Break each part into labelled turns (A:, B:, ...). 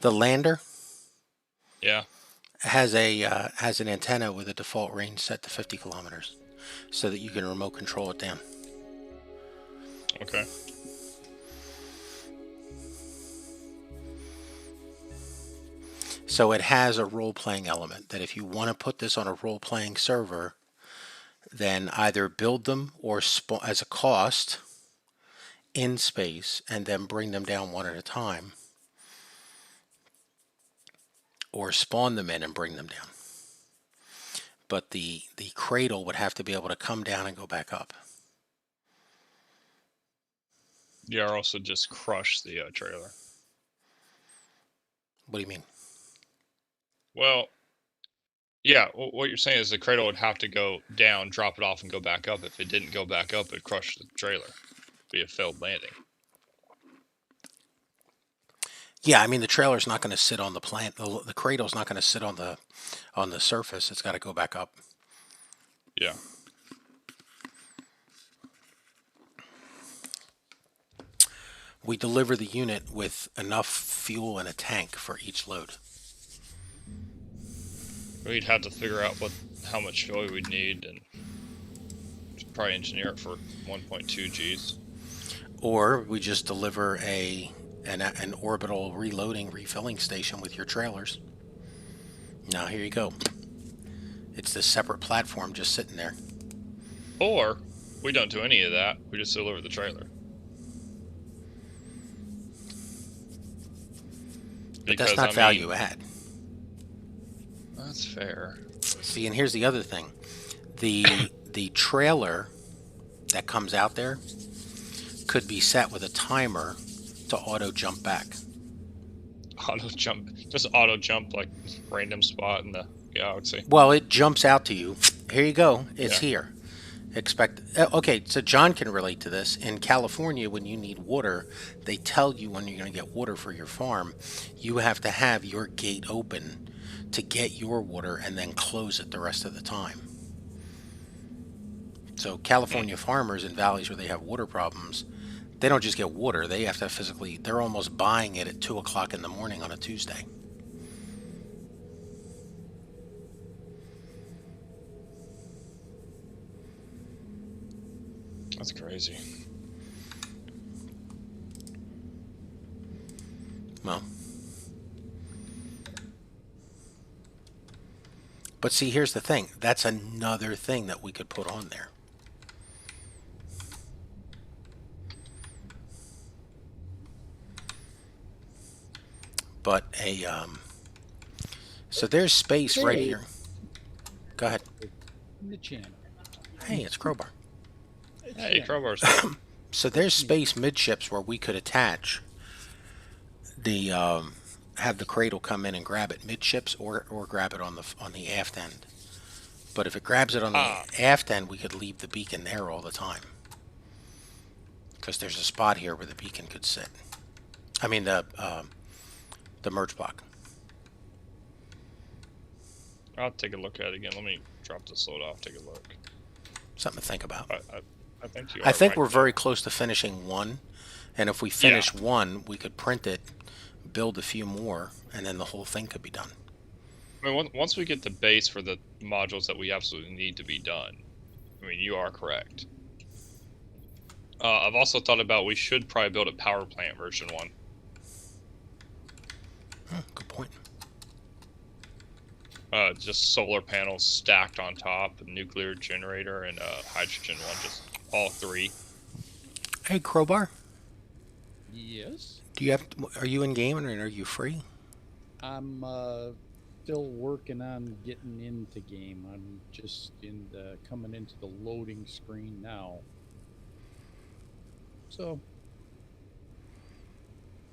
A: The lander
B: Yeah.
A: has an antenna with a default range set to 50 kilometers, so that you can remote control it down.
B: Okay.
A: So it has a role-playing element that if you want to put this on a role-playing server, then either build them or as a cost in space and then bring them down one at a time, or spawn them in and bring them down. But the cradle would have to be able to come down and go back up.
B: Yeah, or also just crush the trailer.
A: What do you mean?
B: Well, yeah, what you're saying is the cradle would have to go down, drop it off, and go back up. If it didn't go back up, it'd crush the trailer. It'd be a failed landing.
A: Yeah, I mean the trailer's not going to sit on the plant. The cradle's not going to sit on the surface. It's got to go back up.
B: Yeah.
A: We deliver the unit with enough fuel in a tank for each load.
B: We'd have to figure out how much fuel we'd need, and probably engineer it for 1.2 Gs.
A: Or we just deliver an orbital refilling station with your trailers. Now here you go. It's this separate platform just sitting there.
B: Or we don't do any of that. We just deliver the trailer.
A: But that's not value add.
B: That's fair.
A: See, and here's the other thing. The trailer that comes out there could be set with a timer to auto jump back.
B: Just auto jump like random spot in the galaxy.
A: Well, it jumps out to you. Here you go. It's here. Okay, so John can relate to this. In California, when you need water, they tell you when you're going to get water for your farm. You have to have your gate open to get your water and then close it the rest of the time. So California farmers in valleys where they have water problems, they don't just get water. They have to they're almost buying it at 2 o'clock in the morning on a Tuesday.
B: That's crazy.
A: Well, but see, here's the thing. That's another thing that we could put on there. But so there's space right here. Go ahead.
C: The channel.
A: Hey, it's Crowbar.
B: Hey, Crowbar's.
A: So there's space midships where we could attach have the cradle come in and grab it midships, or grab it on the aft end. But if it grabs it on the aft end, we could leave the beacon there all the time, because there's a spot here where the beacon could sit. I mean the merge block.
B: I'll take a look at it again. Let me drop this load off. Take a look.
A: Something to think about.
B: I
A: think we're very close to finishing one, and if we finish one, we could print it, build a few more, and then the whole thing could be done.
B: I mean, once we get the base for the modules that we absolutely need to be done, I mean, you are correct. I've also thought about we should probably build a power plant version 1.
A: Good point.
B: Just solar panels stacked on top, a nuclear generator, and a hydrogen one, just all 3.
A: Hey, Crowbar.
C: Yes.
A: Are you in game, or are you free?
C: I'm still working on getting into game. I'm just coming into the loading screen now. So,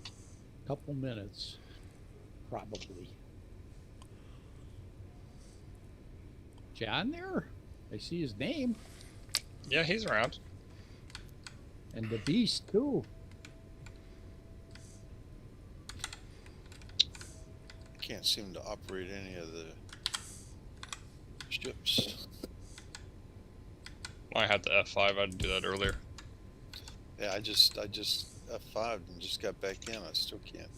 C: a couple minutes, probably. John there? I see his name.
B: Yeah, he's around.
C: And the beast, too.
D: Can't seem to operate any of the ships.
B: I had the F5. I had to do that earlier.
D: Yeah, I just F5'd and just got back in. I still can't.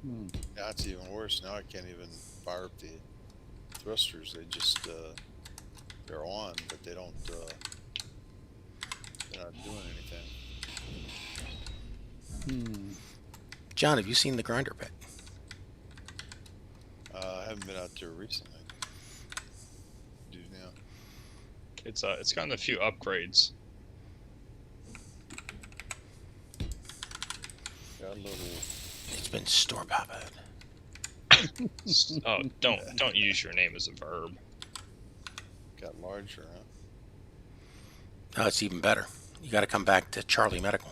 D: Now it's even worse. Now I can't even fire up the thrusters. They just they're on, but they don't. They're not doing anything.
A: John, have you seen the grinder pit?
D: I haven't been out there recently. Do now.
B: It's gotten a few upgrades.
D: Got a little.
A: It's been store powered.
B: Oh, don't use your name as a verb.
D: Got larger, huh?
A: No, it's even better. You got to come back to Charlie Medical.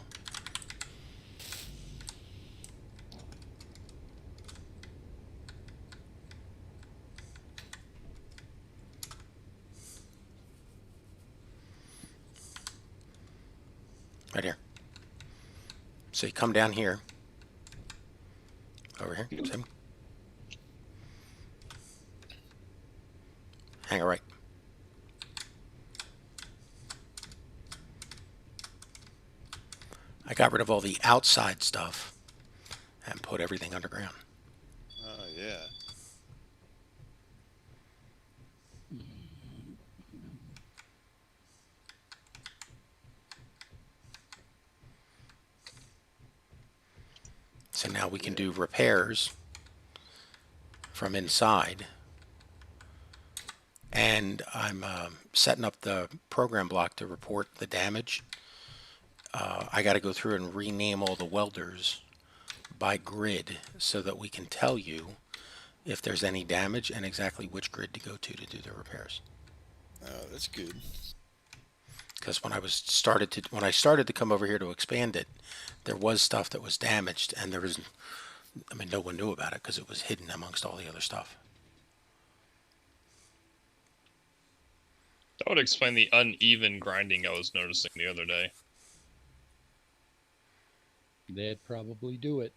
A: Right here. So you come down here. Over here. See? Hang it right. I got rid of all the outside stuff and put everything underground.
D: Oh, yeah.
A: So now we can do repairs from inside. And I'm setting up the program block to report the damage. I got to go through and rename all the welders by grid so that we can tell you if there's any damage and exactly which grid to go to do the repairs.
D: Oh, that's good.
A: Because when I started to come over here to expand it, there was stuff that was damaged, and there was, I mean, no one knew about it because it was hidden amongst all the other stuff.
B: That would explain the uneven grinding I was noticing the other day.
C: That'd probably do it.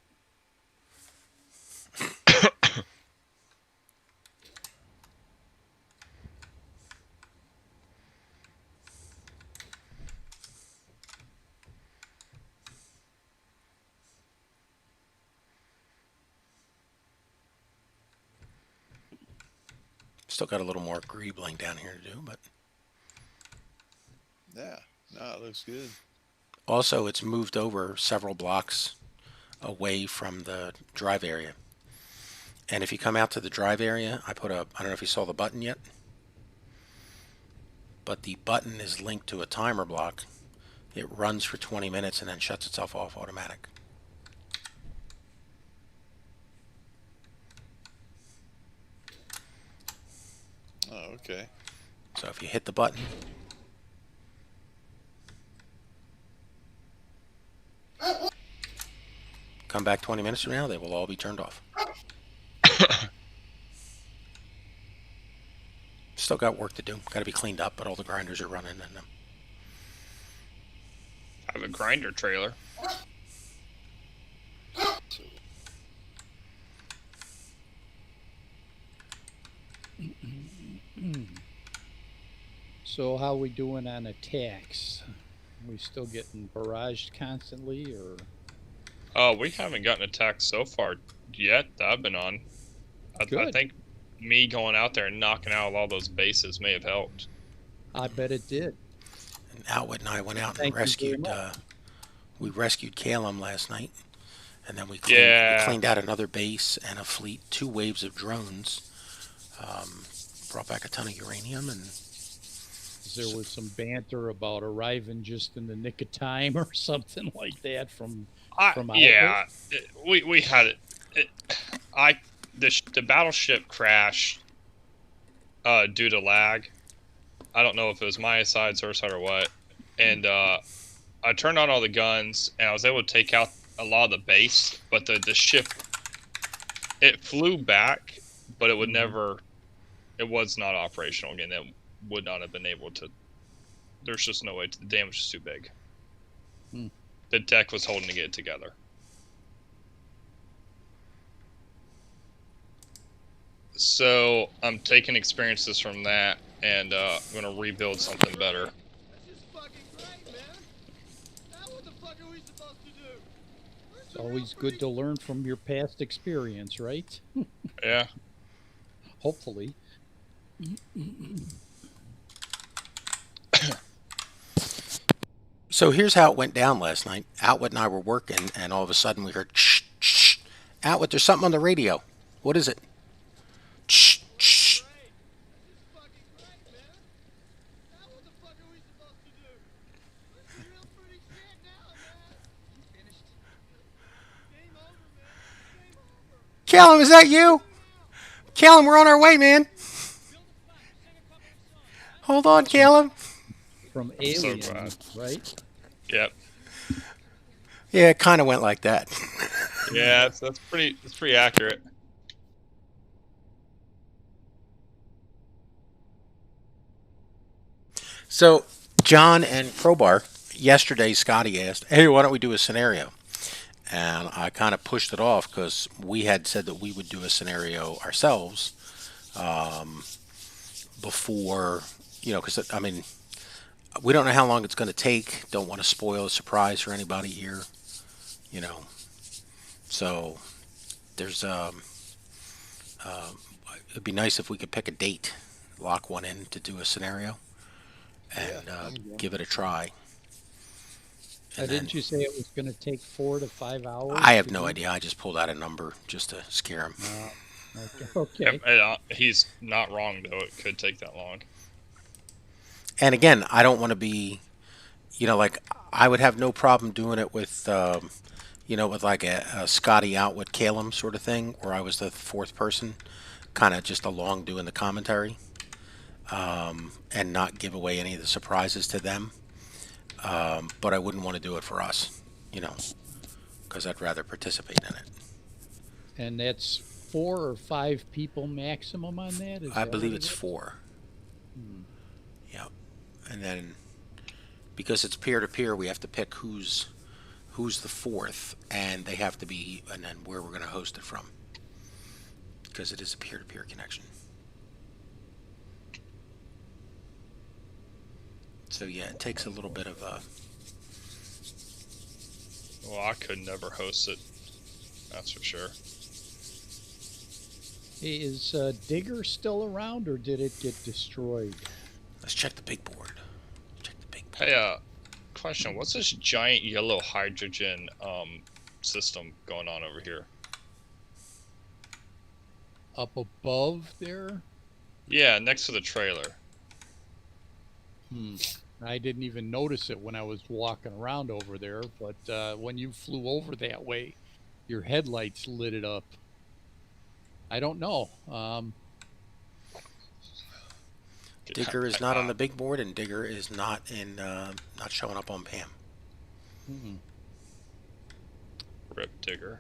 A: Still got a little more greebling down here to do, but
D: Yeah. No, it looks good.
A: also it's moved over several blocks away from the drive area. And if you come out to the drive area, I don't know if you saw the button yet, but the button is linked to a timer block. It runs for 20 minutes and then shuts itself off automatic.
D: Oh, okay.
A: So if you hit the button, come back 20 minutes from now, they will all be turned off. Still got work to do. Got to be cleaned up, but all the grinders are running in them.
B: I have a grinder trailer.
C: So how we doing on attacks? We still getting barraged constantly, or?
B: We haven't gotten attacked so far yet that I've been on. I think me going out there and knocking out all those bases may have helped.
C: I bet it did.
A: And Outwit and I went out and
C: Thank you very
A: rescued.
C: much.
A: We rescued Calum last night, and then we
B: Yeah.
A: cleaned out another base and a fleet, 2 waves of drones. Brought back a ton of uranium, and
C: There was some banter about arriving just in the nick of time or something like that from
B: yeah, we had it. The battleship crashed due to lag. I don't know if it was my side, her side, or what. And I turned on all the guns, and I was able to take out a lot of the base. But the ship, it flew back, but it would never. It was not operational again. It would not have been able to. There's just no way. The damage was too big. The deck was holding it together. So I'm taking experiences from that, and I'm gonna rebuild something better.
E: That's just fucking great, man. Now what the fuck are we supposed to do? We're
C: It's always good to learn from your past experience, right?
B: Yeah.
C: Hopefully.
A: So here's how it went down last night. Outwit and I were working, and all of a sudden we heard, shh, shh. Outwit, there's something on the radio. What is it? Shh, shh. Callum, is that you? Callum, we're on our way, man. Hold on, Callum.
C: From
B: I'm so
C: Alien,
B: glad.
C: right?
B: Yep.
A: Yeah, it kind of went like that.
B: Yeah, that's pretty accurate.
A: So, John and Crowbar, yesterday Scotty asked, hey, why don't we do a scenario? And I kind of pushed it off because we had said that we would do a scenario ourselves before, because, I mean, we don't know how long it's going to take. Don't want to spoil a surprise for anybody here, you know. So, there's, it'd be nice if we could pick a date, lock one in to do a scenario, and give it a try.
C: Didn't you say it was going to take 4 to 5 hours?
A: I have no idea. I just pulled out a number just to scare him.
C: Okay.
B: Yep, he's not wrong though. It could take that long.
A: And again, I don't want to be, like I would have no problem doing it with, with like a Scotty out with Calum sort of thing, where I was the fourth person, kind of just along doing the commentary, and not give away any of the surprises to them. But I wouldn't want to do it for us, because I'd rather participate in it.
C: And that's 4 or 5 people maximum on that?
A: I believe it's 4. Yep. And then because it's peer to peer, we have to pick who's the fourth, and they have to be, and then where we're going to host it from, because it is a peer to peer connection. So yeah, it takes a little bit of a.
B: Well, I could never host it. That's for sure.
C: Hey, is Digger still around, or did it get destroyed?
A: Let's check the big board.
B: Hey, question. What's this giant yellow hydrogen system going on over here?
C: Up above there?
B: Yeah, next to the trailer.
C: I didn't even notice it when I was walking around over there, but when you flew over that way, your headlights lit it up. I don't know.
A: Digger is not on the big board, and Digger is not not showing up on Pam.
B: Rip Digger.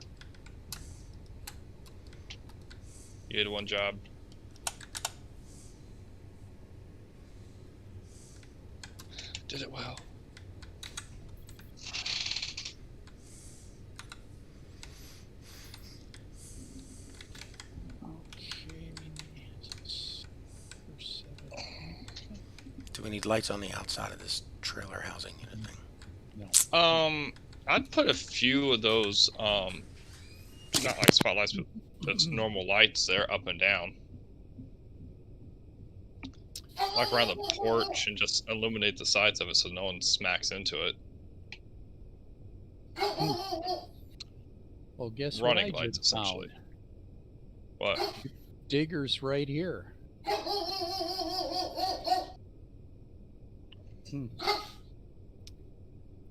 B: You did one job. Did it well.
A: Do we need lights on the outside of this trailer housing unit thing?
C: No.
B: I'd put a few of those, not like spotlights, but those normal lights there up and down. Like around the porch and just illuminate the sides of it so no one smacks into it.
C: Well, guess
B: Running
C: what I
B: lights,
C: just
B: essentially.
C: found?
B: What?
C: Digger's right here.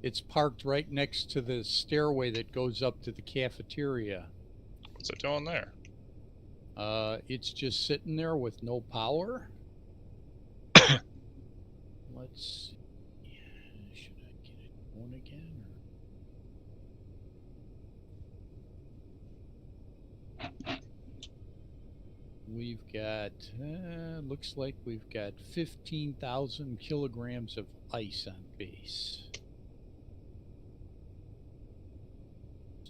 C: It's parked right next to the stairway that goes up to the cafeteria.
B: What's it doing there?
C: It's just sitting there with no power. Let's see. Should I get it going again? We've got, looks like we've got 15,000 kilograms of ice on base.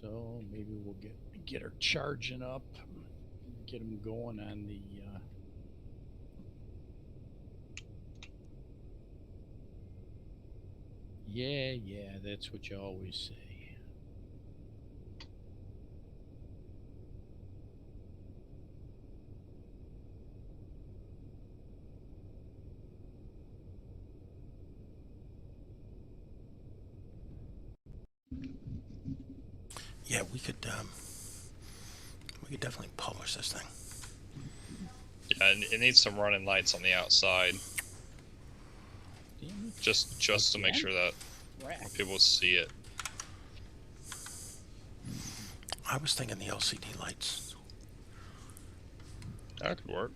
C: So maybe we'll get her charging up, get them going on the. Yeah, that's what you always say.
A: Yeah, we could definitely publish this thing.
B: Yeah, and it needs some running lights on the outside, just to make sure that people see it.
A: I was thinking the LCD lights.
B: That could work.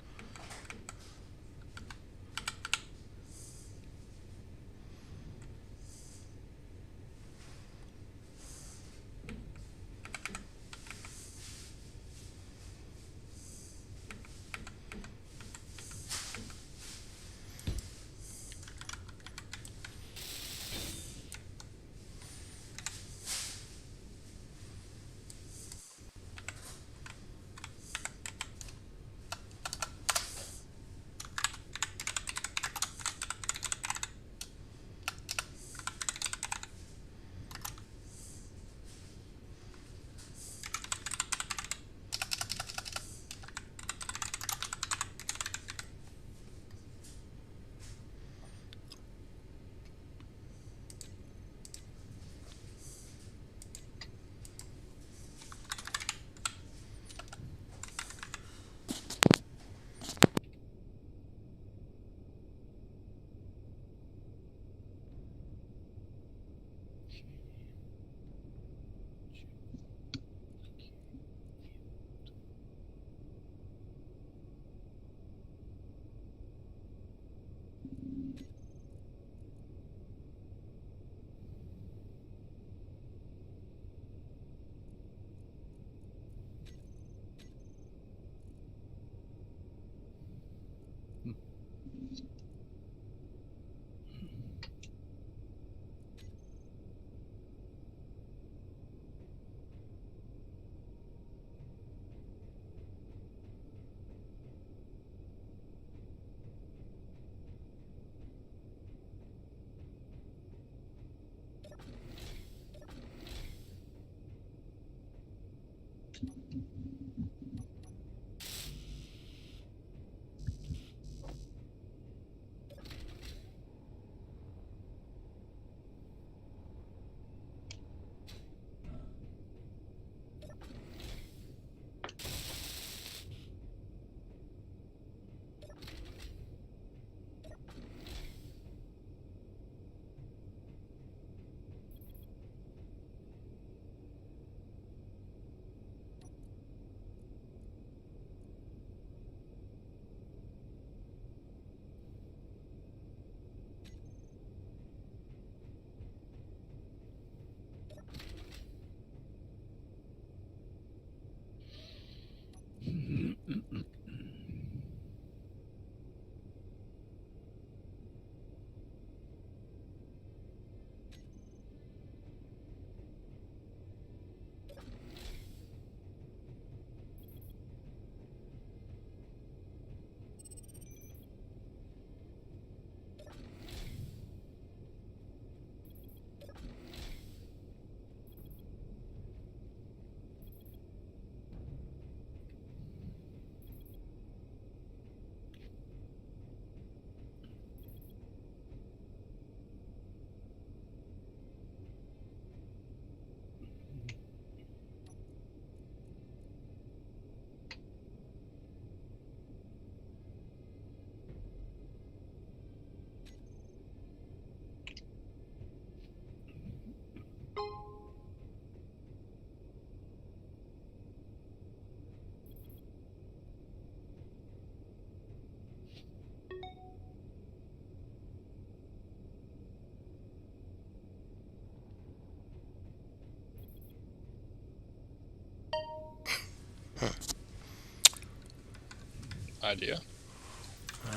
B: Idea.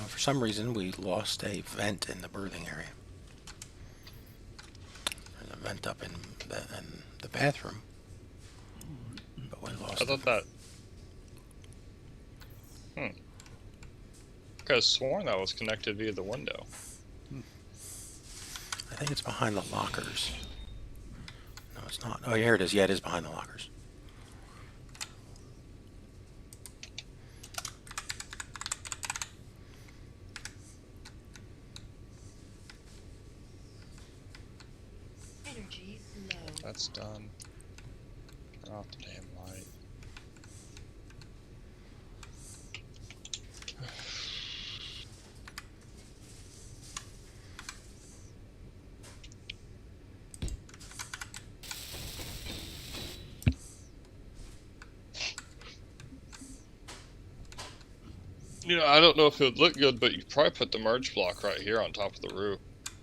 A: For some reason, we lost a vent in the birthing area. There's a vent up in the bathroom, but we lost.
B: I thought that. I could have sworn that was connected via the window.
A: I think it's behind the lockers. No, it's not. Oh, here it is. Yeah, it is behind the lockers.
B: That's done. off the damn light. You know, I don't know if it would look good, but you could probably put the merge block right here on top of the roof,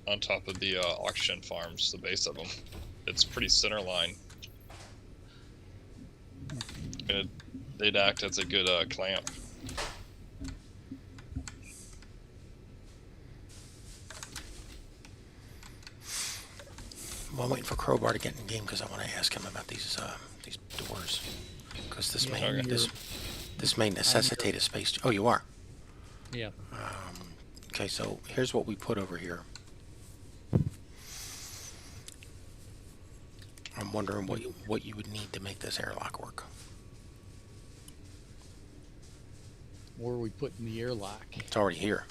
B: on top of the oxygen farms, the base of them. It's pretty center line. They'd act as a good clamp.
A: Well, I'm waiting for Crowbar to get in game because I want to ask him about these doors. Because this may necessitate a space. Oh, you are.
C: Yeah.
A: Okay, so here's what we put over here. I'm wondering what you would need to make this airlock work.
C: Where are we putting the airlock?
A: It's already here.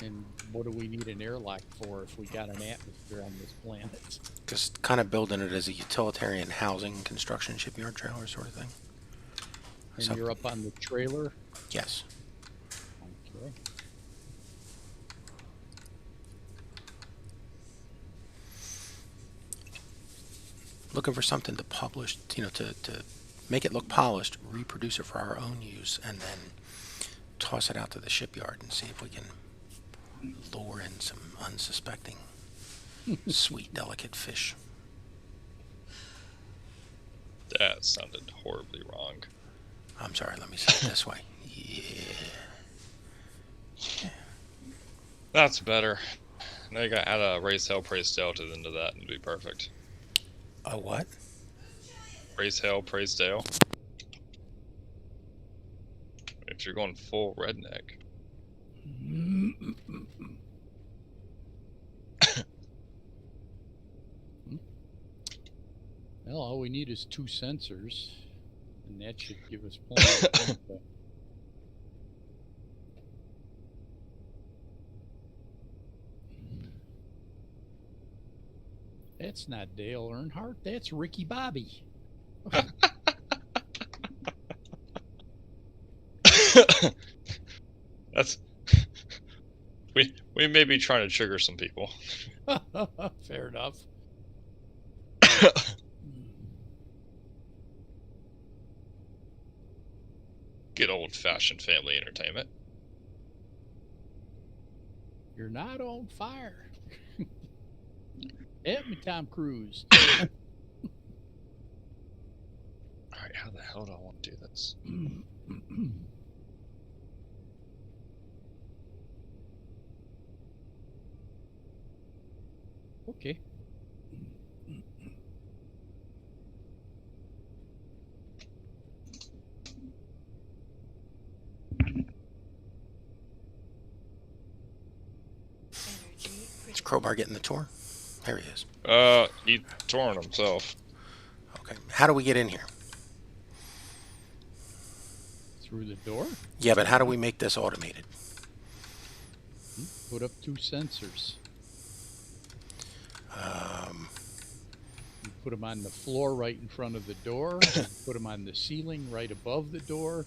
C: And what do we need an airlock for if we got an atmosphere on this planet?
A: Just kind of building it as a utilitarian housing, construction, shipyard trailer sort of thing.
C: And
A: So-
C: you're up on the trailer?
A: Yes.
C: Okay.
A: Looking for something to publish, to make it look polished, reproduce it for our own use, and then toss it out to the shipyard and see if we can lure in some unsuspecting, sweet, delicate fish.
B: That sounded horribly wrong.
A: I'm sorry, let me say it this way. Yeah.
B: That's better. Now you gotta add a raise hell, praise Dale to the end of that and it'd be perfect.
A: A what?
B: Raise hell, praise Dale. If you're going full redneck.
C: Well, all we need is 2 sensors, and that should give us plenty of info. That's not Dale Earnhardt, that's Ricky Bobby.
B: That's we may be trying to trigger some people.
C: Fair enough.
B: Good old-fashioned family entertainment.
C: You're not on fire. Help me, Tom Cruise.
B: Alright, how the hell do I want to do this?
C: Okay.
A: Is Crowbar getting the tour? There he is.
B: He torn himself.
A: Okay. How do we get in here?
C: Through the door?
A: Yeah, but how do we make this automated?
C: Put up 2 sensors. You put them on the floor right in front of the door. Put them on the ceiling right above the door.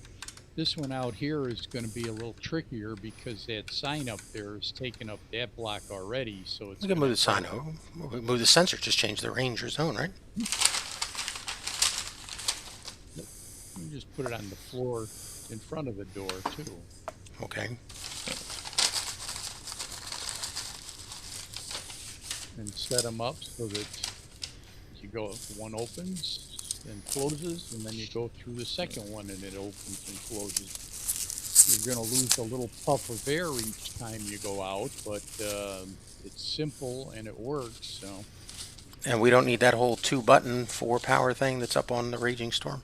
C: This one out here is going to be a little trickier because that sign up there is taking up that block already. So it's
A: We can move the sign over. Move the sensor, just change the range or zone, right?
C: You just put it on the floor in front of the door too.
A: Okay.
C: And set them up so that you go, one opens and closes, and then you go through the second one and it opens and closes. You're going to lose a little puff of air each time you go out, but it's simple and it works. So.
A: And we don't need that whole 2-button 4-power thing that's up on the Raging Storm?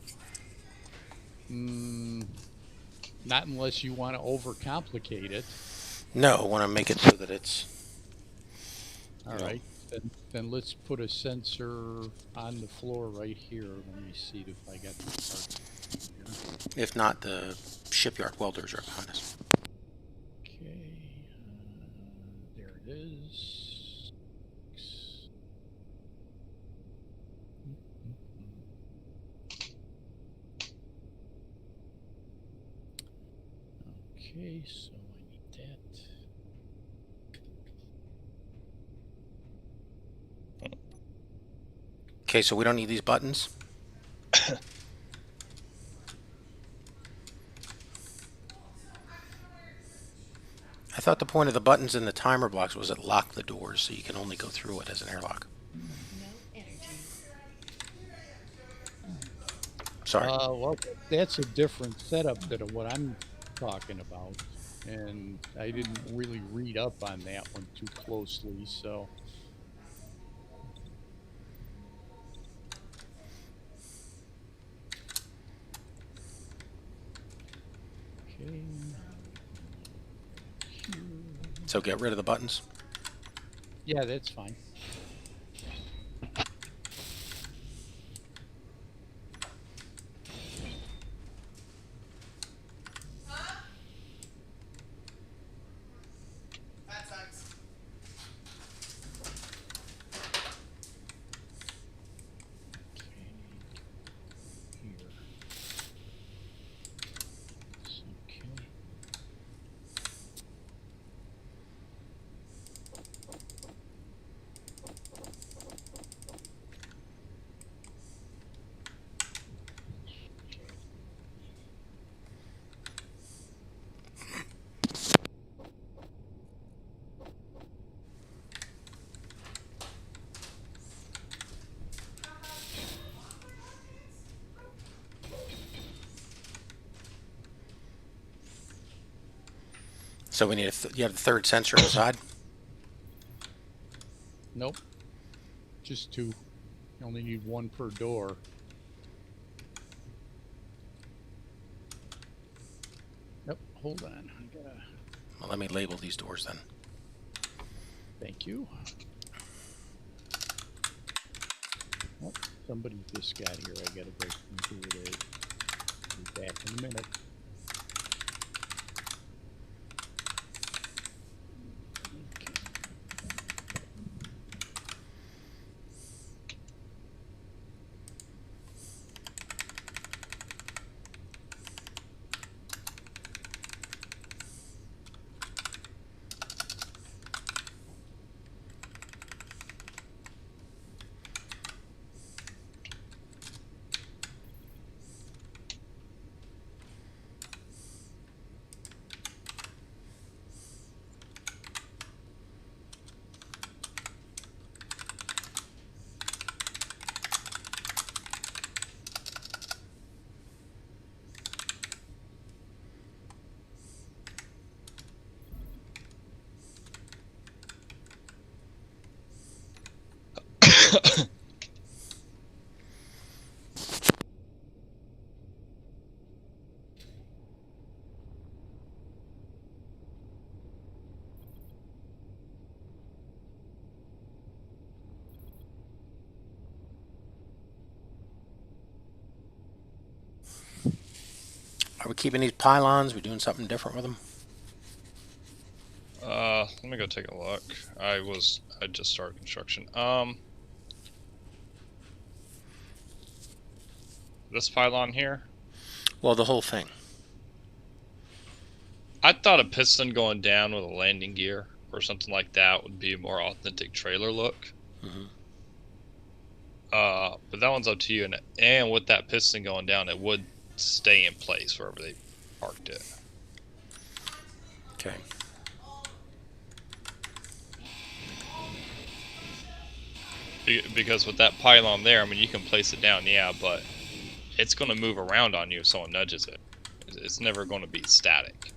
C: Not unless you want to overcomplicate it.
A: No, I want to make it so that it's...
C: All right. Then let's put a sensor on the floor right here. Let me see if I got the part here.
A: If not, the shipyard welders are behind us.
C: Okay. There it is. Okay, so I need that.
A: Okay, so we don't need these buttons. I thought the point of the buttons in the timer blocks was it locked the doors so you can only go through it as an airlock. Sorry.
C: Well, that's a different setup than what I'm talking about, and I didn't really read up on that one too closely, so. Okay.
A: So get rid of the buttons.
C: Yeah, that's fine.
A: So we need you have the third sensor inside.
C: Nope. Just two. You only need one per door. Yep, hold on. I gotta...
A: Well, let me label these doors then.
C: Thank you. Oh, somebody just got here. I gotta break into it. Be back in a minute.
A: Are we keeping these pylons? We doing something different with them?
B: Let me go take a look. I just started construction. This pylon here?
A: Well, the whole thing.
B: I thought a piston going down with a landing gear or something like that would be a more authentic trailer look.
A: Mm-hmm.
B: But that one's up to you. And with that piston going down, it would stay in place wherever they parked it.
A: Okay.
B: Because with that pylon there, I mean, you can place it down, yeah, but it's going to move around on you if someone nudges it. It's never going to be static.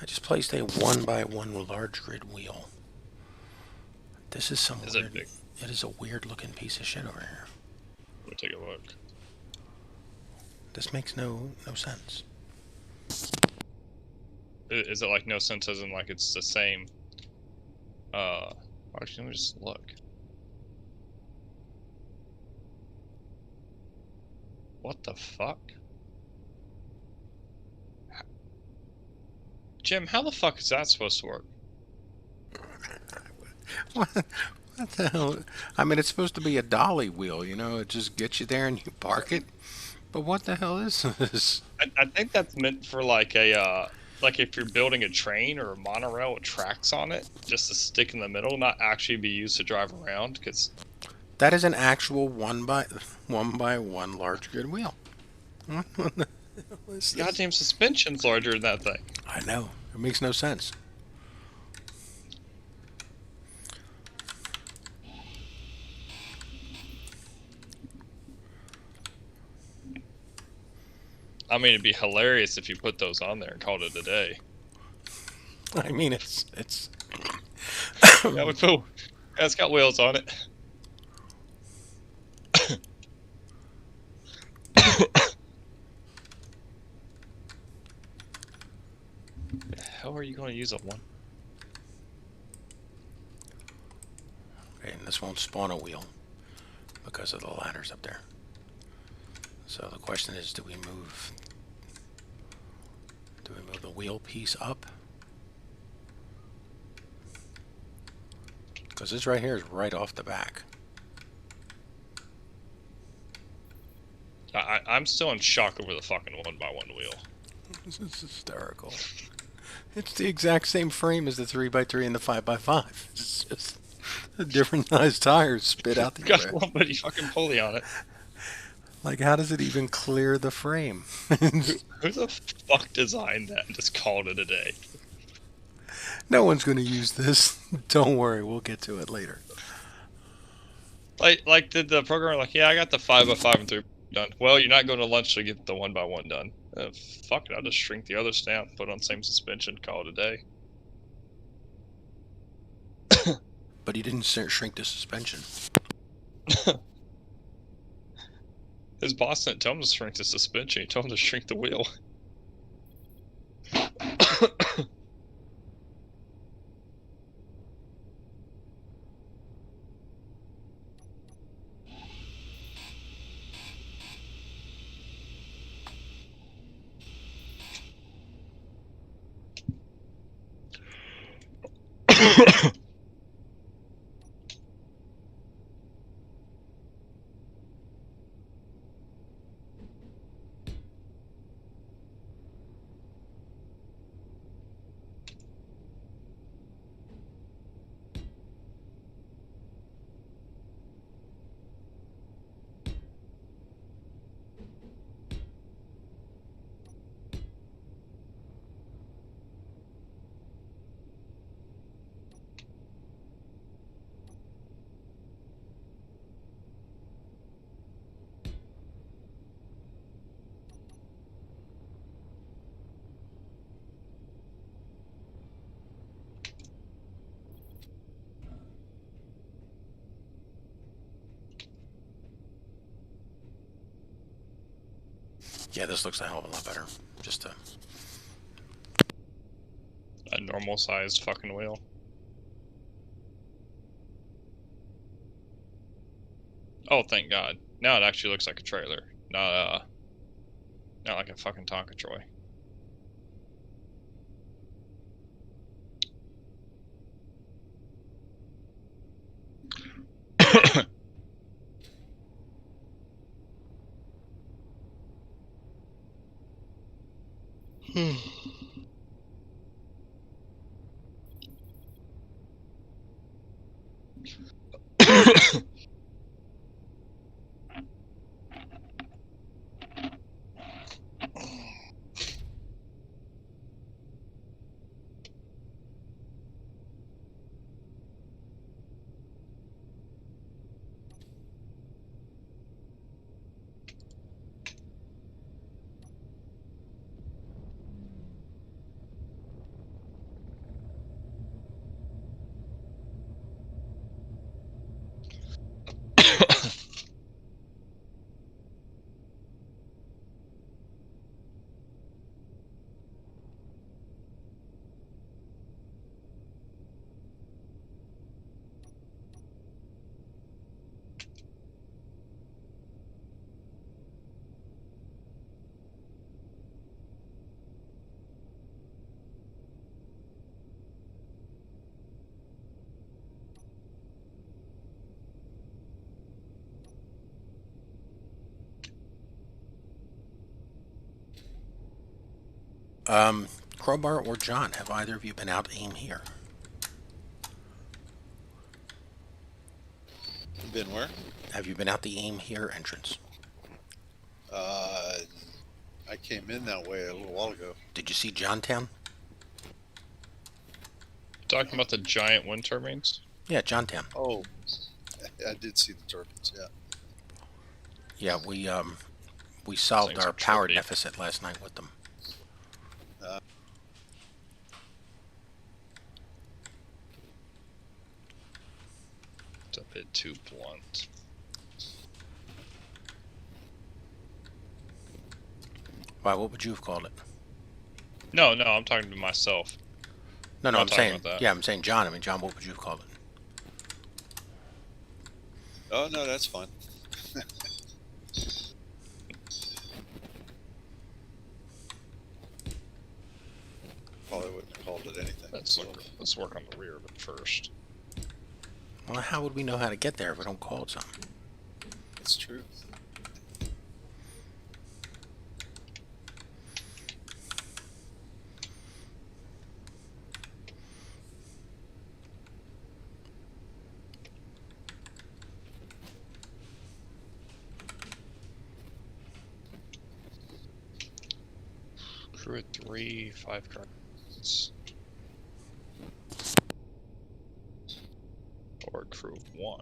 A: I just placed a 1x1 large grid wheel. This is some
B: Is
A: weird.
B: it big?
A: It is a weird looking piece of shit over here.
B: Let me take a look.
A: This makes no sense.
B: Is it like no sense as in like it's the same? Actually, let me just look. What the fuck? Jim, how the fuck is that supposed to work?
A: What the hell? I mean, it's supposed to be a dolly wheel, you know? It just gets you there and you park it. But what the hell is this?
B: I think that's meant for like a like if you're building a train or a monorail with tracks on it, just to stick in the middle, not actually be used to drive around. Because
A: That is an actual 1x1 large grid wheel. What the hell is this?
B: goddamn suspension's larger than that thing.
A: I know. It makes no sense.
B: I mean, it'd be hilarious if you put those on there and called it a day.
A: I mean, it's
B: That would cool. Yeah, it's got wheels on it. How are you going to use a one?
A: Okay, and this won't spawn a wheel because of the ladders up there. So the question is, do we move the wheel piece up? Because this right here is right off the back.
B: I'm still in shock over the fucking 1x1 wheel.
A: This is hysterical. It's the exact same frame as the 3x3 and the 5x5. It's just a different size tires spit out the
B: Got
A: air.
B: one bloody fucking pulley on it.
A: Like, how does it even clear the frame?
B: Who the fuck designed that and just called it a day?
A: No one's going to use this. Don't worry, we'll get to it later.
B: Like did the programmer like, yeah, I got the 5x5 and 3 done. Well, you're not going to lunch to get the 1x1 done. Fuck it, I'll just shrink the other stamp, put on same suspension, call it a day.
A: But he didn't shrink the suspension.
B: His boss didn't tell him to shrink the suspension, he told him to shrink the wheel.
A: Yeah, this looks a hell of a lot better. Just
B: A normal sized fucking wheel. Oh, thank God. Now it actually looks like a trailer. Not like a fucking Tonka Troy.
A: Crowbar or John, have either of you been out aim here?
D: Been where?
A: Have you been out the aim here entrance?
D: I came in that way a little while ago.
A: Did you see Johntown?
B: Talking about the giant wind turbines?
A: Yeah, Johntown.
D: Oh, I did see the turbines. Yeah.
A: Yeah, we solved
B: Things
A: our
B: are
A: power
B: trippy.
A: deficit last night with them.
B: It's a bit too blunt.
A: Why? What would you have called it?
B: No, I'm talking to myself.
A: No,
B: I'm
A: I'm
B: talking
A: saying.
B: about that.
A: Yeah, I'm saying John. I mean, John, what would you have called it?
D: Oh no, that's fine. Probably wouldn't have called it anything.
B: Let's work on the rear of it first.
A: Well, how would we know how to get there if we don't call it something?
D: That's true.
B: Crew at 3, 5 credits. Or crew of 1.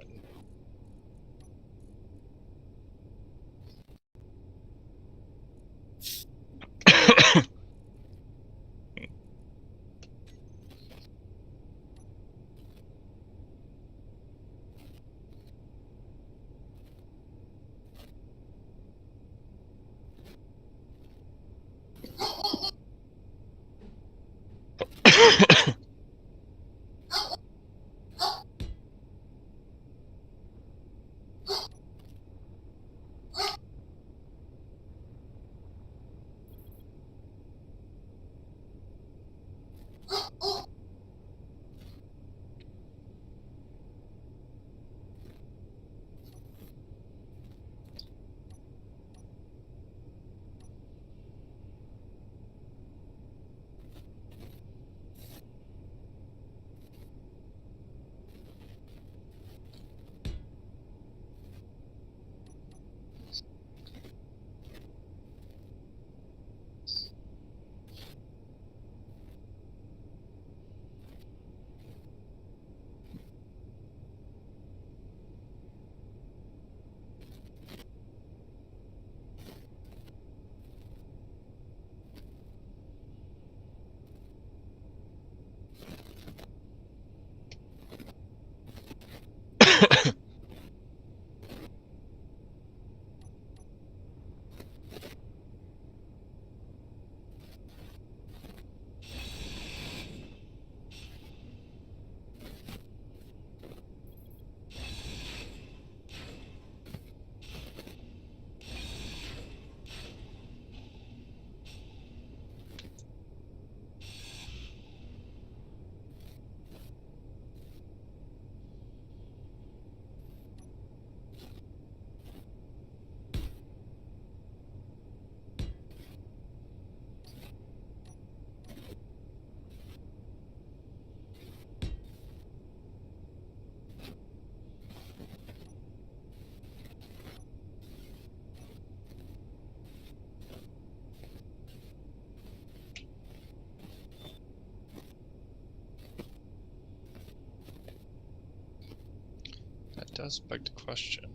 B: That does beg the question,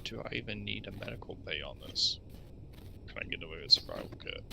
B: do I even need a medical bay on this? Can I get away with survival kit?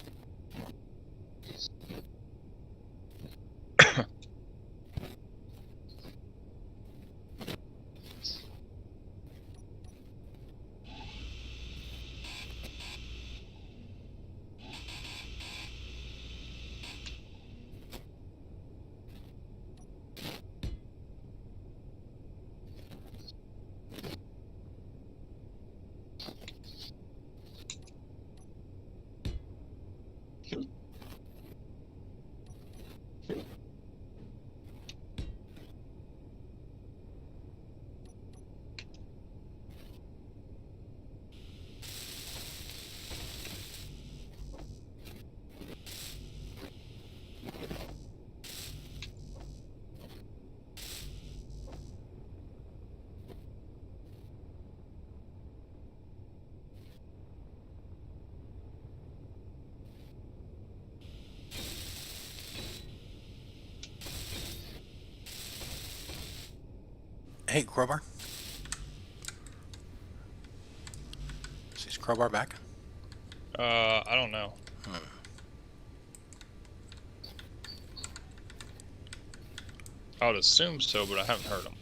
A: Hey, Crowbar. Is Crowbar back?
B: I don't know. I would assume so, but I haven't heard him.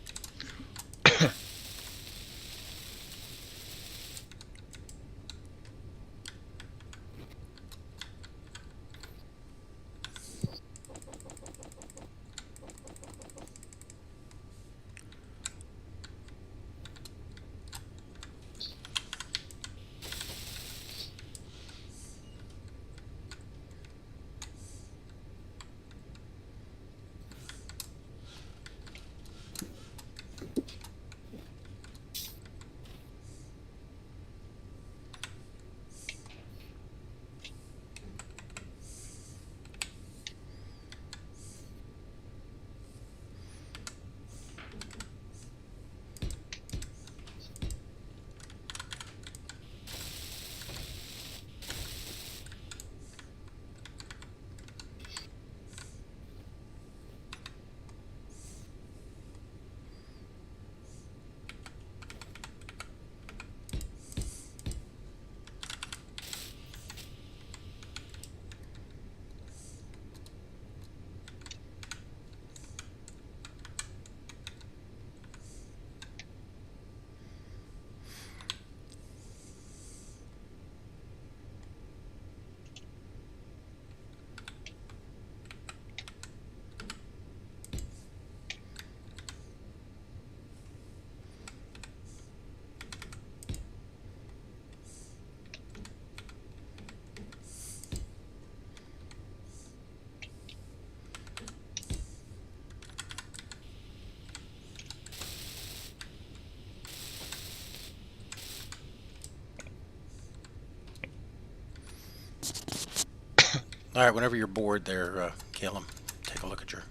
A: All right, whenever you're bored there, Caleb, take a look at your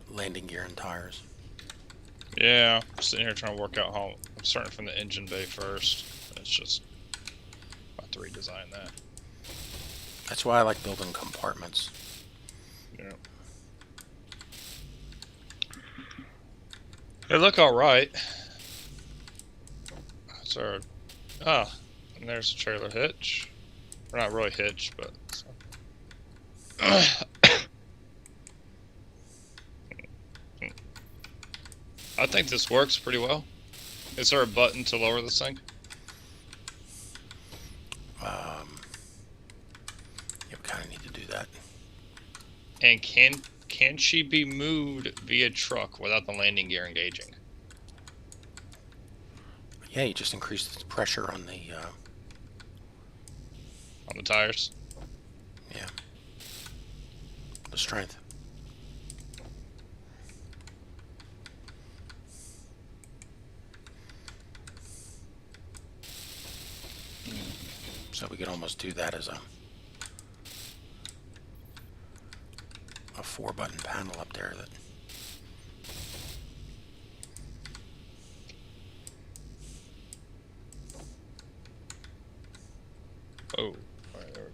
A: landing gear and tires.
B: Yeah, I'm sitting here trying to work out how I'm starting from the engine bay first. It's just about to redesign that.
A: That's why I like building compartments.
B: Yeah. They look all right. That's our. Ah, and there's a trailer hitch. Or not really hitch, but. I think this works pretty well. Is there a button to lower this thing?
A: Yeah, we kind of need to do that.
B: And can she be moved via truck without the landing gear engaging?
A: Yeah, you just increase the pressure on
B: On the tires?
A: yeah, the strength. So we could almost do that as a 4-button panel up there that.
B: Oh, all right, there we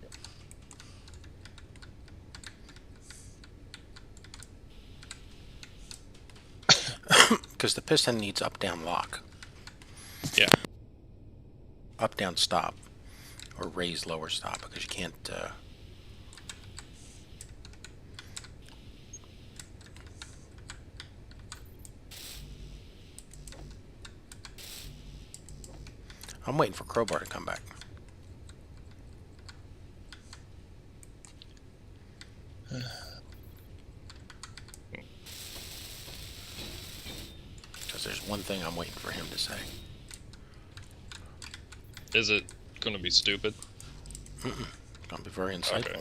B: go.
A: Because the piston needs up-down lock.
B: Yeah.
A: Up-down stop. Or raise lower stop, because you can't... I'm waiting for Crowbar to come back. Because there's one thing I'm waiting for him to say.
B: Is it going to be stupid?
A: It's going to be very insightful.
B: Okay.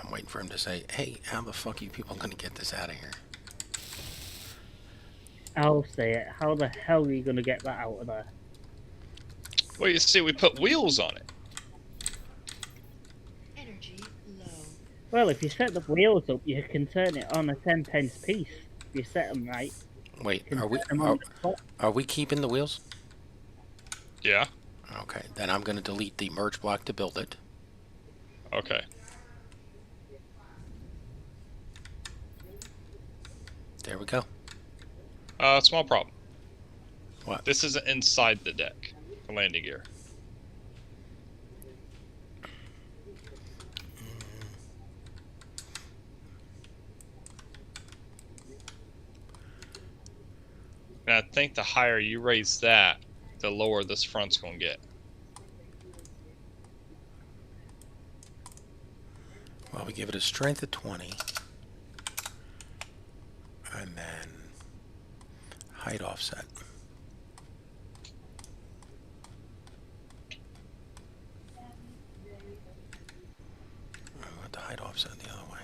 A: I'm waiting for him to say, hey, how the fuck are you people going to get this out of here?
E: I'll say it. How the hell are you going to get that out of there?
B: Well, you see, we put wheels on it.
F: Energy low.
E: Well, if you set the wheels up, you can turn it on a 10-pence piece. If you set them right.
A: Wait,
E: You can
A: are we
E: set them on the top.
A: are we keeping the wheels?
B: Yeah.
A: Okay, then I'm going to delete the merge block to build it.
B: Okay.
A: There we go.
B: Small problem.
A: What?
B: This isn't inside the deck. The landing gear. And I think the higher you raise that, the lower this front's gonna get.
A: Well, we give it a strength of 20. And then height offset. I want the height offset the other way.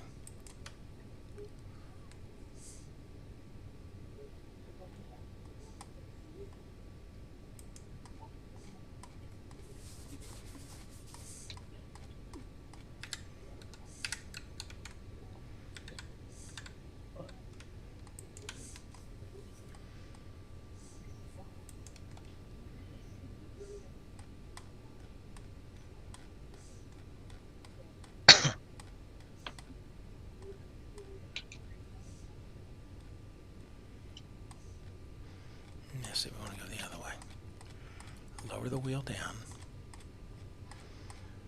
A: Yes, we want to go the other way. Lower the wheel down.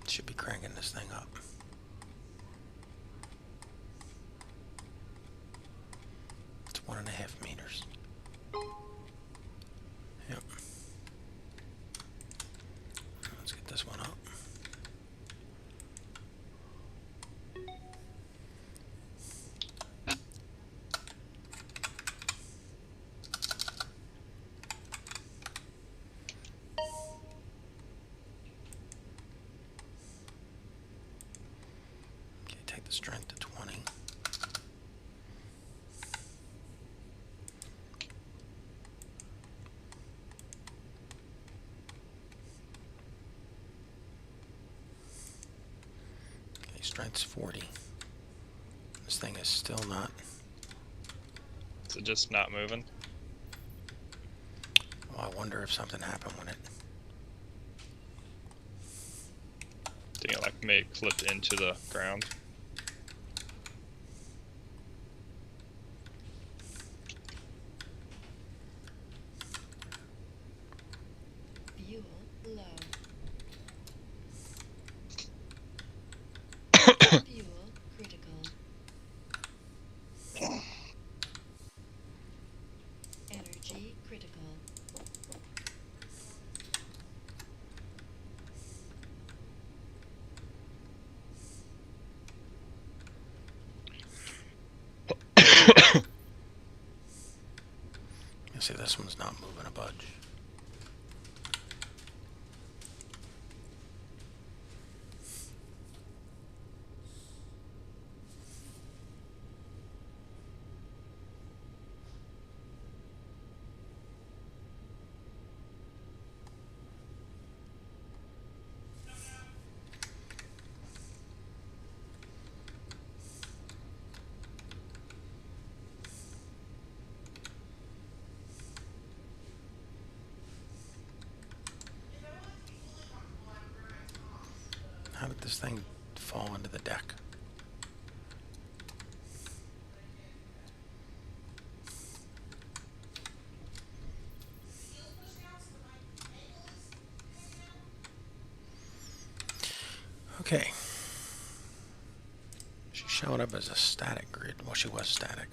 A: Should be cranking this thing up. It's 1.5 meters. Yep. Let's get this one up. Take the strength to 20. Okay, strength's 40. This thing is still not.
B: Is it just not moving?
A: Oh, I wonder if something happened when it.
B: Think it like may have clipped into the ground.
F: Fuel low. Fuel critical. Energy critical.
A: You see, this one's not moving a budge. How did this thing fall into the deck? Okay. She showed up as a static grid. Well, she was static.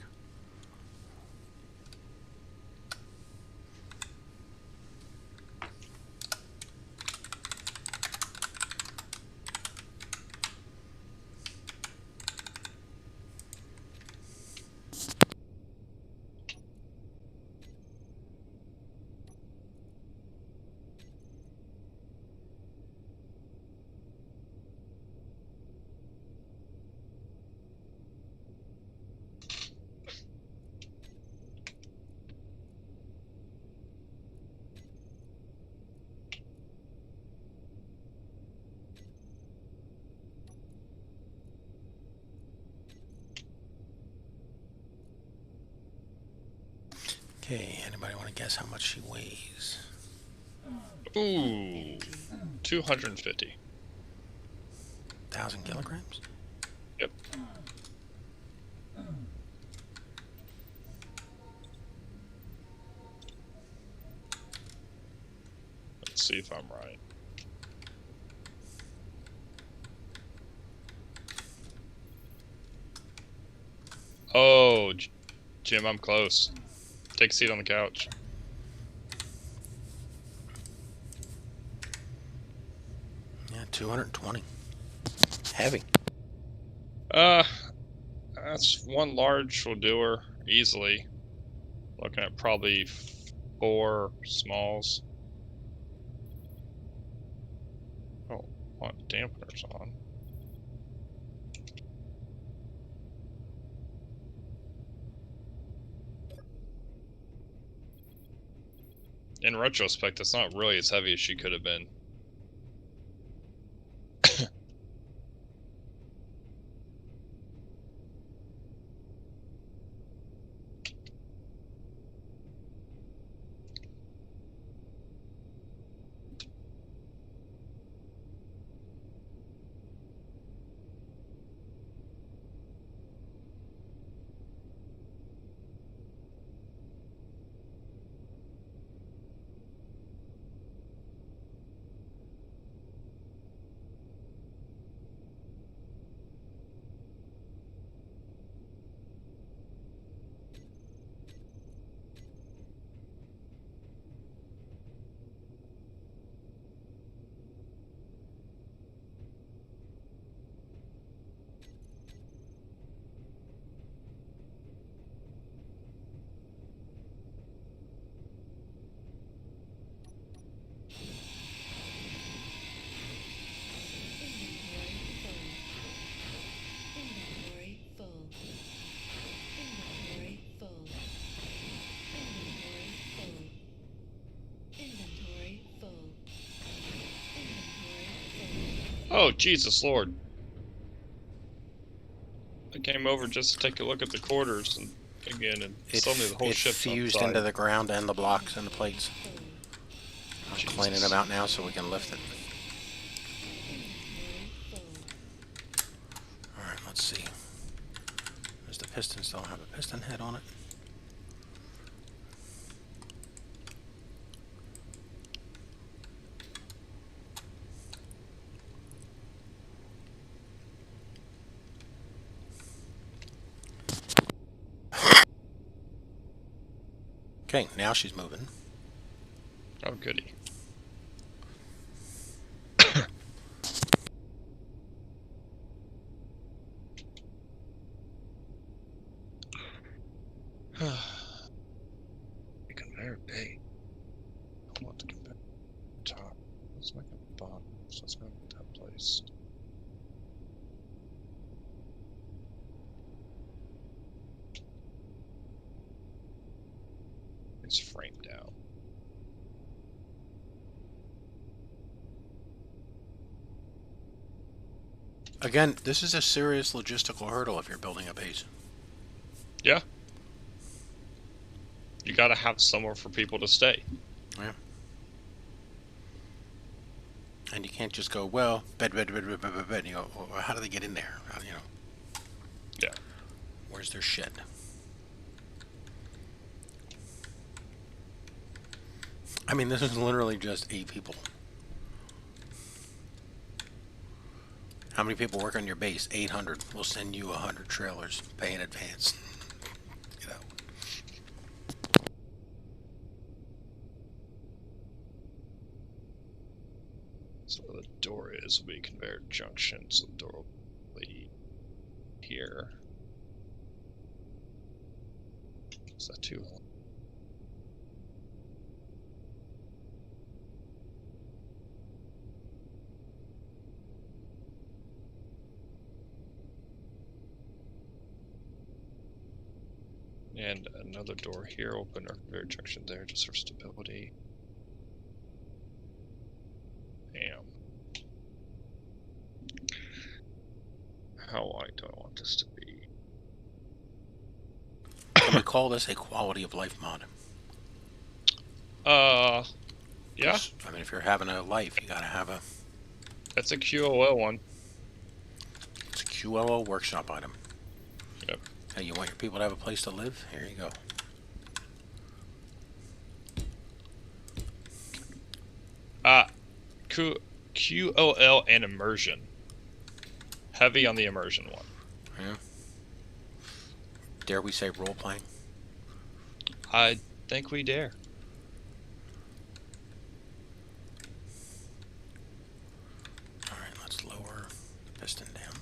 A: Okay, anybody want to guess how much she weighs?
B: Ooh, 250.
A: 1,000 kilograms?
B: Yep. see if I'm right. Oh, Jim, I'm close. Take a seat on the couch.
A: Yeah, 220. Heavy.
B: That's one large will do her easily. Looking at probably 4 smalls. Oh, want dampeners on. In retrospect, it's not really as heavy as she could have been.
F: Inventory full. Inventory full. Inventory full. Inventory full. Inventory full.
B: Oh, Jesus Lord. I came over just to take a look at the quarters and again, and suddenly the whole
A: It
B: ship's
A: fused
B: upside.
A: into the ground and the blocks and the plates. I'm
B: Jesus.
A: cleaning them out now so we can lift it. Alright, let's see. Does the piston still have a piston head on it? Okay, now she's moving.
B: Oh, goody. The conveyor bay. I want the conveyor top. Let's make it bottom. So let's go with that place. It's framed out.
A: Again, this is a serious logistical hurdle if you're building a base.
B: Yeah. You gotta have somewhere for people to stay.
A: Yeah. And you can't just go, well, bed. And you go, well, how do they get in there? How, you know?
B: Yeah.
A: Where's their shed? I mean, this is literally just 8 people. How many people work on your base? 800. We'll send you 100 trailers. Pay in advance. You know.
B: So where the door is will be conveyor junction, so the door will be here. Is that too long? And another door here, open our conveyor junction there just for stability. Damn. How wide do I want this to be?
A: Can we call this a quality of life mod?
B: Yeah.
A: I mean, if you're having a life, you gotta have a...
B: That's a QOL one.
A: It's a QLO workshop item.
B: Yep.
A: Hey, you want your people to have a place to live? Here you go.
B: QOL and immersion. Heavy on the immersion one.
A: Yeah. Dare we say role playing?
B: I think we dare.
A: All right, let's lower piston down.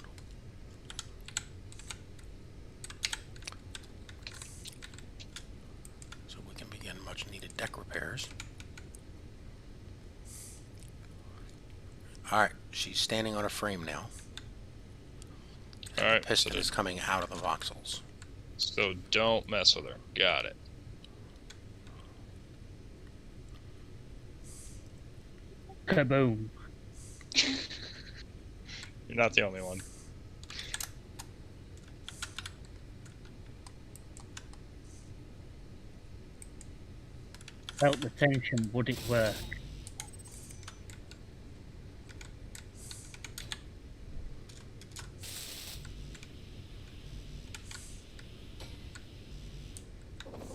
A: So we can begin much needed deck repairs. All right, she's standing on a frame now.
B: All right,
A: Piston is coming out of the voxels.
B: So don't mess with her. Got it.
E: Kaboom.
B: You're not the only one.
E: Felt the tension, would it work?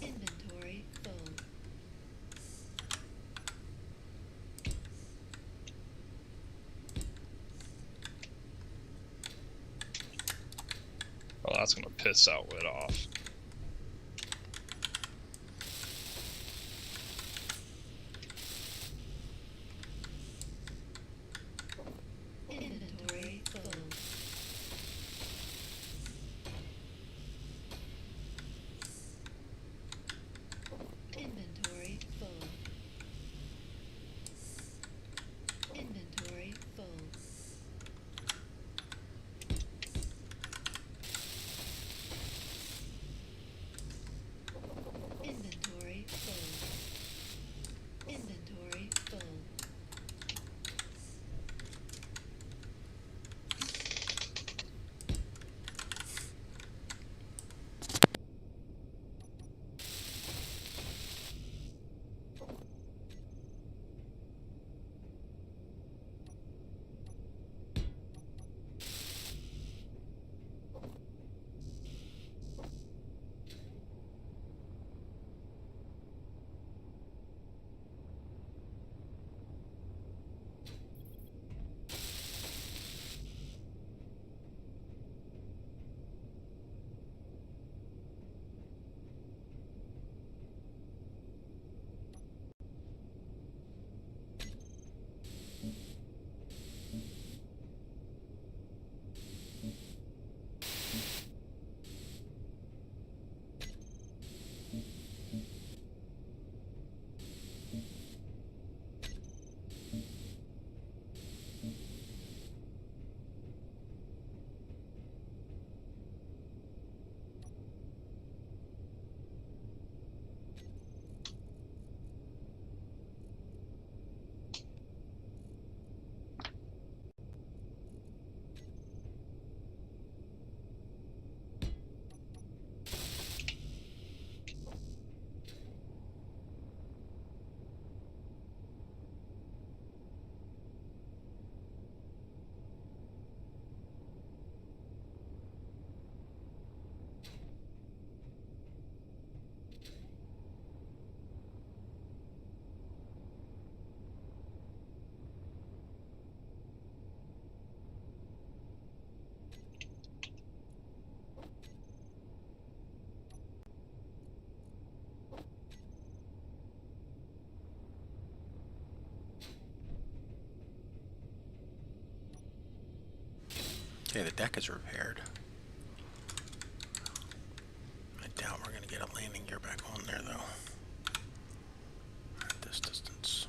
F: Inventory full.
B: Well, that's gonna piss Outwit off.
F: Inventory full. Inventory full. Inventory full. Inventory full. Inventory full.
A: Okay, the deck is repaired. I doubt we're going to get a landing gear back on there, though. At this distance.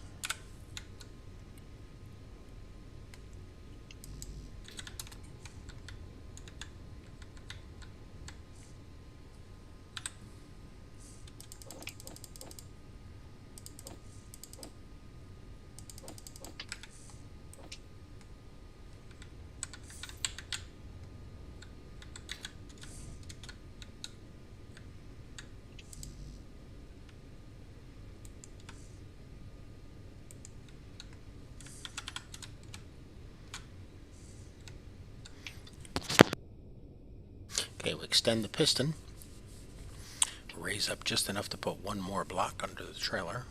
A: Okay, we extend the piston. Raise up just enough to put one more block under the trailer.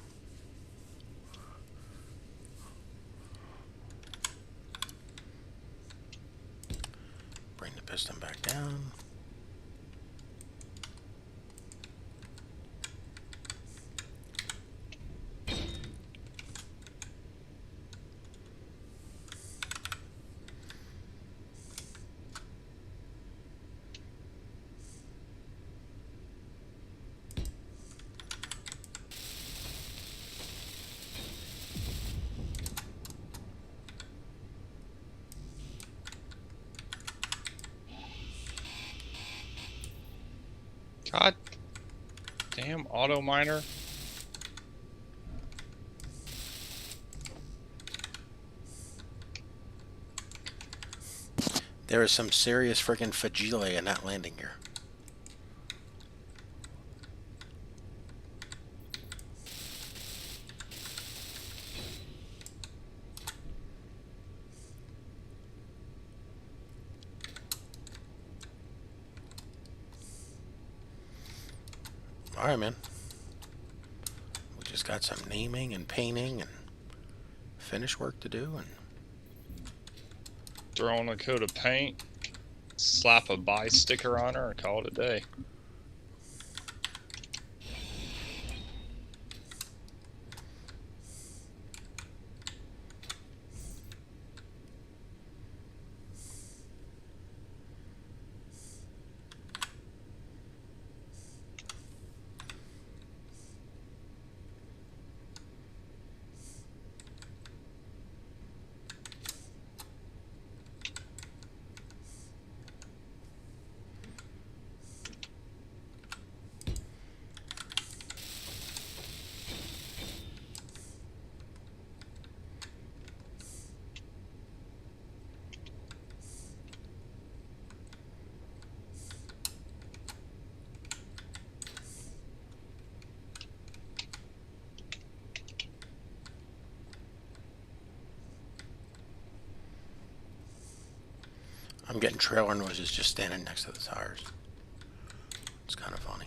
A: piston back down.
B: God damn auto miner.
A: There is some serious friggin' fragile in that landing gear. Alright, man. We just got some naming and painting and finish work to do, and
B: Throw on a coat of paint, slap a buy sticker on her, and call it a day.
A: I'm getting trailer noises just standing next to the tires. It's kind of funny.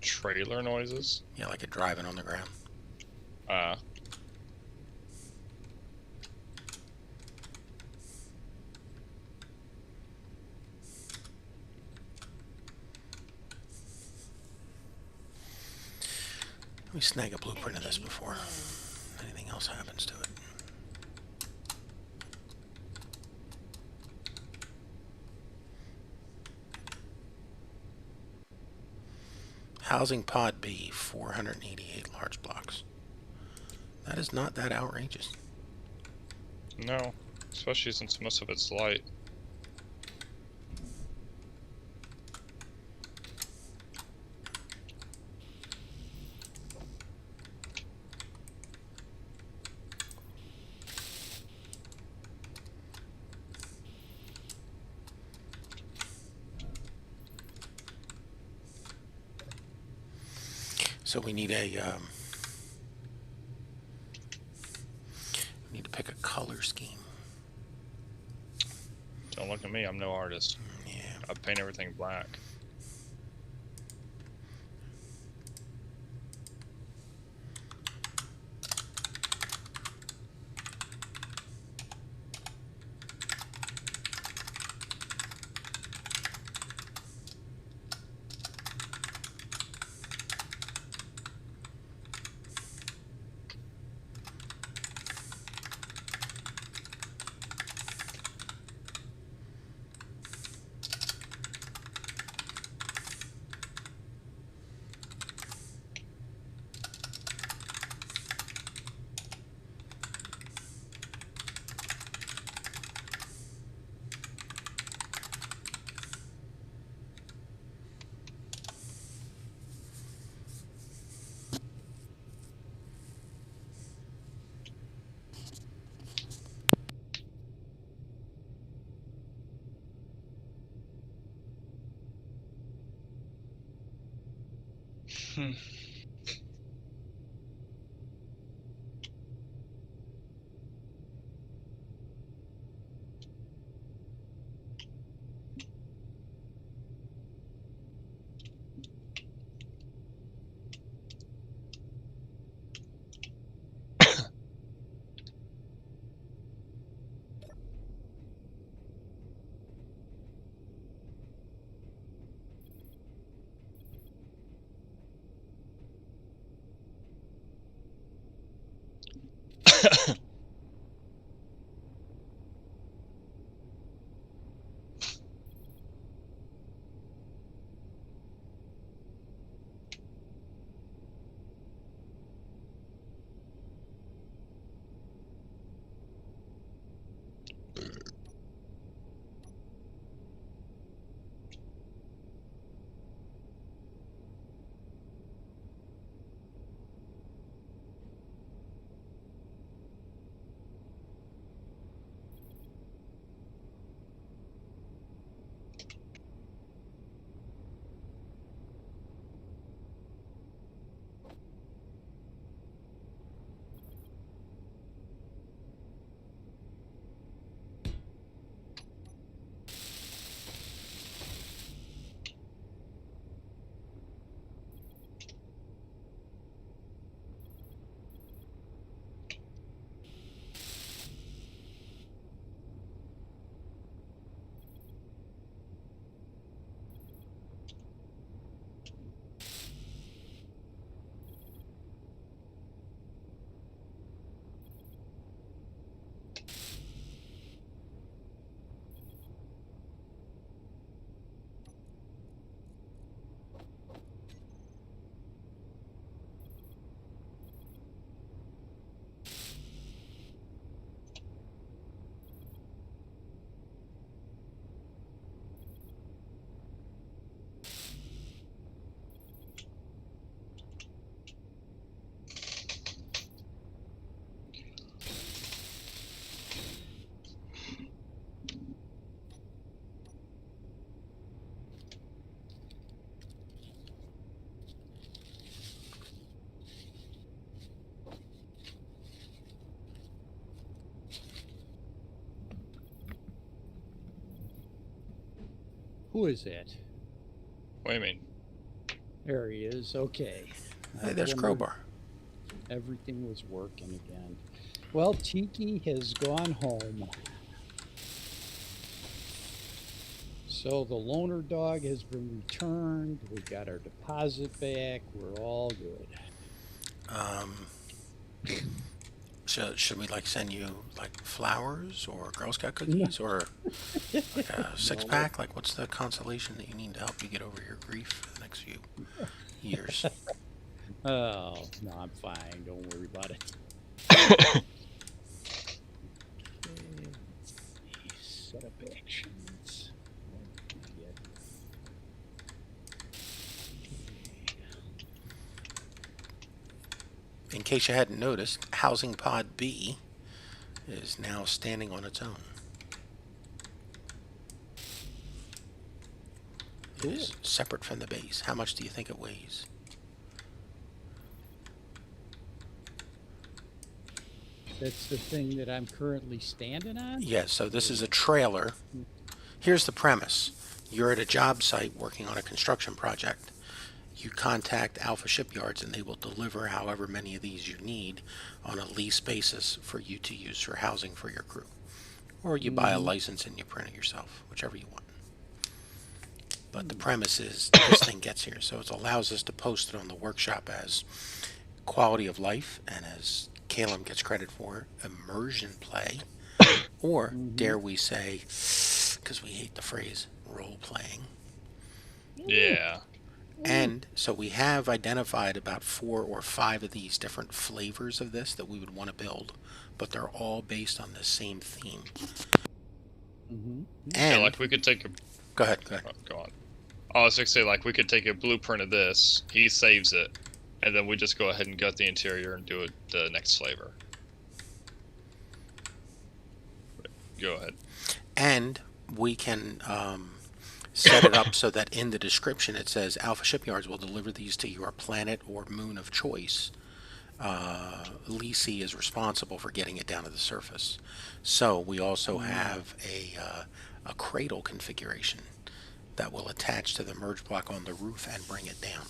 B: Trailer noises?
A: Yeah, like it driving on the ground. Let me snag a blueprint of this before anything else happens to it. Housing pod B, 488 large blocks. That is not that outrageous.
B: No, especially since most of it's light.
A: So we need a we need to pick a color scheme.
B: Don't look at me, I'm no artist.
A: Yeah.
B: I paint everything black.
C: Who is that?
B: What do you mean?
C: There he is. Okay.
A: Hey, there's
C: wondered
A: Crowbar.
C: Everything was working again. Well, Tiki has gone home. So the loner dog has been returned. We got our deposit back. We're all good.
A: Should we like send you like flowers or Girl Scout cookies or like a six pack? Like, what's the consolation that you need to help you get over your grief for the next few years?
C: Oh, no, I'm fine. Don't worry about it. Okay, set up actions.
A: In case you hadn't noticed, Housing Pod B is now standing on its own. It is separate from the base. How much do you think it weighs?
C: That's the thing that I'm currently standing on?
A: Yes, so this is a trailer. Here's the premise. You're at a job site working on a construction project. You contact Alpha Shipyards and they will deliver however many of these you need on a lease basis for you to use for housing for your crew. Or you buy a license and you print it yourself, whichever you want. But the premise is this thing gets here, so it allows us to post it on the workshop as quality of life, and as Caleb gets credit for, immersion play, or dare we say, because we hate the phrase, role playing.
B: Yeah.
A: And so we have identified about 4 or 5 of these different flavors of this that we would want to build, but they're all based on the same theme.
C: Mm-hmm.
B: Yeah,
A: And
B: like we could take a.
A: go ahead.
B: Oh, go on. I was going to say, like, we could take a blueprint of this, he saves it, and then we just go ahead and gut the interior and do it the next flavor. Go ahead.
A: And we can set it up so that in the description it says Alpha Shipyards will deliver these to your planet or moon of choice. Lisi is responsible for getting it down to the surface. So we also have a cradle configuration that will attach to the merge block on the roof and bring it down.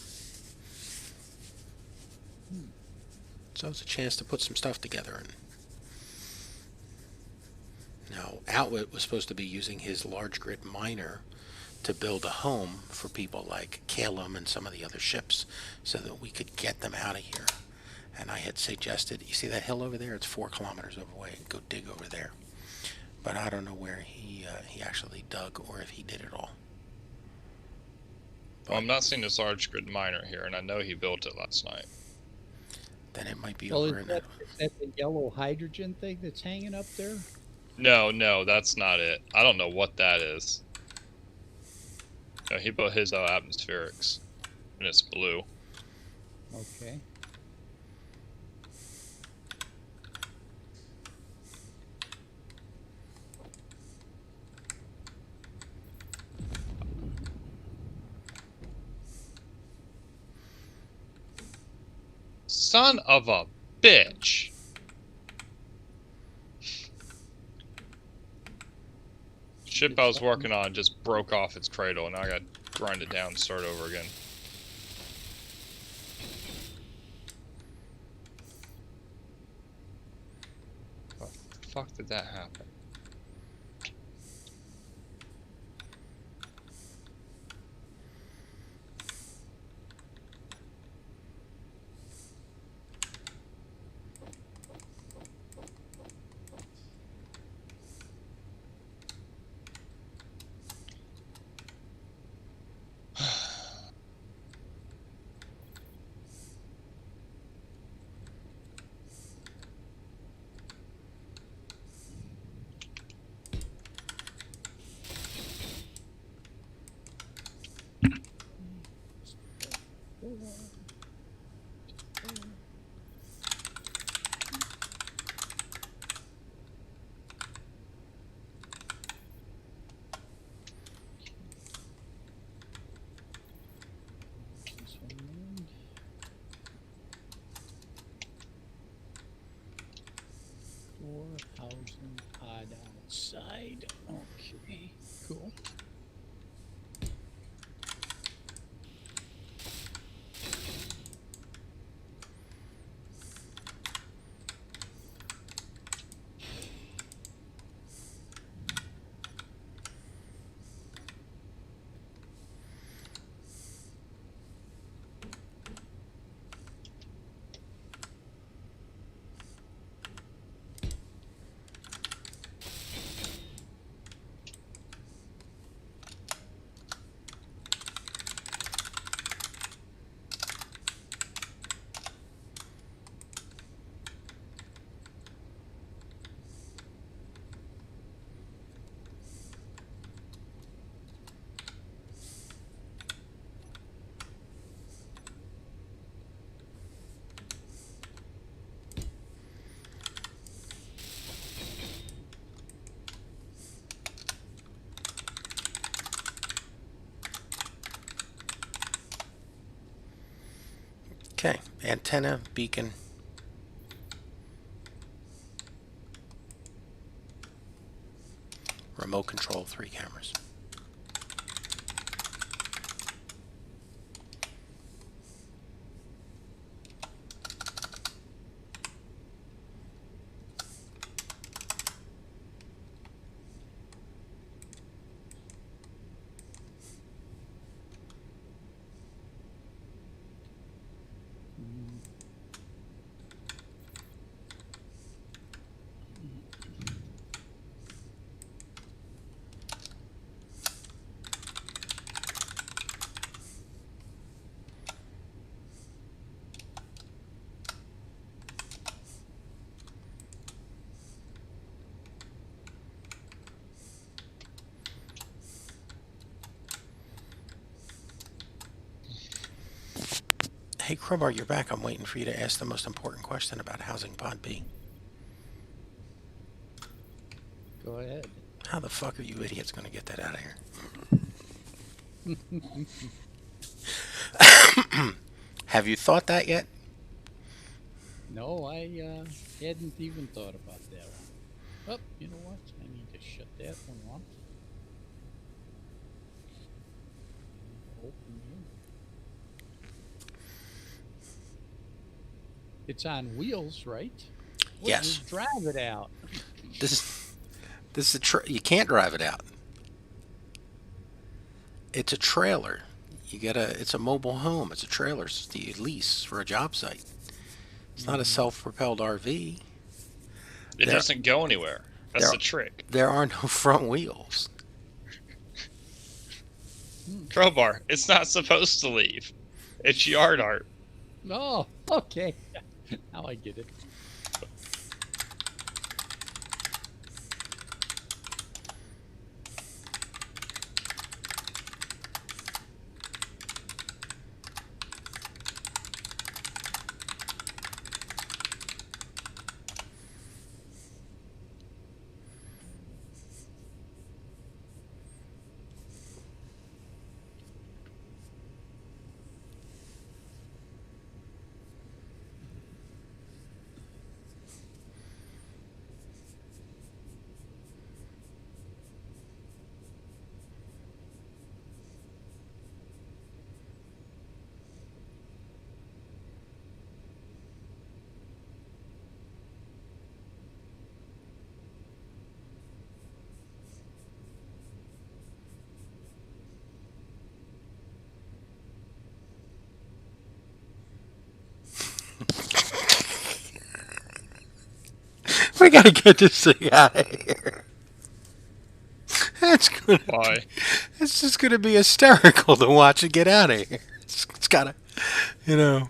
A: So it's a chance to put some stuff together. And now, Outwit was supposed to be using his large grid miner to build a home for people like Calum and some of the other ships so that we could get them out of here. And I had suggested, you see that hill over there? It's 4 kilometers away. Go dig over there. But I don't know where he actually dug or if he did it all.
B: Well, I'm not seeing this large grid miner here, and I know he built it last night.
A: Then it might be
C: Well,
A: over
C: is
A: in
C: that the yellow hydrogen thing that's hanging up there?
B: No, that's not it. I don't know what that is. No, he built his atmospherics, and it's blue.
C: Okay.
B: Son of a bitch! Ship I was working on just broke off its cradle, and now I gotta grind it down and start over again. How the fuck did that happen?
C: This one in. 4,000 odd outside. Okay, cool.
A: Antenna, beacon. Remote control, 3 cameras. Hey, Crowbar, you're back. I'm waiting for you to ask the most important question about housing pod B.
C: Go ahead.
A: How the fuck are you idiots going to get that out of here? Have you thought that yet?
C: No, I hadn't even thought about that one. Oh, you know what? I need to shut that one off. Open here. It's on wheels, right? Well,
A: Yes.
C: just drive it out.
A: This is you can't drive it out. It's a trailer. It's a mobile home. It's a trailer you lease for a job site. It's not a self-propelled RV.
B: It doesn't go anywhere. That's the trick.
A: There are no front wheels.
B: Crowbar, it's not supposed to leave. It's yard art.
C: Oh, okay. Now I get it.
A: We gotta get this thing out of here.
B: Why?
A: It's just gonna be hysterical to watch it get out of here. It's gotta, you know.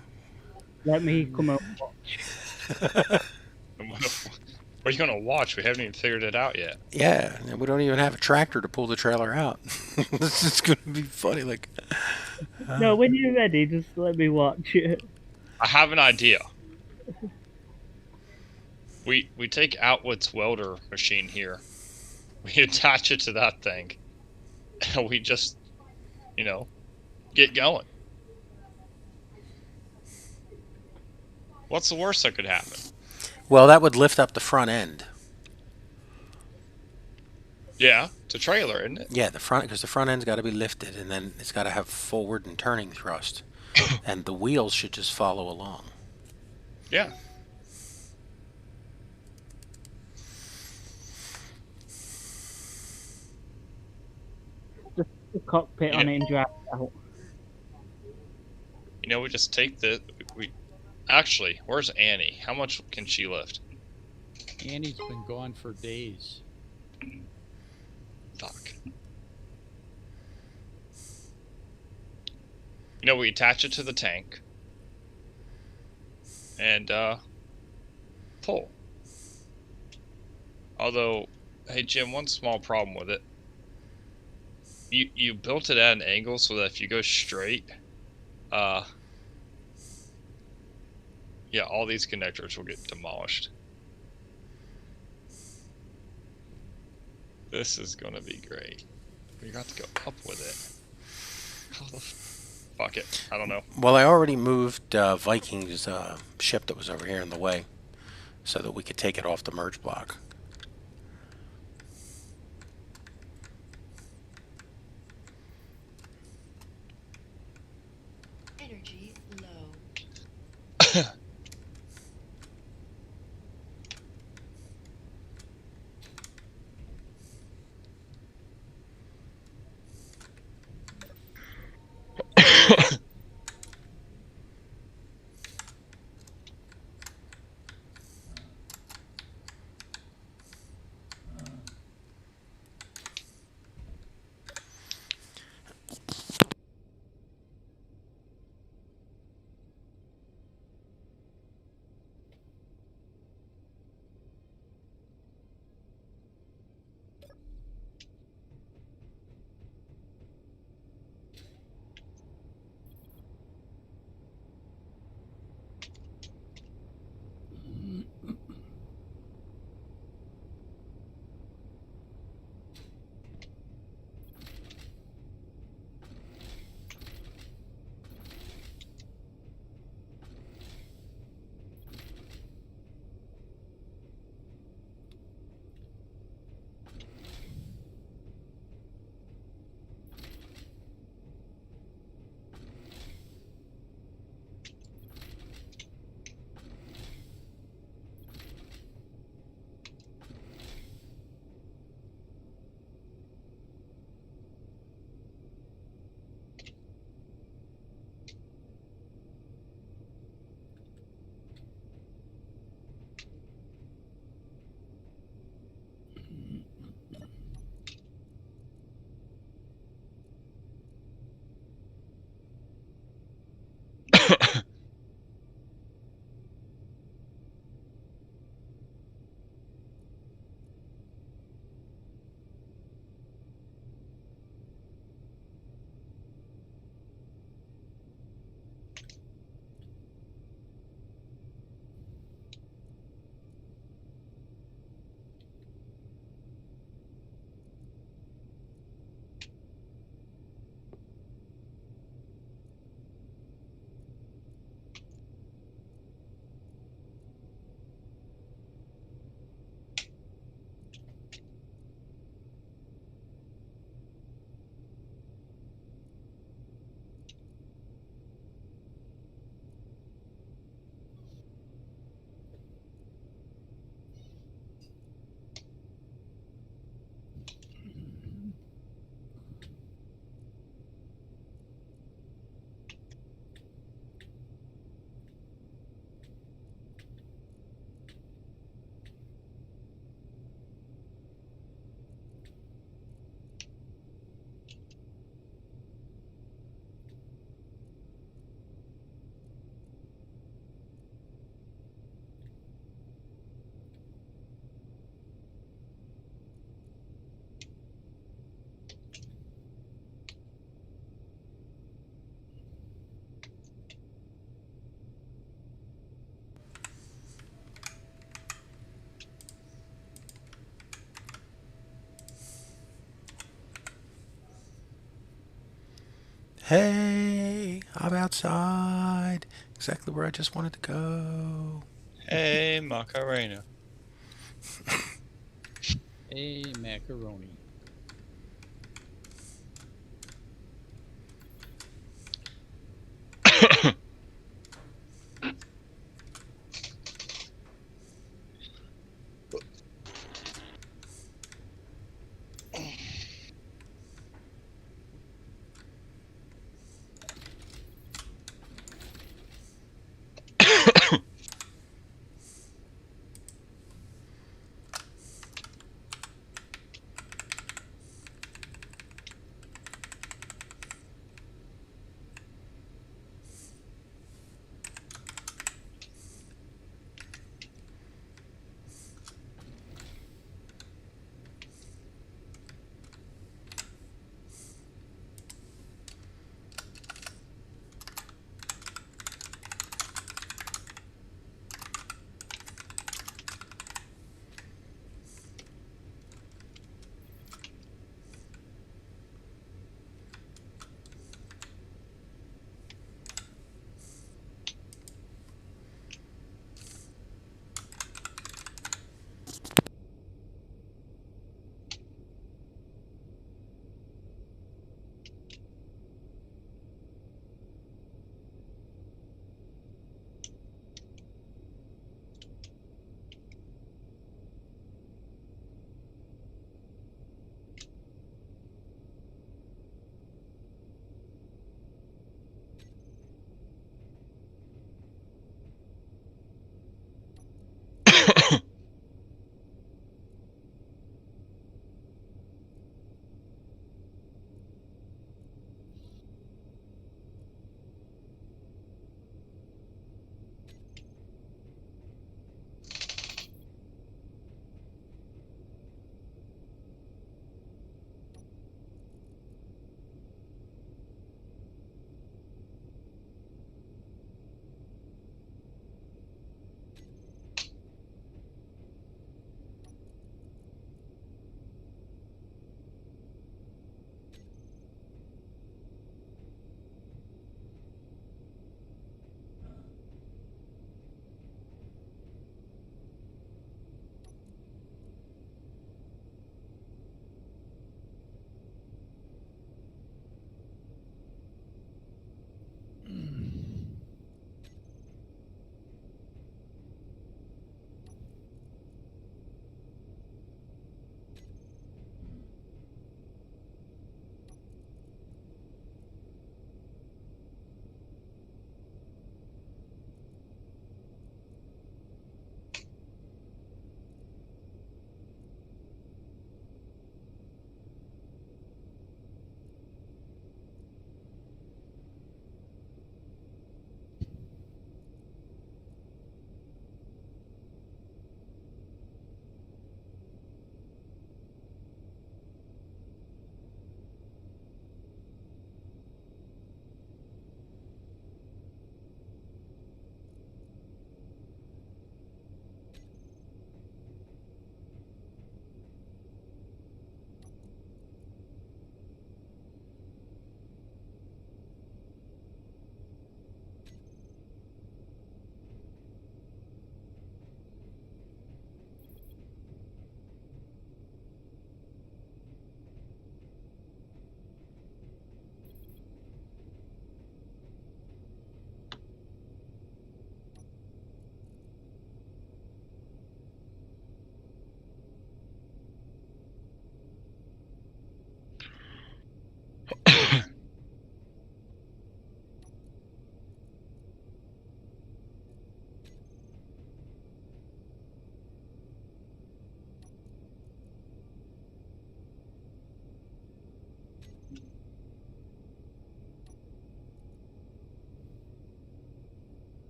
E: Let me come out and watch.
B: What are you gonna watch? We haven't even figured it out yet.
A: Yeah, and we don't even have a tractor to pull the trailer out. This is gonna be funny. Like,
E: No, when you're ready, just let me watch it.
B: I have an idea. We take Outwit's welder machine here. We attach it to that thing. And we just, get going. What's the worst that could happen?
A: well, that would lift up the front end.
B: Yeah, it's a trailer, isn't it?
A: Yeah, because the front end's got to be lifted, and then it's got to have forward and turning thrust, and the wheels should just follow along.
B: Yeah.
E: Just the cockpit on it and drag it out.
B: We just take Actually, where's Annie? How much can she lift?
C: Annie's been gone for days.
B: Fuck. We attach it to the tank. And, pull. Although, hey Jim, one small problem with it. You built it at an angle so that if you go straight, yeah, all these connectors will get demolished. This is gonna be great. We got to go up with it. How the fuck it. I don't know.
A: Well, I already moved Viking's ship that was over here in the way so that we could take it off the merge block.
F: Energy low.
A: Hey, I'm outside. Exactly where I just wanted to go.
B: Hey, Macarena.
C: Hey, macaroni.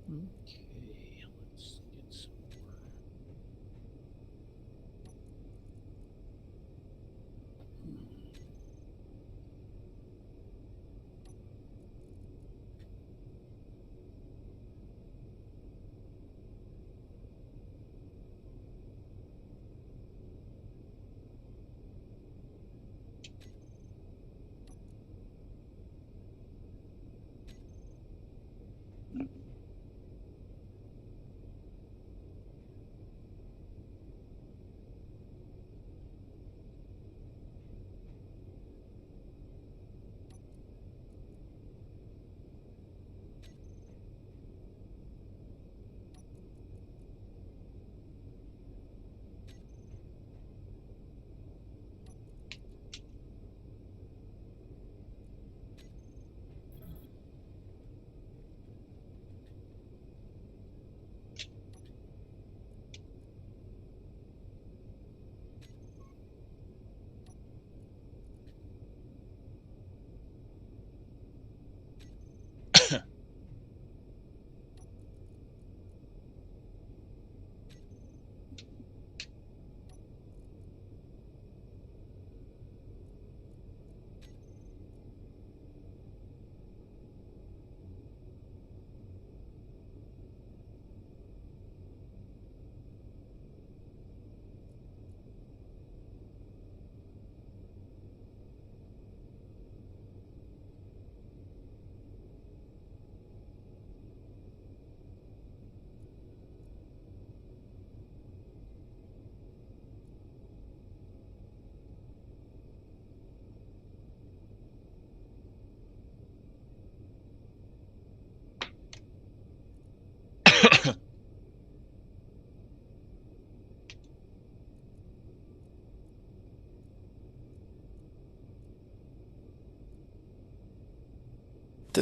C: Okay, let's get some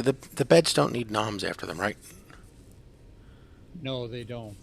C: more.
A: The beds don't need noms after them, right?
C: No, they don't.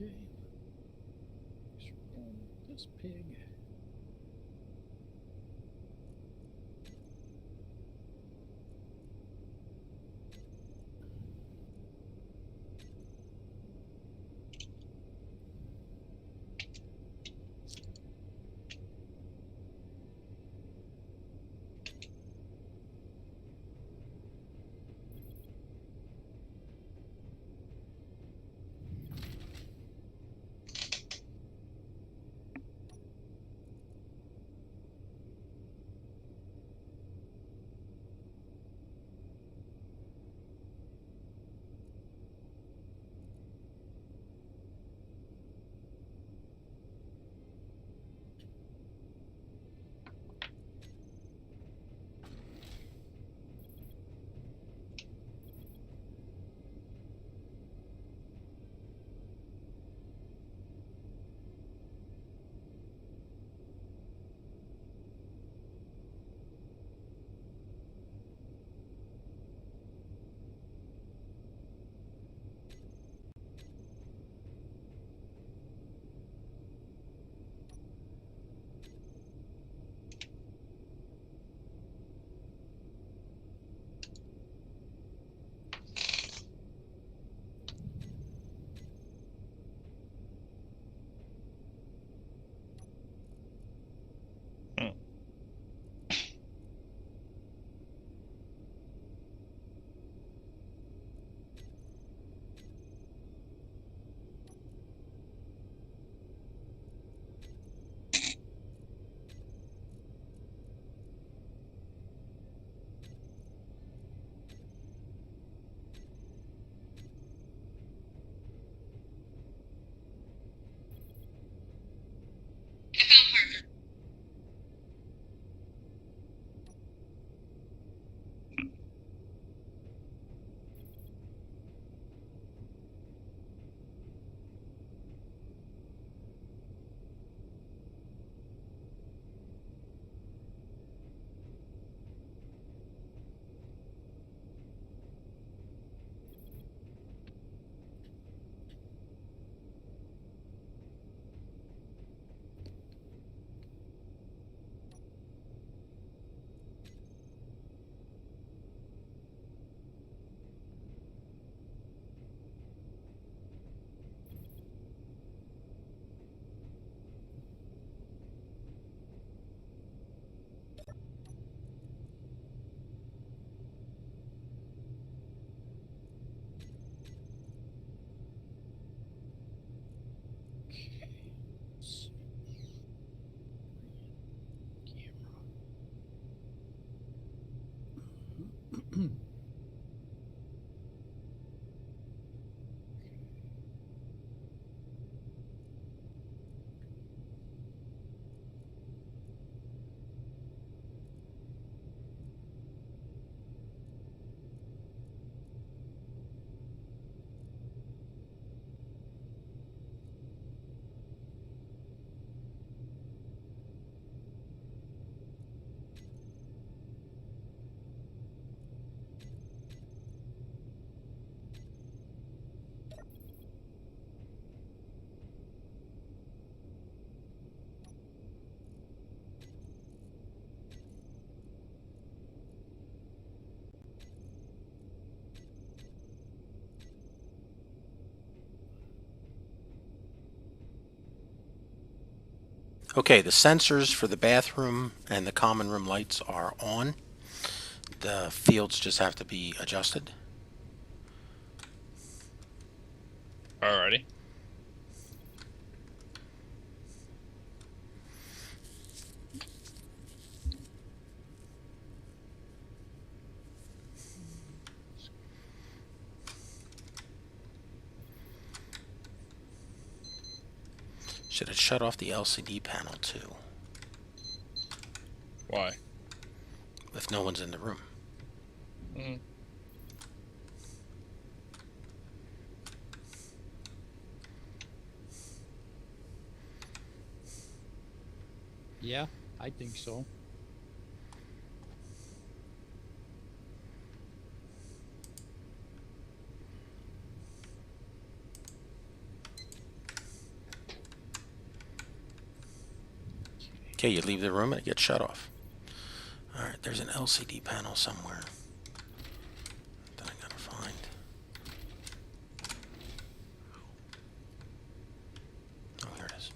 C: Okay. So we're going with this pig.
A: Okay, the sensors for the bathroom and the common room lights are on. The fields just have to be adjusted.
B: Alrighty.
A: Should have shut off the LCD panel too,
B: Why?
A: if no one's in the room.
B: Mm-hmm.
C: Yeah, I think so.
A: Okay, you leave the room and it gets shut off. Alright, there's an LCD panel somewhere that I gotta find. Oh, here it is.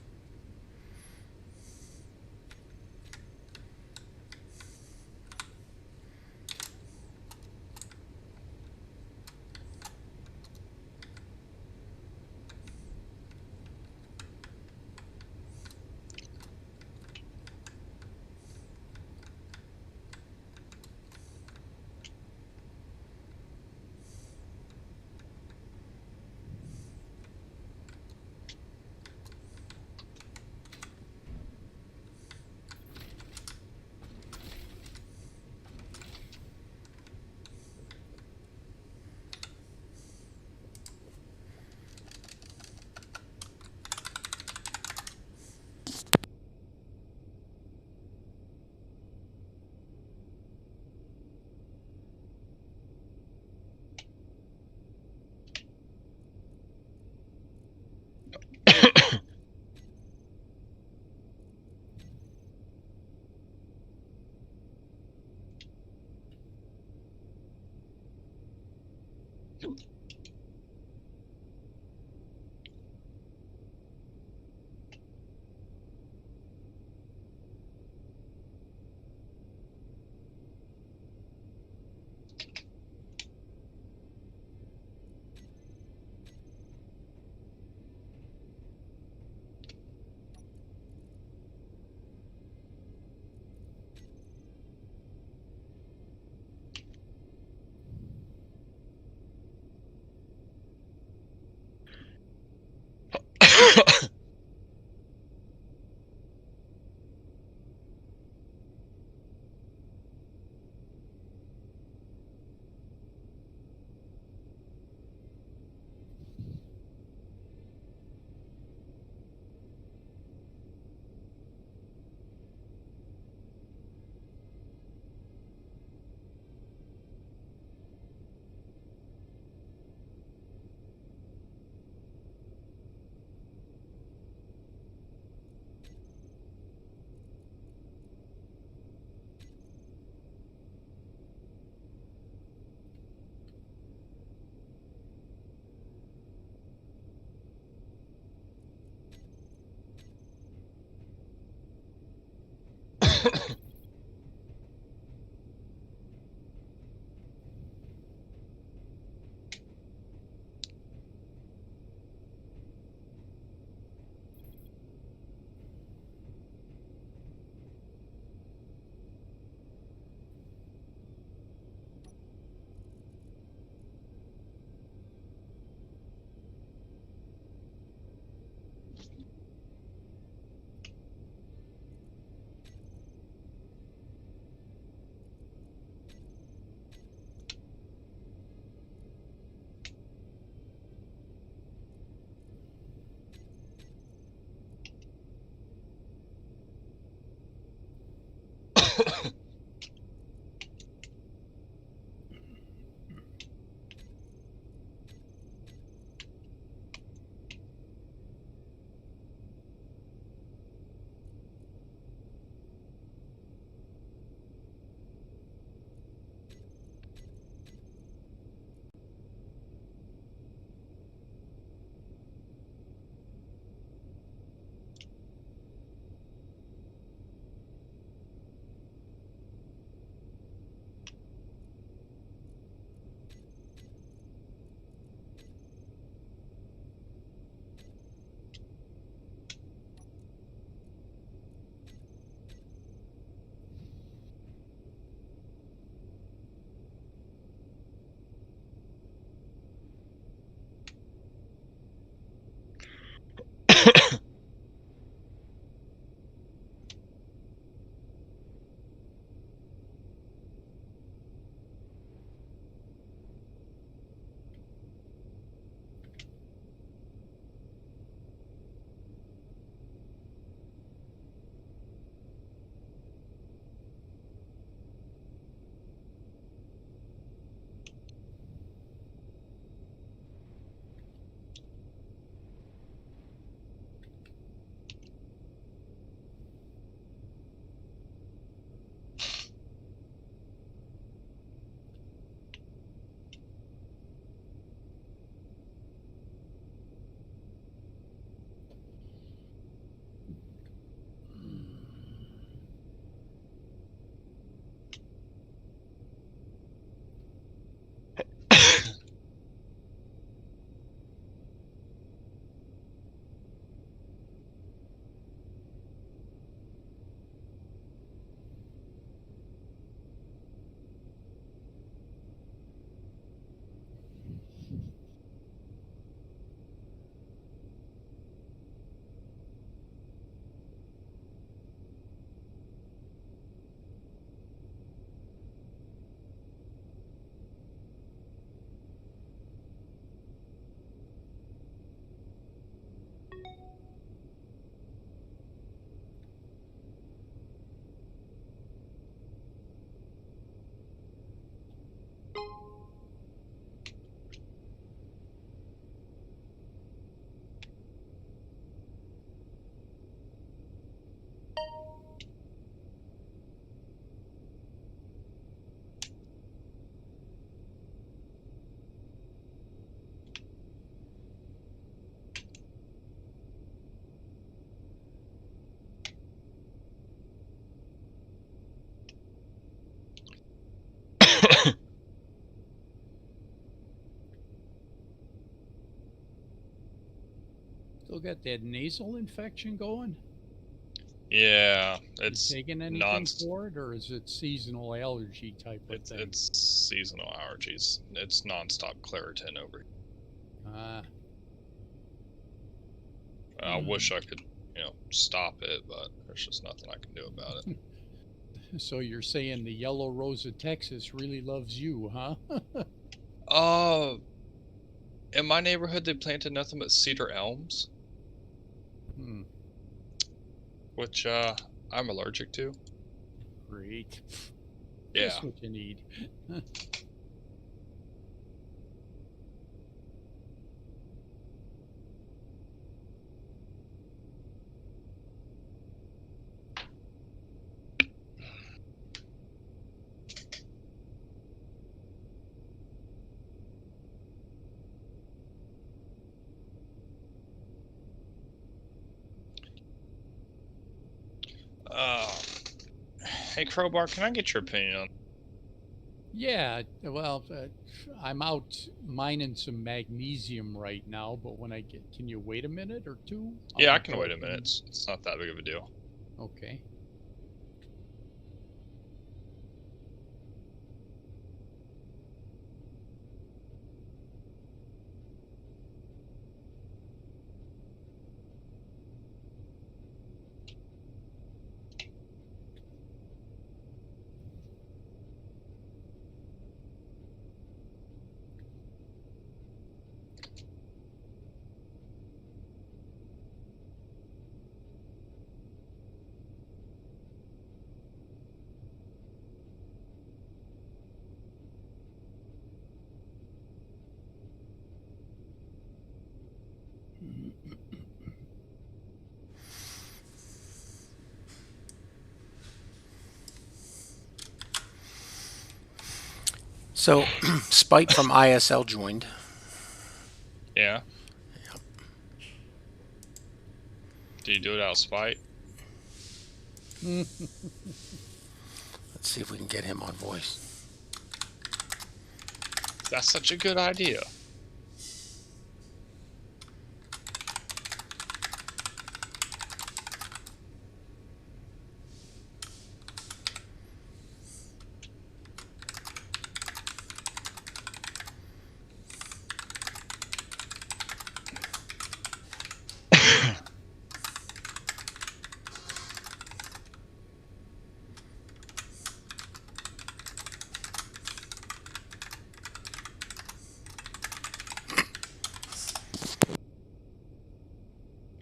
C: got that nasal infection going?
B: Yeah,
C: You
B: it's
C: taking anything for it, or is it seasonal allergy type of thing?
B: it's seasonal allergies. It's nonstop Claritin over here.
C: Ah,
B: I wish I could, stop it, but there's just nothing I can do about it.
C: so you're saying the yellow rose of Texas really loves you, huh?
B: In my neighborhood, they planted nothing but cedar elms,
C: Hmm,
B: which I'm allergic to.
C: great.
B: Yeah.
C: Just what you need.
B: Hey, Crowbar, can I get your opinion on?
C: Yeah, well, I'm out mining some magnesium right now, but when I get, can you wait a minute or two?
B: Yeah,
C: I'll
B: I can
C: go
B: wait a
C: up
B: minute.
C: and-
B: It's not that big of a deal.
C: Okay.
A: So, Spite from ISL joined.
B: Yeah. Do you do it out of spite?
A: Let's see if we can get him on voice.
B: That's such a good idea.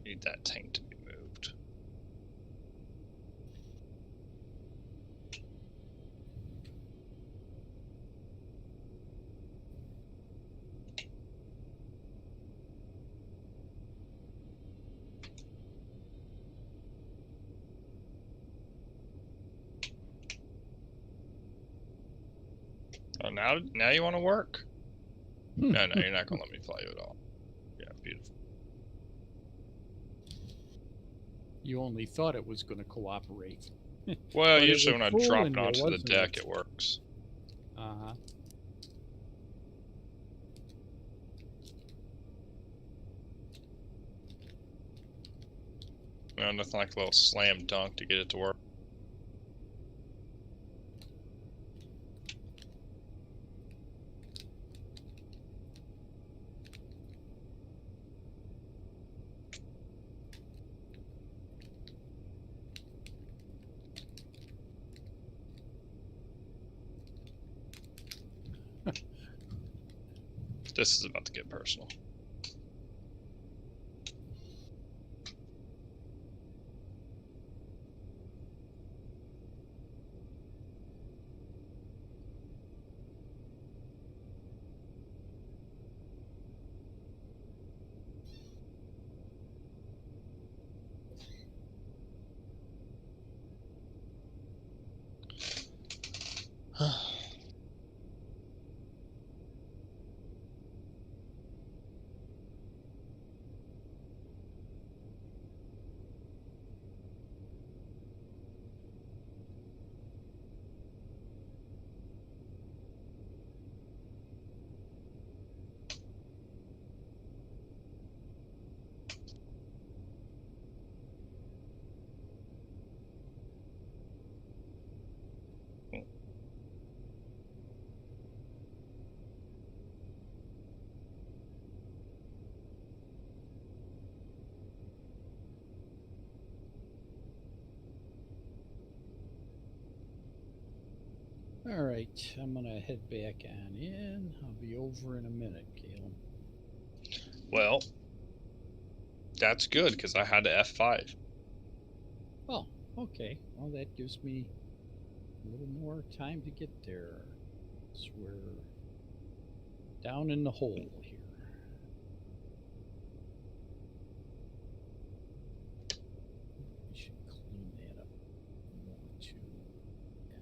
B: Need that tank to be moved. Oh, now you want to work? No, you're not gonna let me fly you at all. Yeah, beautiful.
C: You only thought it was going to cooperate.
B: Well,
C: But it
B: usually
C: was
B: when I drop
C: fooling
B: it
C: you,
B: onto the
C: wasn't
B: deck,
C: it?
B: it works.
C: Uh-huh.
B: Nothing like a little slam dunk to get it to work. This is about to get personal.
C: Alright, I'm gonna head back on in. I'll be over in a minute, Caleb.
B: Well, that's good, because I had to F5.
C: Oh, okay. Well, that gives me a little more time to get there. So we're down in the hole here. We should clean that up more too. Yeah.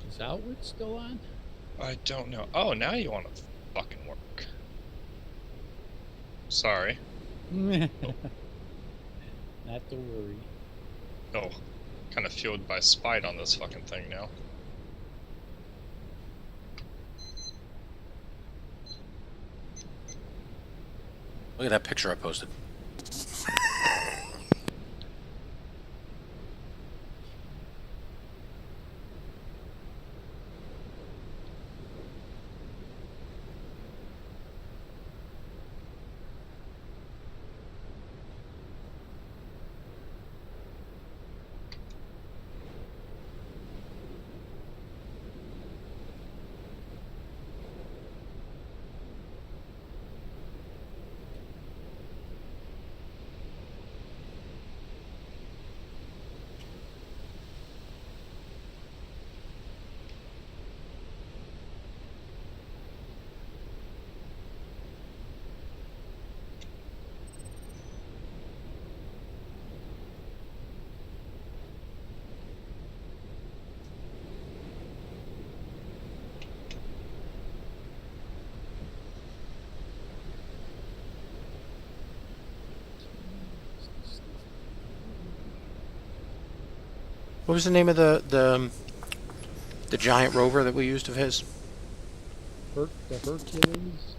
C: Is Outward still on?
B: I don't know. Oh, now you want to fucking work. Sorry.
C: Not to worry.
B: Oh, kind of fueled by spite on this fucking thing now.
A: Look at that picture I posted. What was the name of the giant rover that we used of his?
C: The Hercules.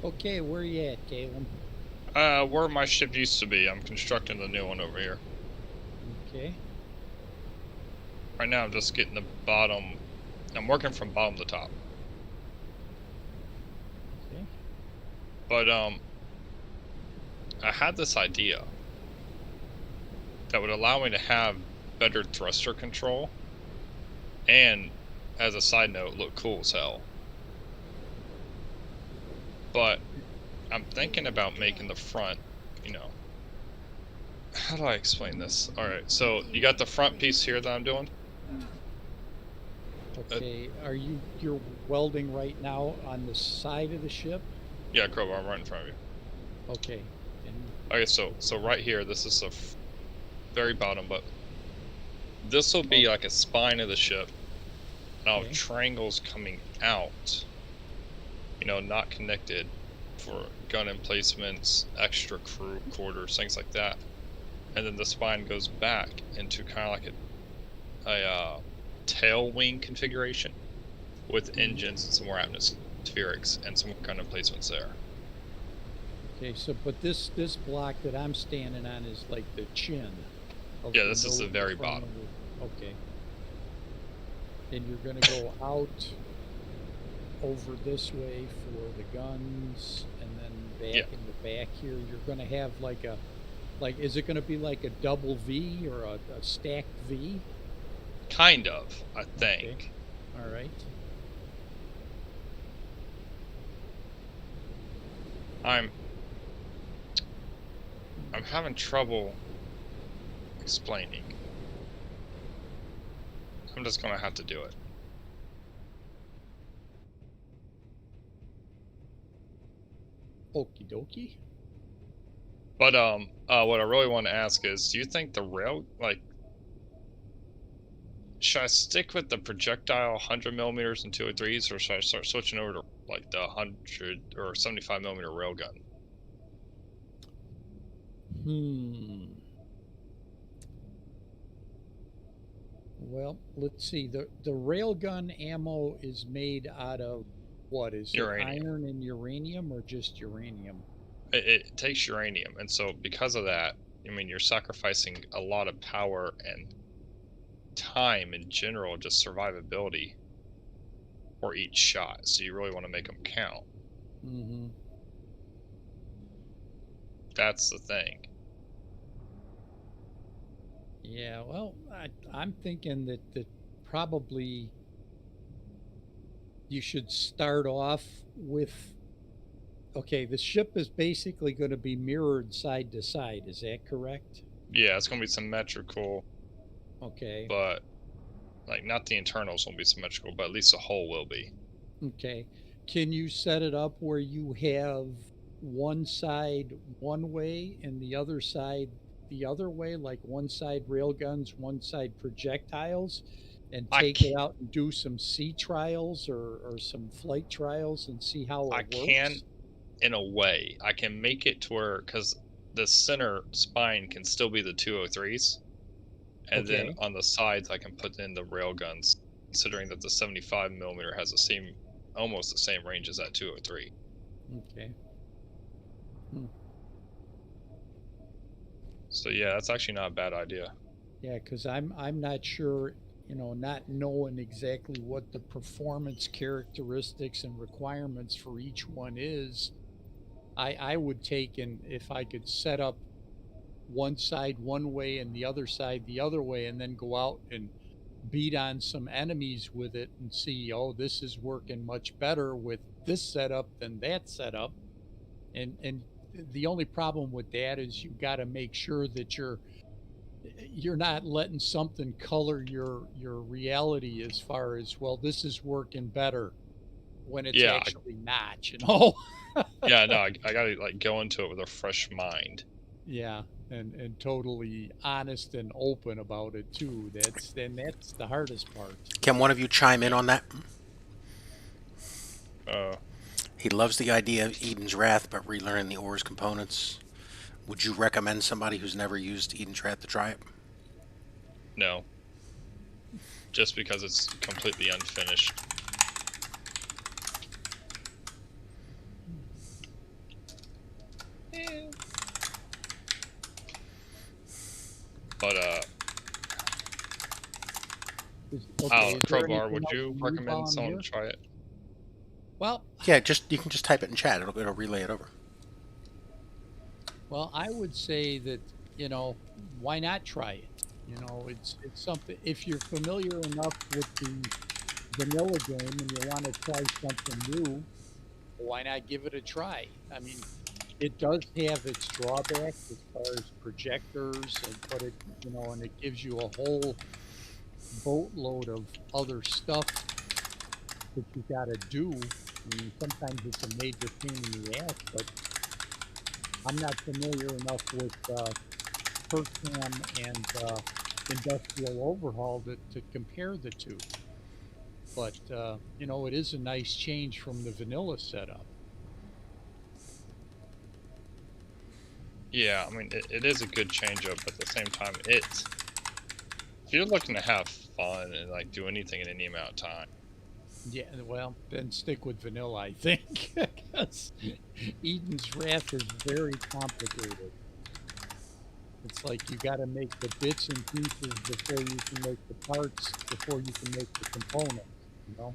C: Okay, where you at, Caleb?
B: Where my ship used to be. I'm constructing the new one over here.
C: Okay.
B: Right now I'm just getting the bottom. I'm working from bottom to top.
C: Okay.
B: But, I had this idea that would allow me to have better thruster control and, as a side note, look cool as hell. But I'm thinking about making the front, you know, how do I explain this? All right, so you got the front piece here that I'm doing.
C: Okay, you're welding right now on the side of the ship?
B: Yeah, Crowbar, I'm right in front of you.
C: Okay. And
B: Okay, so right here, this is the very bottom, but this will be like a spine of the ship. Now
C: Okay.
B: triangles coming out, you know, not connected for gun emplacements, extra crew quarters, things like that. And then the spine goes back into kind of like a tail wing configuration with engines and some more atmospherics and some gun emplacements there.
C: okay, so but this block that I'm standing on is like the chin.
B: Yeah, this is the very bottom.
C: Okay. And you're gonna go out over this way for the guns, and then back in the back here. You're gonna have like a, is it gonna be like a double V or a stacked V?
B: Kind of, I think.
C: Okay. All right.
B: I'm having trouble explaining. I'm just gonna have to do it.
C: Okie dokie.
B: But what I really want to ask is, do you think the rail, like, should I stick with the projectile 100 millimeters and 203s, or should I start switching over to like the 100 or 75 millimeter railgun?
C: Well, let's see. The railgun ammo is made out of what? Is
B: Uranium.
C: it iron and uranium, or just uranium?
B: It takes uranium, and so because of that, I mean, you're sacrificing a lot of power and time in general, just survivability for each shot. So you really want to make them count.
C: Mm-hmm.
B: That's the thing.
C: Yeah, well, I'm thinking that probably you should start off with, okay, the ship is basically going to be mirrored side to side. Is that correct?
B: Yeah, it's going to be symmetrical.
C: Okay.
B: But, like, not the internals won't be symmetrical, but at least the hull will be.
C: Okay. Can you set it up where you have one side one way and the other side the other way, like one side railguns, one side projectiles, and take it out and do some sea trials or some flight trials and see how it works?
B: I can, in a way. I can make it to where, because the center spine can still be the 203s, and then on the sides I can put in the railguns, considering that the 75 millimeter has almost the same range as that 203.
C: Okay.
B: So yeah, that's actually not a bad idea.
C: Yeah, because I'm not sure, you know, not knowing exactly what the performance characteristics and requirements for each one is. I would take, and if I could set up one side one way and the other side the other way, and then go out and beat on some enemies with it and see, oh, this is working much better with this setup than that setup. And the only problem with that is you've got to make sure that you're not letting something color your reality as far as, well, this is working better when it's actually not, you know.
B: Yeah, no, I gotta like go into it with a fresh mind.
C: Yeah, and totally honest and open about it too. That's the hardest part.
A: Can one of you chime in on that?
B: He
A: loves the idea of Edens Wrath, but relearning the ores components. Would you recommend somebody who's never used Edens Wrath to try it?
B: No. Just because it's completely unfinished. But, Crowbar, would you recommend someone to try it?
C: Well,
A: yeah, you can just type it in chat. It'll relay it over.
C: Well, I would say that, you know, why not try it? You know, it's something, if you're familiar enough with the vanilla game and you want to try something new, why not give it a try? I mean, it does have its drawbacks as far as projectors, but it, you know, and it gives you a whole boatload of other stuff that you got to do. I mean, sometimes it's a major pain in the ass, but I'm not familiar enough with Pertam and industrial overhaul to compare the two. But you know, it is a nice change from the vanilla setup.
B: Yeah, I mean, it is a good change up, but at the same time, if you're looking to have fun and like do anything in any amount of time.
C: Yeah, well, then stick with vanilla, I think, because Eden's Wrath is very complicated. It's like you got to make the bits and pieces before you can make the parts, before you can make the components, you know?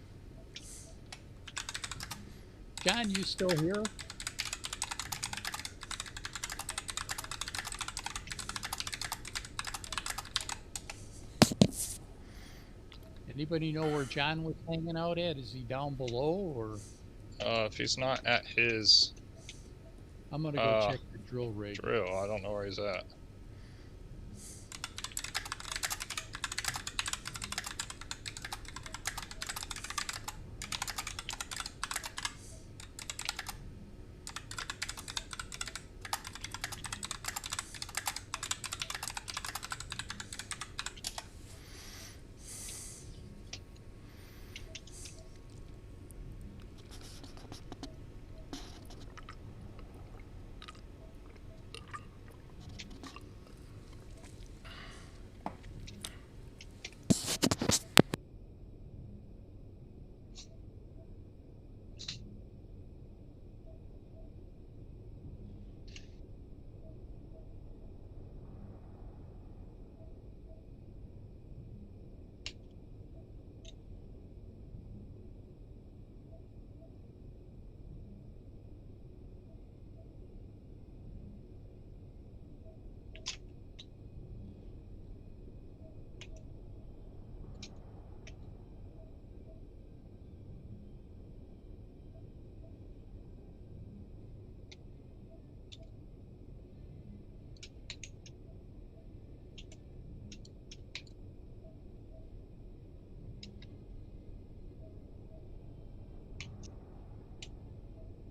C: John, you still here? Anybody know where John was hanging out at? Is he down below, or?
B: If he's not at his
C: I'm gonna go check the drill rig.
B: drill, I don't know where he's at.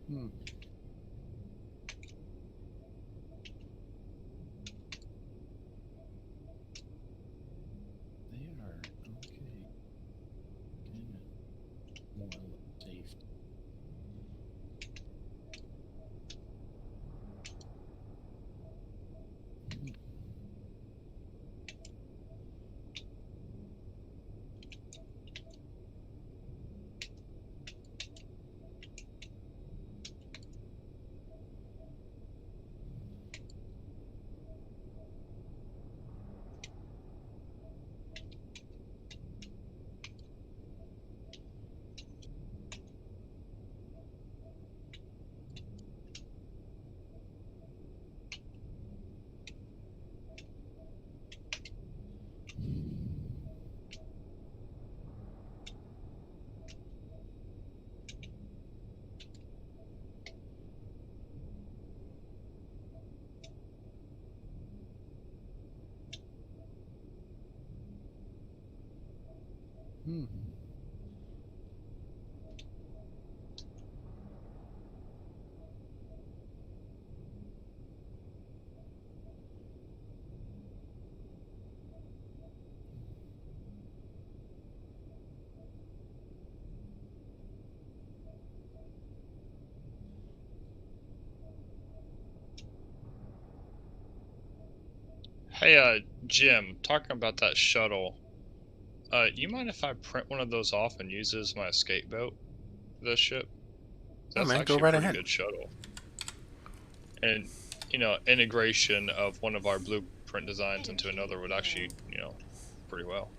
C: Hmm. They are okay. Kind of more or less safe. Hmm.
B: Hey, Jim, talking about that shuttle, you mind if I print one of those off and use it as my escape boat for this ship?
A: Oh
B: That's
A: man, go
B: actually a
A: right
B: pretty
A: ahead.
B: good shuttle. And, you know, integration of one of our blueprint designs into another would actually, you know, pretty well.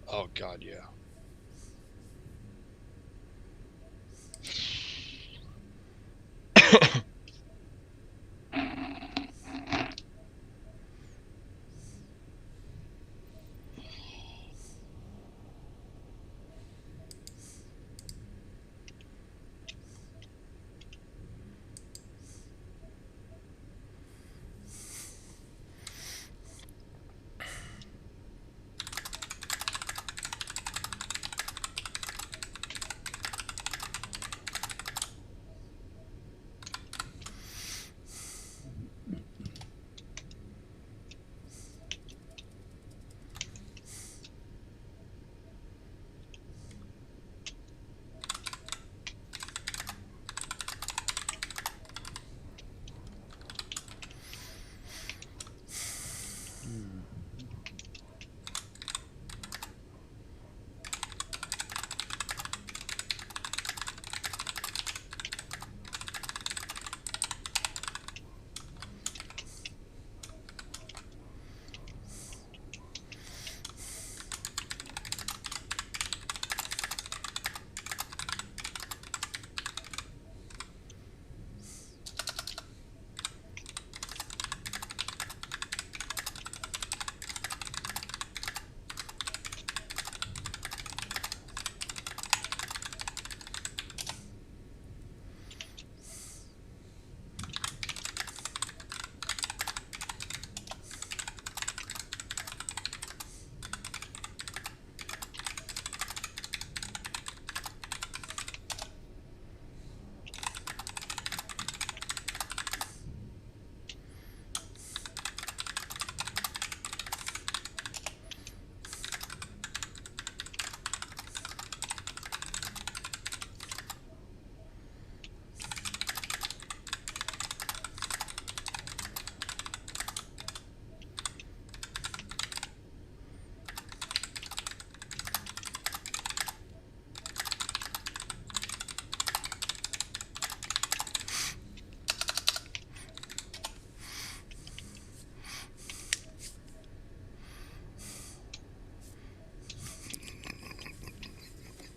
B: Oh, God, yeah.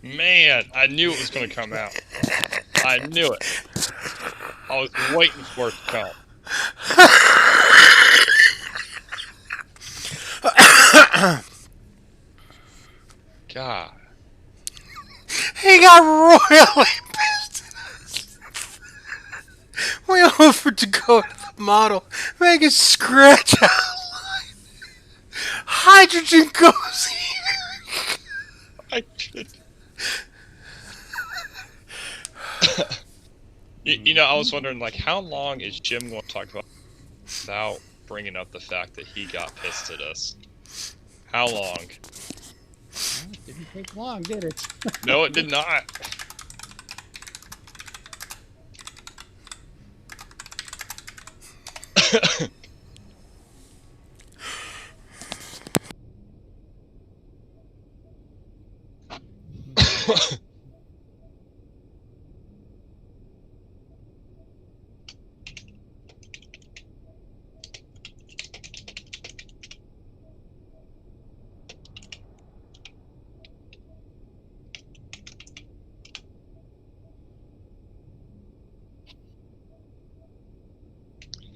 B: Man, I knew it was going to come out. I knew it. I was waiting for it to come. God.
A: He got royally pissed at us. We offered to go to the model, make a scratch out line. Hydrogen goes here.
B: I could. You know, I was wondering, like, how long is Jim going to talk about without bringing up the fact that he got pissed at us? How long?
C: Well, it didn't take long, did it?
B: No, it did not.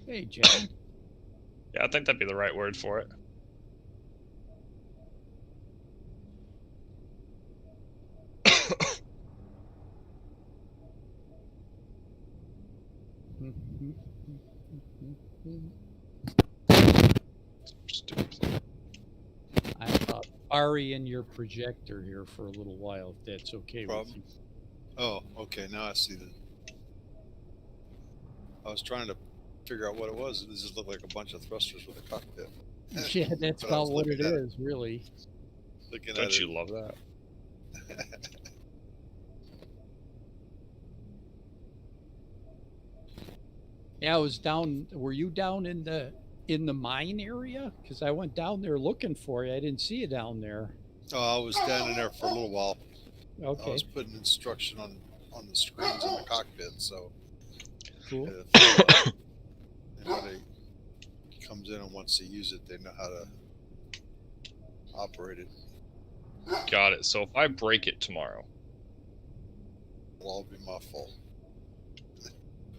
C: Hey, Jen.
B: Yeah, I think that'd be the right word for it. Stupid thing.
C: I'm Ari in your projector here for a little while, if that's okay with
D: Problem?
C: you.
D: Oh, okay. Now I see the. I was trying to figure out what it was. It just looked like a bunch of thrusters with a cockpit.
C: Yeah, that's
D: But I was
C: about what it
D: looking at it.
C: is, really.
D: Looking
B: Don't
D: at
B: you love that?
C: Yeah, I was down. Were you down in the mine area? Because I went down there looking for you. I didn't see you down there.
D: Oh, I was standing there for a little while. I
C: Okay,
D: was putting instruction on the screens in the cockpit, so
C: cool.
D: if anybody comes in and wants to use it, they know how to operate it.
B: Got it. So if I break it tomorrow,
D: It'll all be my fault.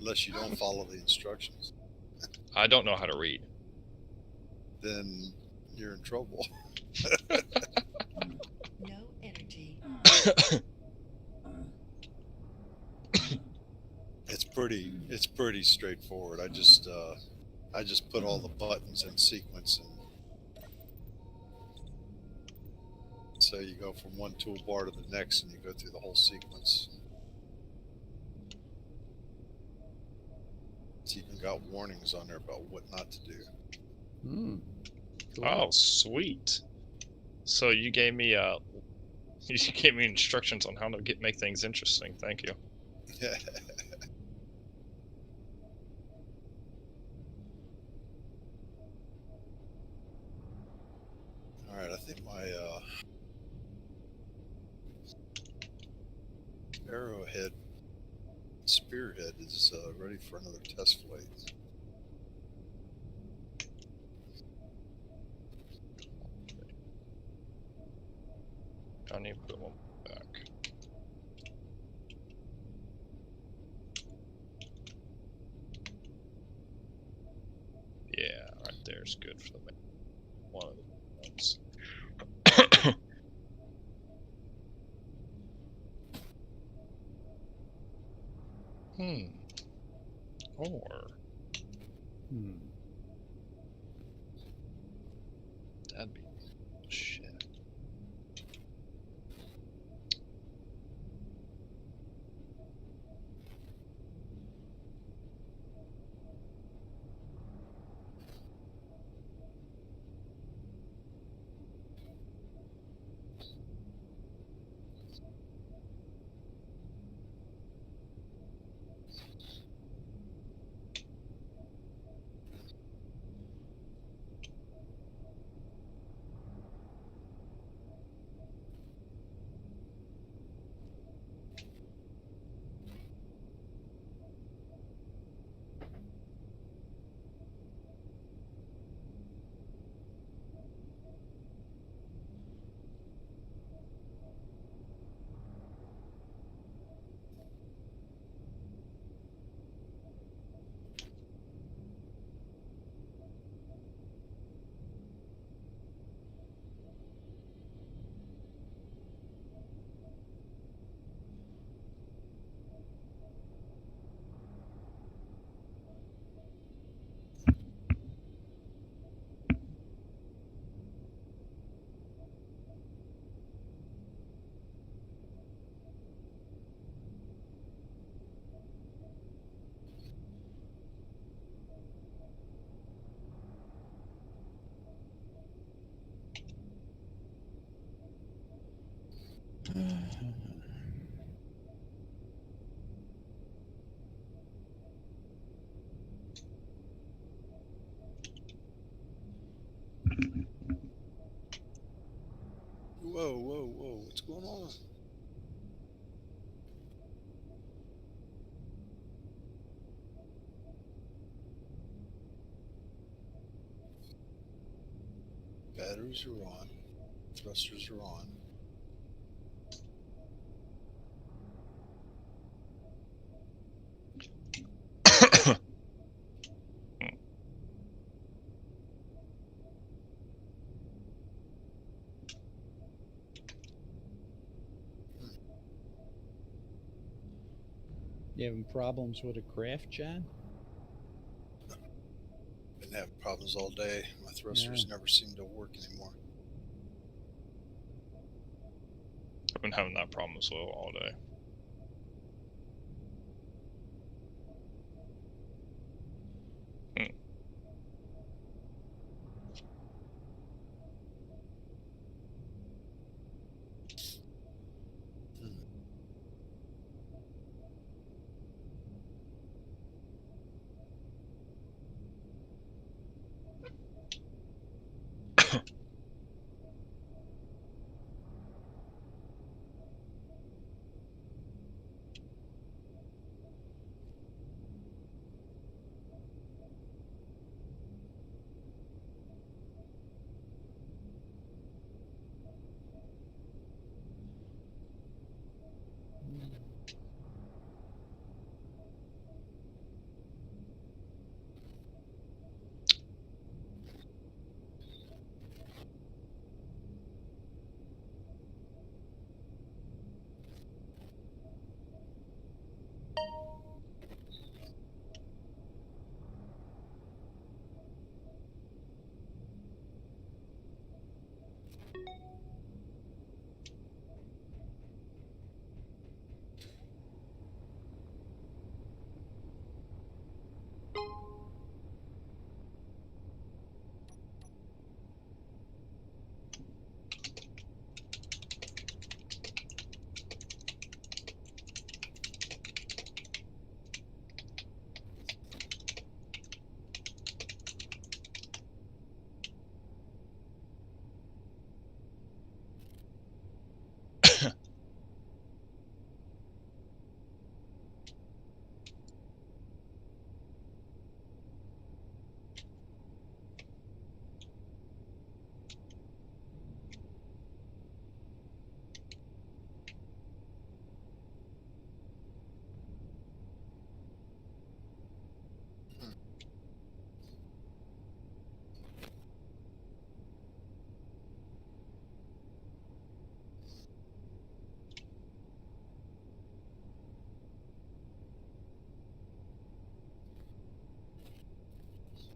D: Unless you don't follow the instructions,
B: I don't know how to read.
D: then you're in trouble.
F: No energy.
D: It's pretty straightforward. I just put all the buttons in sequence, and so you go from one toolbar to the next, and you go through the whole sequence. It's even got warnings on there about what not to do.
C: Cool.
B: Oh, sweet. So you gave me instructions on how to make things interesting. Thank you.
D: All right, I think my arrowhead spearhead is ready for another test flight.
B: I need to put one back. Yeah, right there's good for the one of the ones. Or that'd be shit.
D: Whoa, whoa, whoa! What's going on? Batteries are on. Thrusters are on.
C: You having problems with a craft, John?
D: Been having problems all day. My thrusters never seem to work anymore.
B: I've been having that problem as well all day.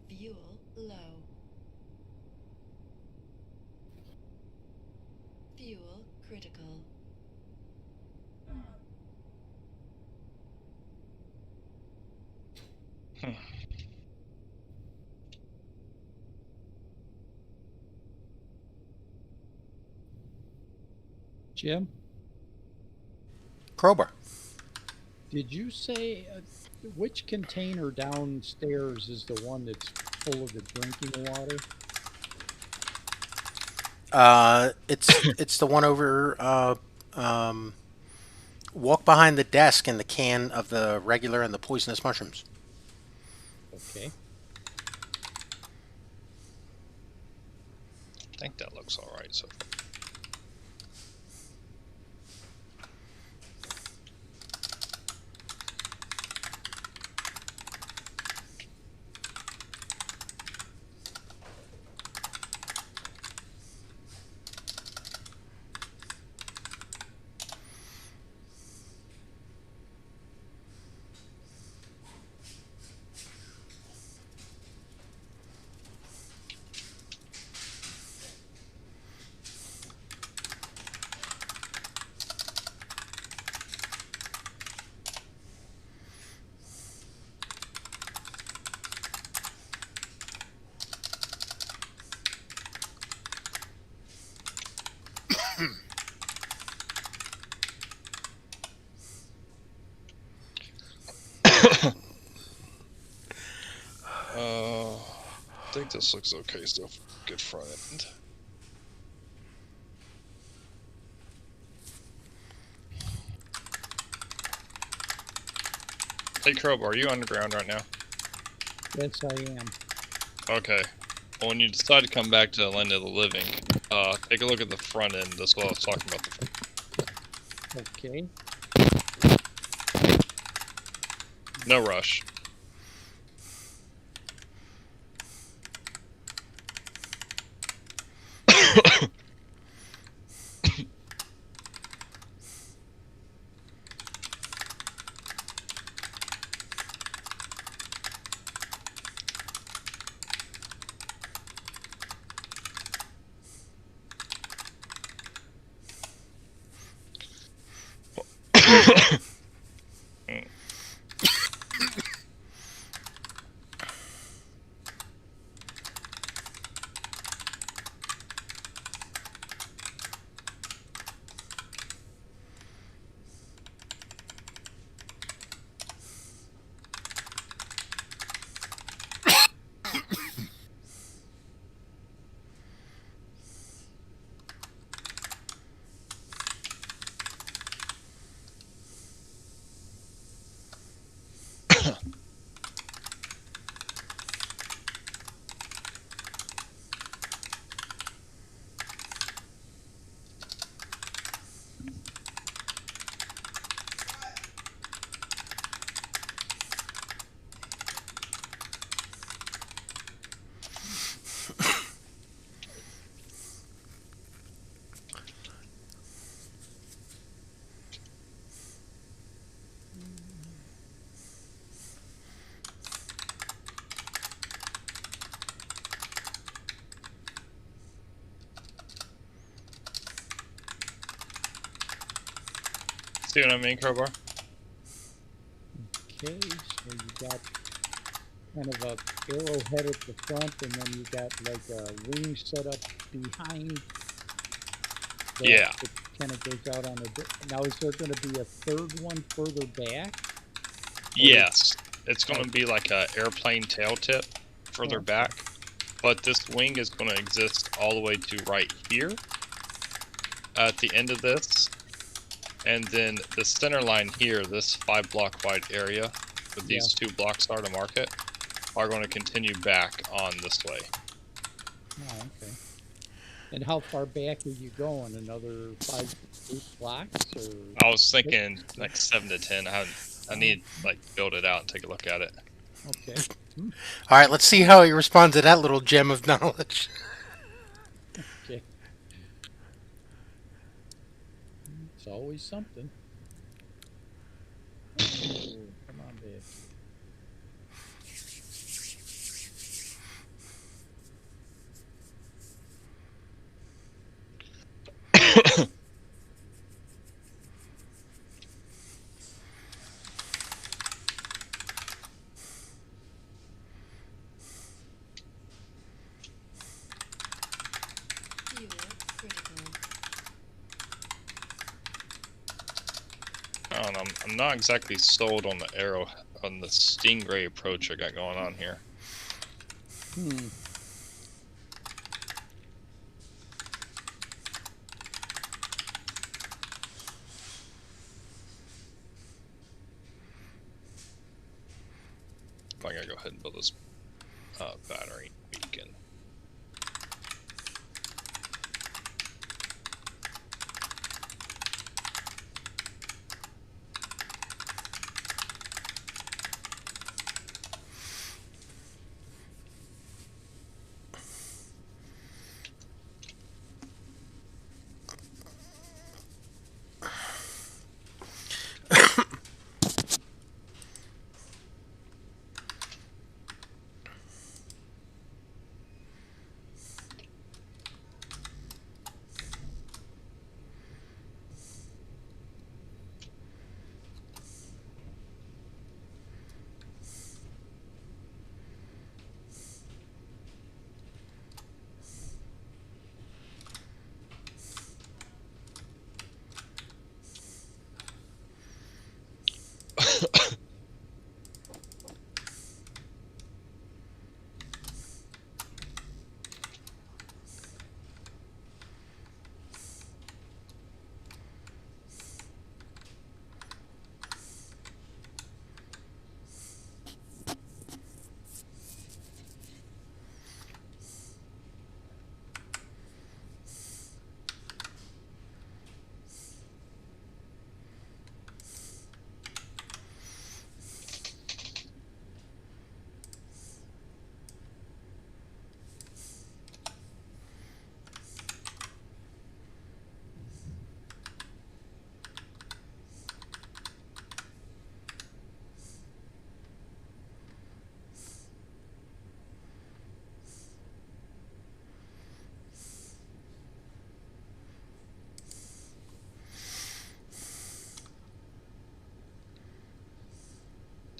F: Fuel low. Fuel critical.
C: Jim,
A: Crowbar.
C: did you say which container downstairs is the one that's full of the drinking water?
A: It's the one over. Walk behind the desk in the can of the regular and the poisonous mushrooms.
C: Okay.
B: I think that looks all right so far. I think this looks okay, so good front end. Hey, Crowbar, are you underground right now?
C: Yes, I am.
B: Okay. Well, when you decide to come back to the land of the living, take a look at the front end. That's what I was talking about.
C: Okay.
B: No rush. See what I mean, Crowbar?
C: Okay, so you got kind of a arrowhead at the front, and then you got like a wing set up behind.
B: Yeah.
C: It kind of goes out on a. Now, is there going to be a third one further back?
B: Yes. It's going to be like a airplane tail tip further back. But this wing is going to exist all the way to right here at the end of this. And then the center line here, this 5-block wide area with these 2 blocks are to mark it, are going to continue back on this way.
C: Oh, okay. And how far back are you going? Another 5, 8 blocks? Or...
B: I was thinking like 7 to 10. I need like build it out and take a look at it.
C: Okay.
A: All right, let's see how he responds to that little gem of knowledge.
C: Okay. It's always something. Oh, come on, babe.
F: Fuel critical.
B: I don't know, I'm not exactly sold on the arrow, on the stingray approach I got going on here. I gotta go ahead and build this battery beacon.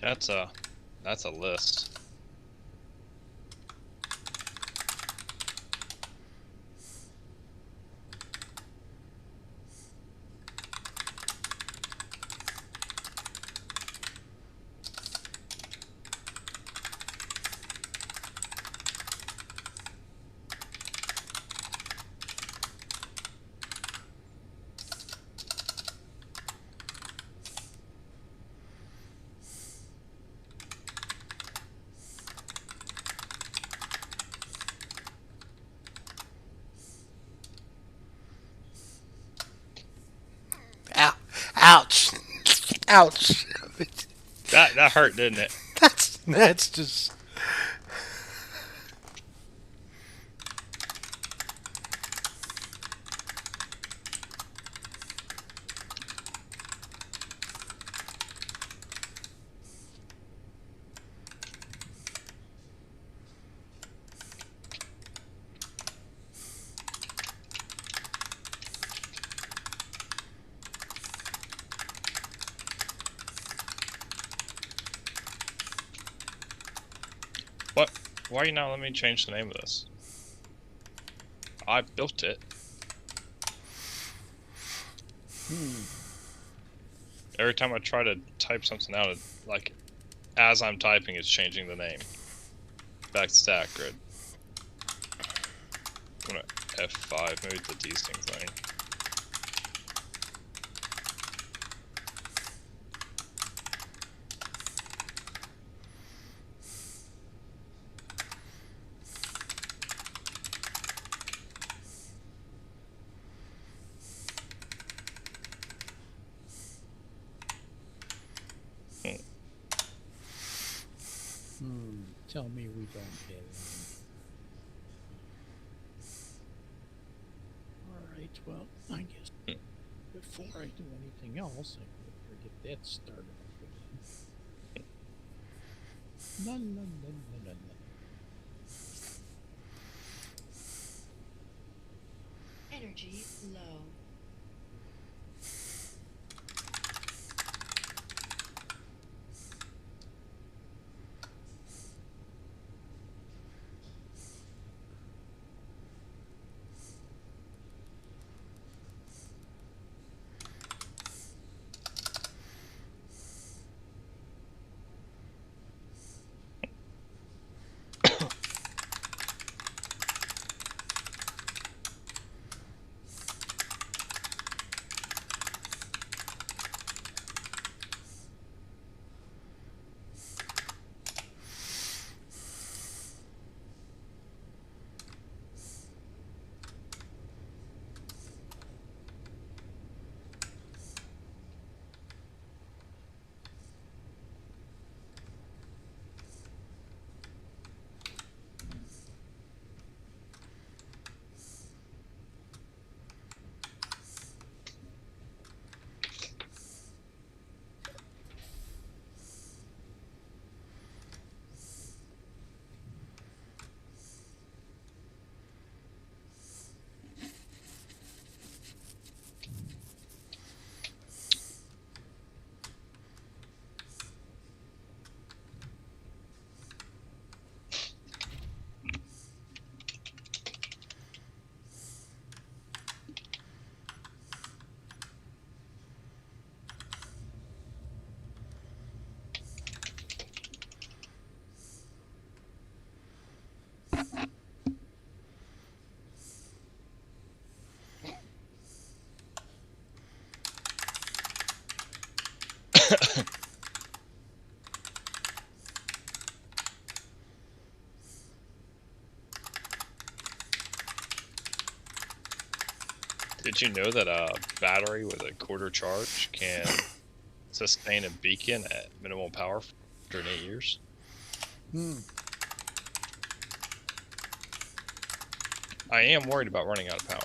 B: That's a list.
A: Ouch! Ouch!
B: That hurt, didn't it?
A: That's just.
B: What? Why are you not letting me change the name of this? I built it. Every time I try to type something out, like as I'm typing, it's changing the name. Back to stack grid. I'm gonna F5, maybe the desync thing.
C: Tell me we don't get it. Alright, well, I guess before I do anything else, I better get that started up again. No, no, no, no, no, no.
F: Energy low.
B: Did you know that a battery with a quarter charge can sustain a beacon at minimal power for 108 years? I am worried about running out of power.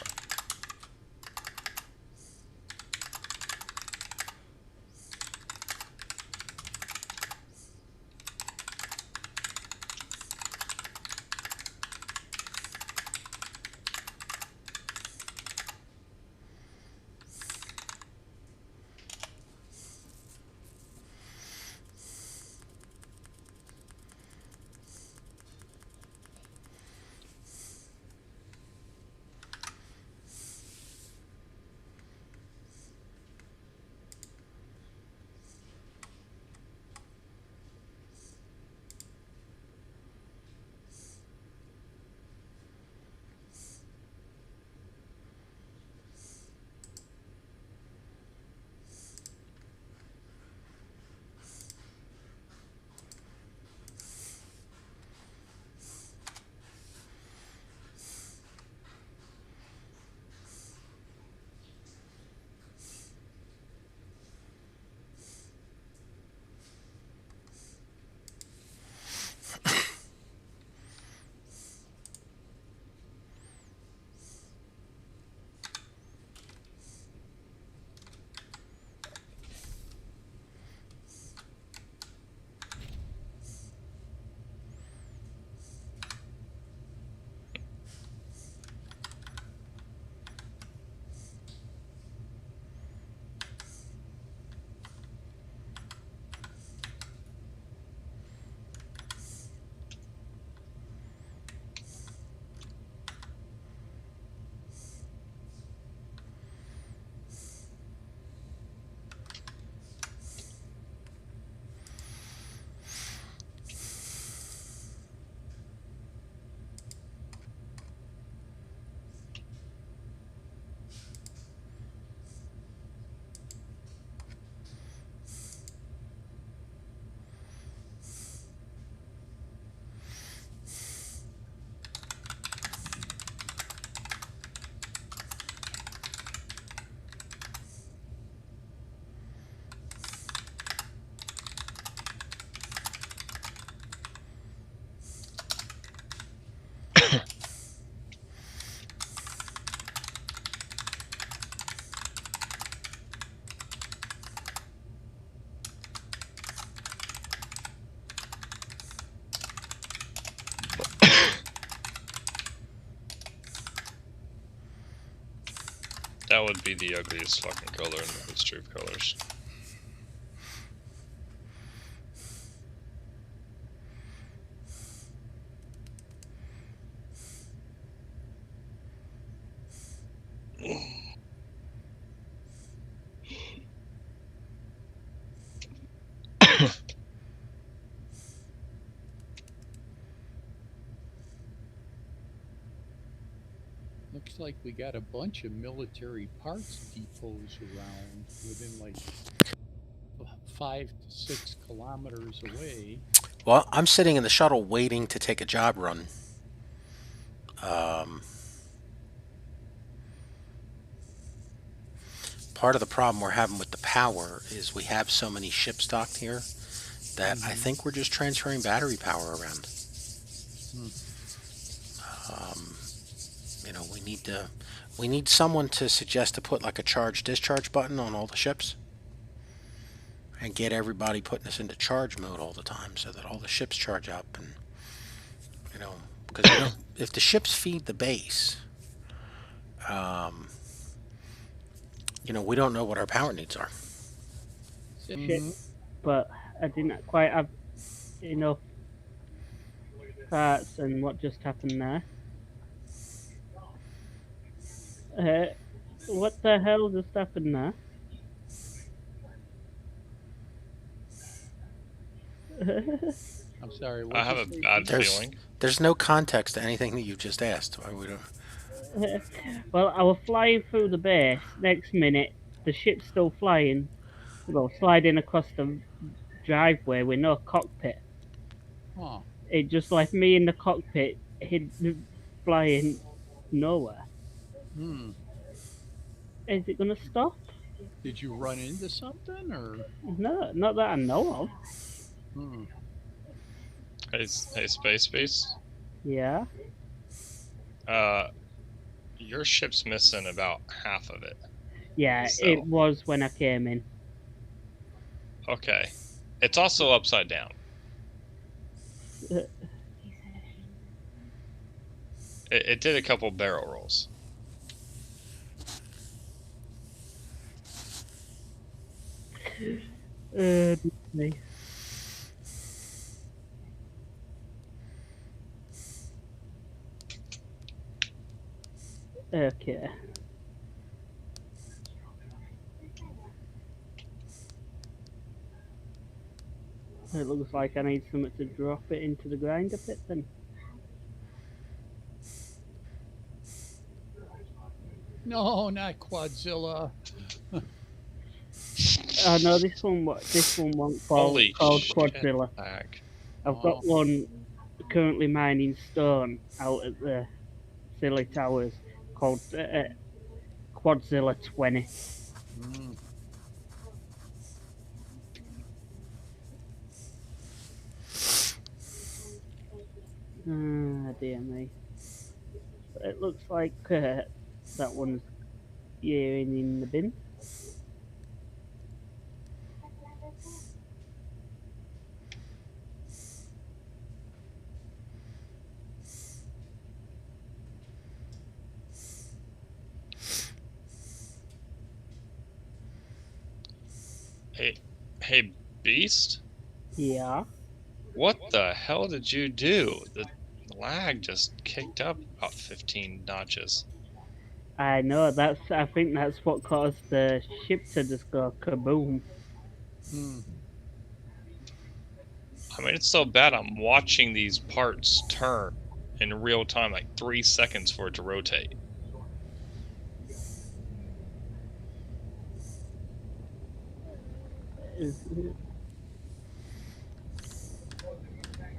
B: That would be the ugliest fucking color in the history of colors.
C: Looks like we got a bunch of military parts depots around within like 5 to 6 kilometers away.
A: Well, I'm sitting in the shuttle waiting to take a job run. Part of the problem we're having with the power is we have so many ships docked here that I think we're just transferring battery power around. You know, we need someone to suggest to put like a charge discharge button on all the ships and get everybody putting us into charge mode all the time so that all the ships charge up. And you know, because if the ships feed the base, you know, we don't know what our power needs are.
E: Shit, but I didn't quite have enough parts. And what just happened there? What the hell just happened there?
C: I'm sorry.
B: I have a bad feeling.
A: There's no context to anything that you just asked. We don't.
E: Well, I was flying through the base. Next minute, the ship's still flying. Well, sliding across the driveway with no cockpit.
C: Huh.
E: It just left me in the cockpit, flying nowhere. Is it gonna stop?
C: Did you run into something or?
E: No, not that I know of.
B: Hey, Space Beast.
E: Yeah.
B: Your ship's missing about half of it.
E: Yeah,
B: So-
E: it was when I came in.
B: Okay. It's also upside down. It did a couple barrel rolls.
E: Me. Okay. It looks like I need something to drop it into the grinder pit then.
C: No, not Quadzilla.
E: Oh no, this one won't called
B: Holy
E: Quadzilla.
B: Lag.
E: I've got one currently mining stone out at the Silly Towers called Quadzilla 20. Ah, dear me. It looks like that one's in the bin.
B: Hey, Beast?
E: Yeah.
B: What the hell did you do? The lag just kicked up about 15 notches.
E: I know, I think that's what caused the ship to just go kaboom.
B: I mean, it's so bad I'm watching these parts turn in real time, like 3 seconds for it to rotate.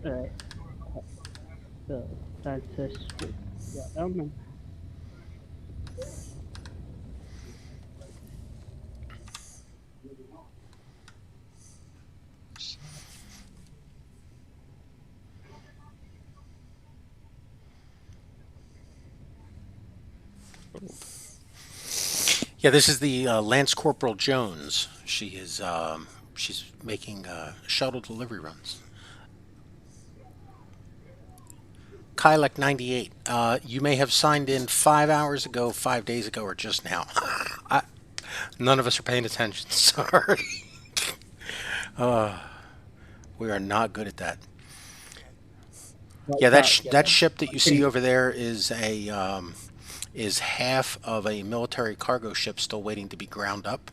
E: Alright. So, time to strip that down then.
A: Yeah, this is the Lance Corporal Jones. She is she's making shuttle delivery runs. Kylek 98. You may have signed in 5 hours ago, 5 days ago, or just now. None of us are paying attention. Sorry. We are not good at that. Yeah, that ship that you see over there is a is half of a military cargo ship still waiting to be ground up.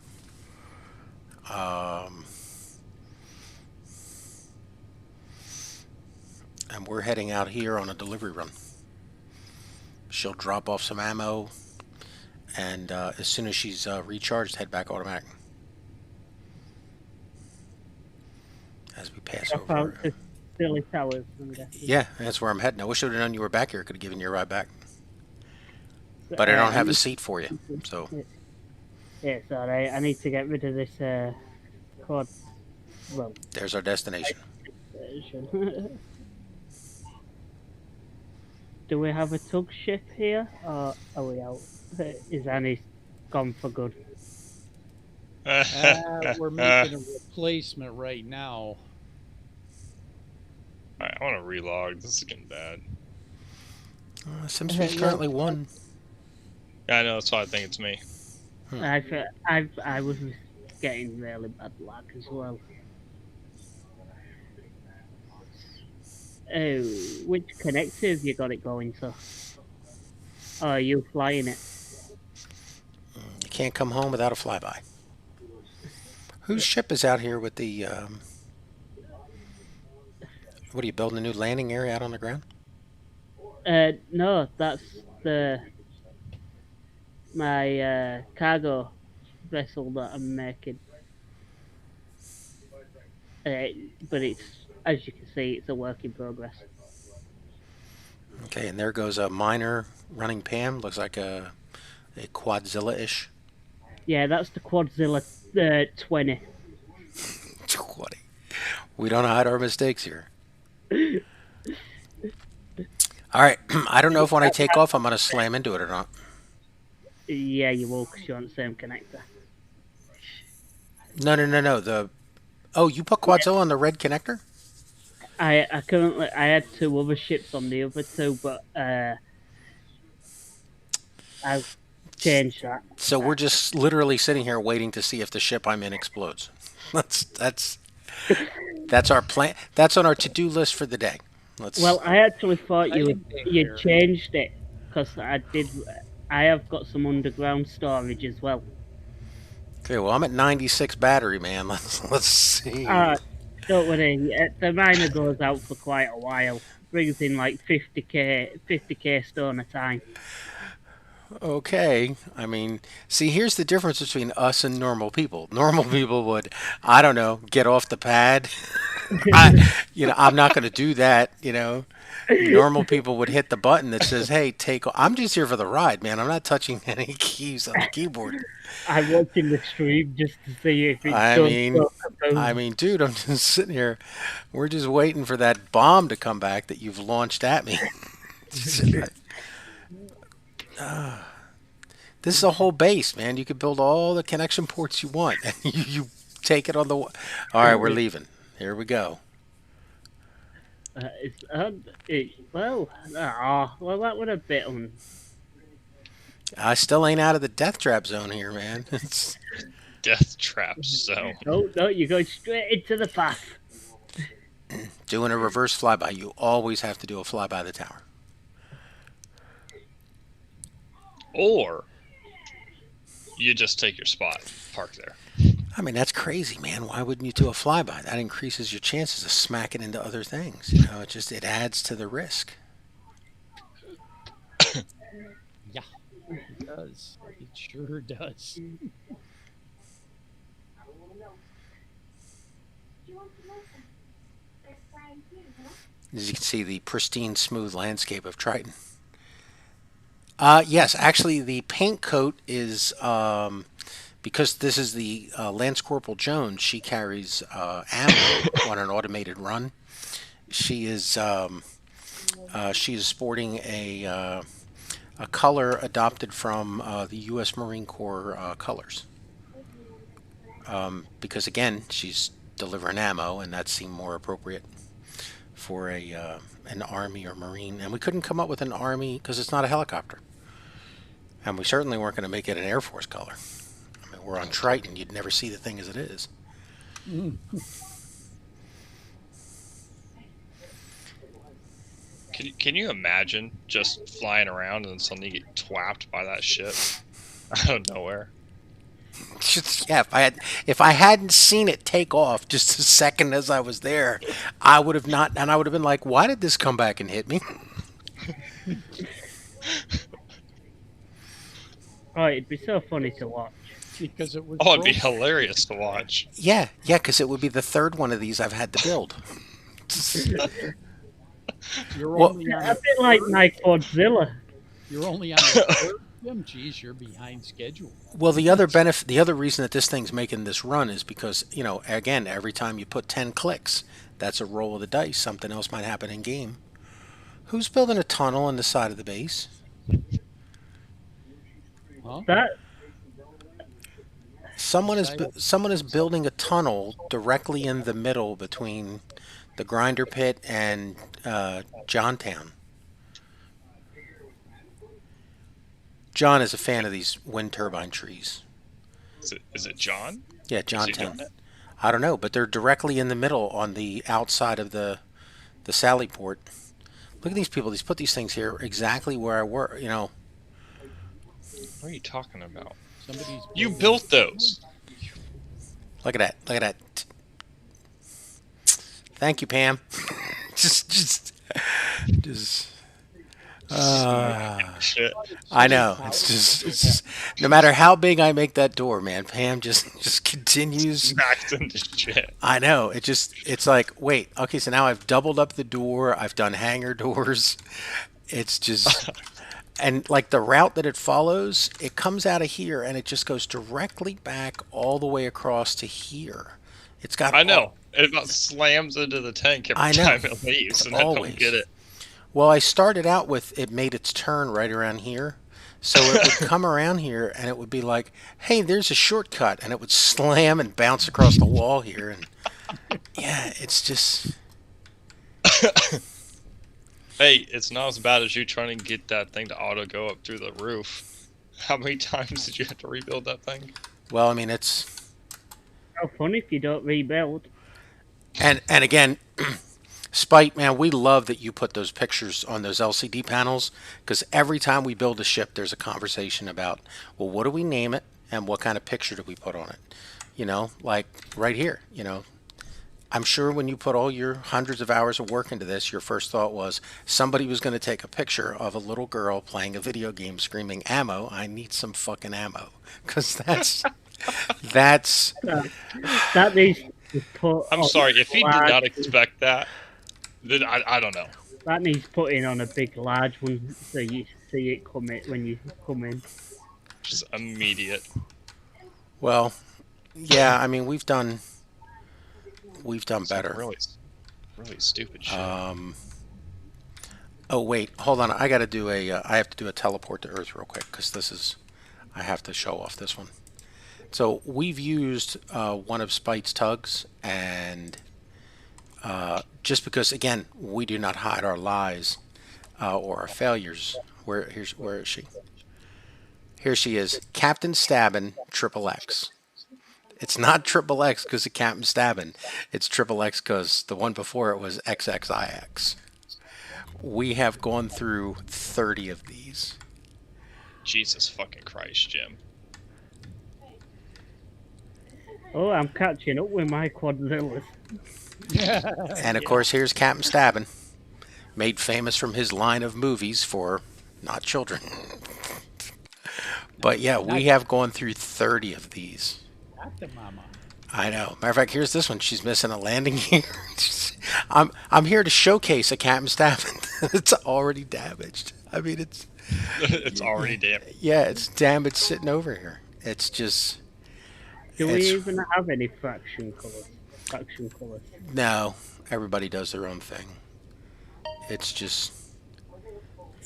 A: And we're heading out here on a delivery run. She'll drop off some ammo, and as soon as she's recharged, head back automatic. As we pass over.
E: Silly towers.
A: Yeah, that's where I'm heading. I wish I would have known you were back here. Could have given you a ride back. But I don't have a seat for you, so.
E: Yeah, it's alright. I need to get rid of this quad. Well,
A: there's our destination.
E: Do we have a tug ship here, or are we out? Is Annie gone for good?
C: We're making a replacement right now.
B: Alright, I want to relog. This is getting bad.
A: Simpson's currently 1.
B: Yeah, I know. That's why I think it's me.
E: I was getting really bad luck as well. Oh, which connector have you got it going to? Oh, are you flying it?
A: You can't come home without a flyby. Whose ship is out here with the... What are you building a new landing area out on the ground?
E: No, that's my cargo vessel that I'm making. But it's, as you can see, it's a work in progress.
A: Okay, and there goes a miner running Pam. Looks like a Quadzilla-ish.
E: Yeah, that's the Quadzilla 20.
A: 20. We don't hide our mistakes here. Alright, I don't know if when I take off I'm going to slam into it or not.
E: Yeah, you will, because you're on the same connector.
A: No. Oh, you put Quadzilla on the red connector?
E: I had 2 other ships on the other 2, but I've changed that.
A: So we're just literally sitting here waiting to see if the ship I'm in explodes. That's our plan. That's on our to-do list for the day.
E: Well, I actually thought you changed it, because I have got some underground storage as well.
A: Okay, well I'm at 96 battery, man. Let's see.
E: Don't worry, the miner goes out for quite a while. Brings in like 50k stone a time.
A: Okay, I mean, see, here's the difference between us and normal people. Normal people would, I don't know, get off the pad. I'm not going to do that. Normal people would hit the button that says, "Hey, take." I'm just here for the ride, man. I'm not touching any keys on the keyboard.
E: I'm watching the stream just to see if it's
A: I mean, dude, I'm just sitting here. We're just waiting for that bomb to come back that you've launched at me. This is a whole base, man. You could build all the connection ports you want, and you take it on the. All right, we're leaving. Here we go.
E: Well, that would have been.
A: I still ain't out of the death trap zone here, man. It's
B: death trap zone.
E: No, you're going straight into the path.
A: Doing a reverse flyby. You always have to do a flyby the tower.
B: Or you just take your spot, park there.
A: I mean, that's crazy, man. Why wouldn't you do a flyby? That increases your chances of smacking into other things. It adds to the risk.
C: Yeah, it does. It sure does.
A: As you can see, the pristine, smooth landscape of Triton. Yes, actually, the paint coat is... because this is the Lance Corporal Jones, she carries ammo on an automated run. She is sporting a color adopted from the U.S. Marine Corps colors. Because again, she's delivering ammo, and that seemed more appropriate. for a an army or marine, and we couldn't come up with an army because it's not a helicopter, and we certainly weren't going to make it an Air Force color. I mean, we're on Triton; you'd never see the thing as it is.
B: Can you imagine just flying around and suddenly get twapped by that ship out of nowhere?
A: Yeah, if I hadn't seen it take off just a second as I was there, I would have not, and I would have been like, "Why did this come back and hit me?"
E: Oh, it'd be so funny to watch.
C: Because it was.
B: Oh, it'd be
C: broken.
B: hilarious to watch.
A: Yeah, because it would be the third one of these I've had to build.
C: You're
A: Well-
C: only on
E: A
C: the
E: bit like my Quadzilla.
C: You're only on the third Jim. Geez, you're behind schedule.
A: Well, the other benefit, the other reason that this thing's making this run is because, you know, again, every time you put 10 clicks, that's a roll of the dice. Something else might happen in game. Who's building a tunnel on the side of the base?
C: Huh?
E: That
A: Someone is building a tunnel directly in the middle between the grinder pit and Johntown. John is a fan of these wind turbine trees.
B: Is it John?
A: Yeah,
B: Is he
A: Johntown.
B: doing it?
A: I don't know, but they're directly in the middle on the outside of the Sally port. Look at these people. These put these things here exactly where I were. You know,
B: What are you talking about?
C: Somebody's.
B: You
C: building-
B: built those.
A: look at that. Look at that. Thank you, Pam. just.
B: Shit.
A: I know. It's just no matter how big I make that door, man. Pam just continues.
B: Smacked into shit.
A: I know. It's like, wait, okay, so now I've doubled up the door. I've done hanger doors. It's just, and like the route that it follows, it comes out of here and it just goes directly back all the way across to here. It's got.
B: I know. It about slams into the tank every
A: I know.
B: time it leaves, and I
A: Always.
B: don't get it.
A: Well, I started out with it made its turn right around here. So it would come around here and it would be like, hey, there's a shortcut. And it would slam and bounce across the wall here. And yeah, it's just.
B: Hey, it's not as bad as you trying to get that thing to auto go up through the roof. How many times did you have to rebuild that thing?
A: Well, I mean, it's.
E: how funny if you don't rebuild.
A: And again, Spite, man, we love that you put those pictures on those LCD panels because every time we build a ship, there's a conversation about, well, what do we name it and what kind of picture do we put on it? You know, like right here, you know. I'm sure when you put all your hundreds of hours of work into this, your first thought was somebody was going to take a picture of a little girl playing a video game screaming, ammo, I need some fucking ammo. Because that's...
E: That needs to put.
B: I'm
E: on
B: sorry, if he did
E: large-
B: not expect that, then I don't know.
E: That needs putting on a big, large one so you see it coming when you come in.
B: Just immediate.
A: Well, yeah, I mean, we've done better.
B: Really stupid shit.
A: Oh wait, hold on. I got to do I have to do a teleport to Earth real quick because I have to show off this one. So we've used one of Spite's tugs, and just because again we do not hide our lies or our failures. Where is she? Here she is, Captain Stabbin XXX. It's not XXX because of Captain Stabbin. It's XXX because the one before it was XXIX. We have gone through 30 of these.
B: Jesus fucking Christ, Jim.
E: Oh, I'm catching up with my Quadzillas.
A: And of course, here's Captain Stabbin, made famous from his line of movies for not children. But yeah, we have gone through 30 of these.
C: Not the mama.
A: I know. Matter of fact, here's this one. She's missing a landing gear. I'm here to showcase a Captain Stabbin. It's already damaged. I mean, it's
B: It's already damaged.
A: yeah, it's damaged sitting over here. It's just
E: Do we
A: It's-
E: even have any faction colours? Faction colours.
A: no. Everybody does their own thing. It's just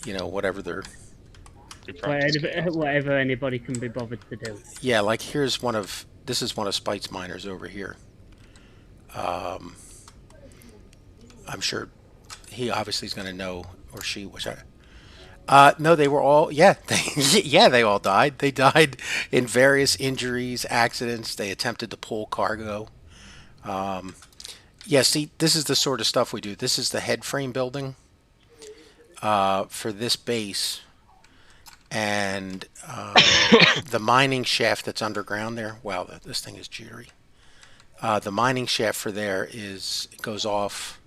A: whatever they're.
B: We practiced chaos.
E: Whatever anybody can be bothered to do.
A: Yeah, like here's this is one of Spite's miners over here. I'm sure he obviously is going to know, or she, which I. No, they were all, yeah, yeah, they all died. They died in various injuries, accidents. They attempted to pull cargo. Yeah, see, this is the sort of stuff we do. This is the head frame building for this base, and the mining shaft that's underground there. Wow, this thing is jittery. The mining shaft for there goes off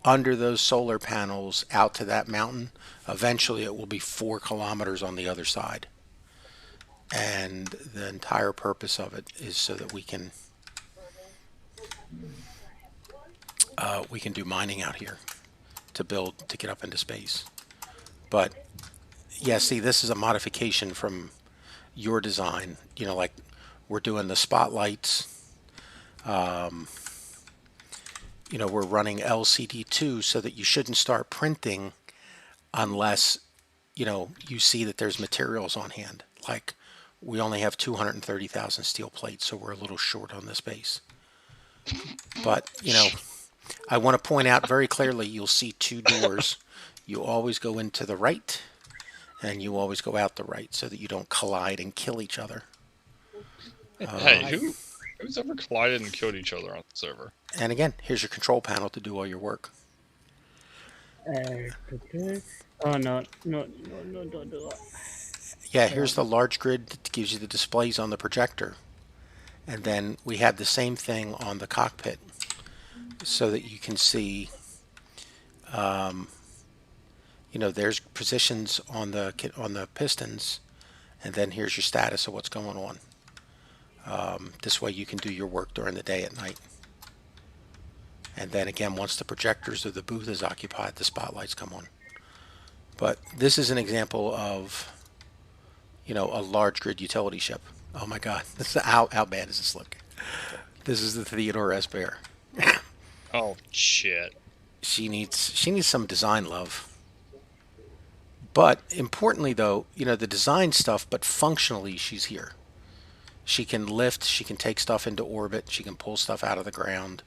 A: under those solar panels out to that mountain. Eventually, it will be 4 kilometers on the other side, and the entire purpose of it is so that we can do mining out here to get up into space. But yeah, see, this is a modification from your design. You know, like we're doing the spotlights. You know, we're running LCD2 so that you shouldn't start printing unless, you know, you see that there's materials on hand. Like we only have 230,000 steel plates, so we're a little short on this base. But, you know, I want to point out very clearly, you'll see 2 doors. You always go into the right, and you always go out the right so that you don't collide and kill each other.
B: Hey, who's ever collided and killed each other on the server?
A: And again, here's your control panel to do all your work.
E: Oh, no, don't do it.
A: Yeah, here's the large grid that gives you the displays on the projector. And then we have the same thing on the cockpit so that you can see, you know, there's positions on the pistons, and then here's your status of what's going on. This way you can do your work during the day at night. And then again, once the projectors or the booth is occupied, the spotlights come on. But this is an example of, you know, a large grid utility ship. Oh my God, how bad does this look? This is the Theodore S. Bear.
B: Oh shit.
A: She needs some design love. But importantly though, you know, the design stuff, but functionally she's here. She can lift, she can take stuff into orbit, she can pull stuff out of the ground,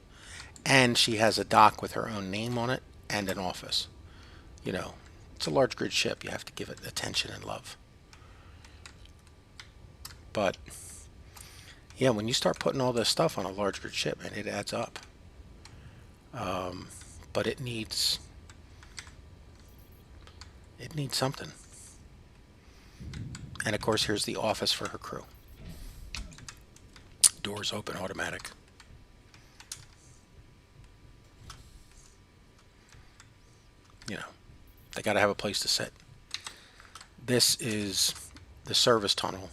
A: and she has a dock with her own name on it and an office. You know, it's a large grid ship. You have to give it attention and love. But yeah, when you start putting all this stuff on a large grid ship, and it adds up. But it needs something. And of course, here's the office for her crew. Doors open automatic. You know, they got to have a place to sit. This is the service tunnel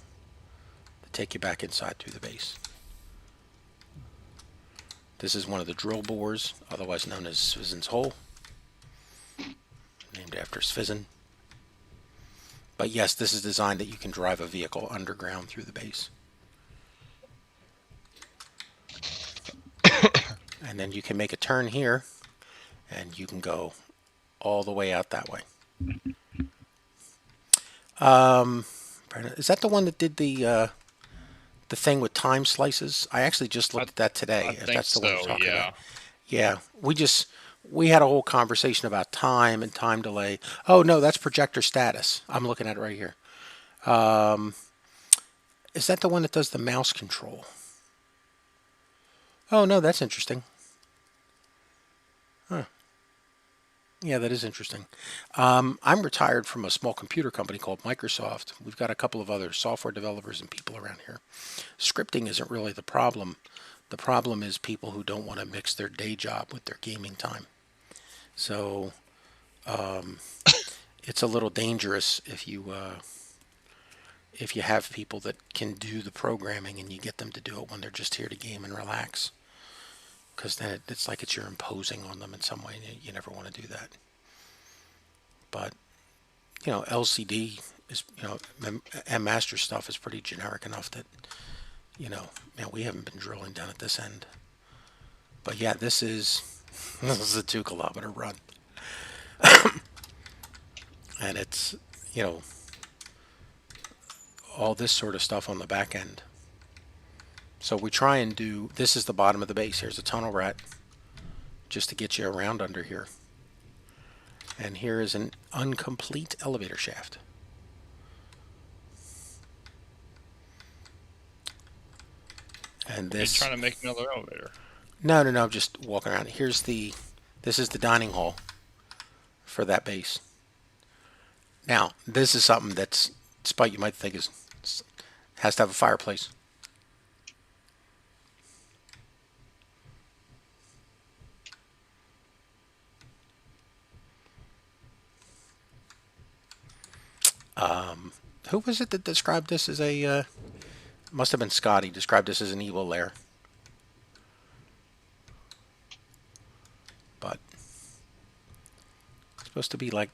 A: to take you back inside through the base. This is one of the drill bores, otherwise known as Svizin's Hole, named after Svizin. But yes, this is designed that you can drive a vehicle underground through the base. And then you can make a turn here, and you can go all the way out that way. Is that the one that did the thing with time slices? I actually just looked at that today.
B: I think so, yeah.
A: Yeah, we had a whole conversation about time and time delay. Oh no, that's projector status. I'm looking at it right here. Is that the one that does the mouse control? Oh no, that's interesting. Huh. Yeah, that is interesting. I'm retired from a small computer company called Microsoft. We've got a couple of other software developers and people around here. Scripting isn't really the problem. The problem is people who don't want to mix their day job with their gaming time. So it's a little dangerous if you have people that can do the programming and you get them to do it when they're just here to game and relax. Because then it's like you're imposing on them in some way, and you never want to do that. But, you know, LCD is, you know, and master stuff is pretty generic enough that, you know, man, we haven't been drilling down at this end. But yeah, this is a 2 kilometer run. And it's, you know, all this sort of stuff on the back end. So we try and this is the bottom of the base. Here's a tunnel rat just to get you around under here. And here is an incomplete elevator shaft. And
B: You're
A: this...
B: trying to make another elevator.
A: No, I'm just walking around. This is the dining hall for that base. Now, this is something that's, despite you might think has to have a fireplace. Who was it that described this as a, must have been Scotty, described this as an evil lair. But it's supposed to be like,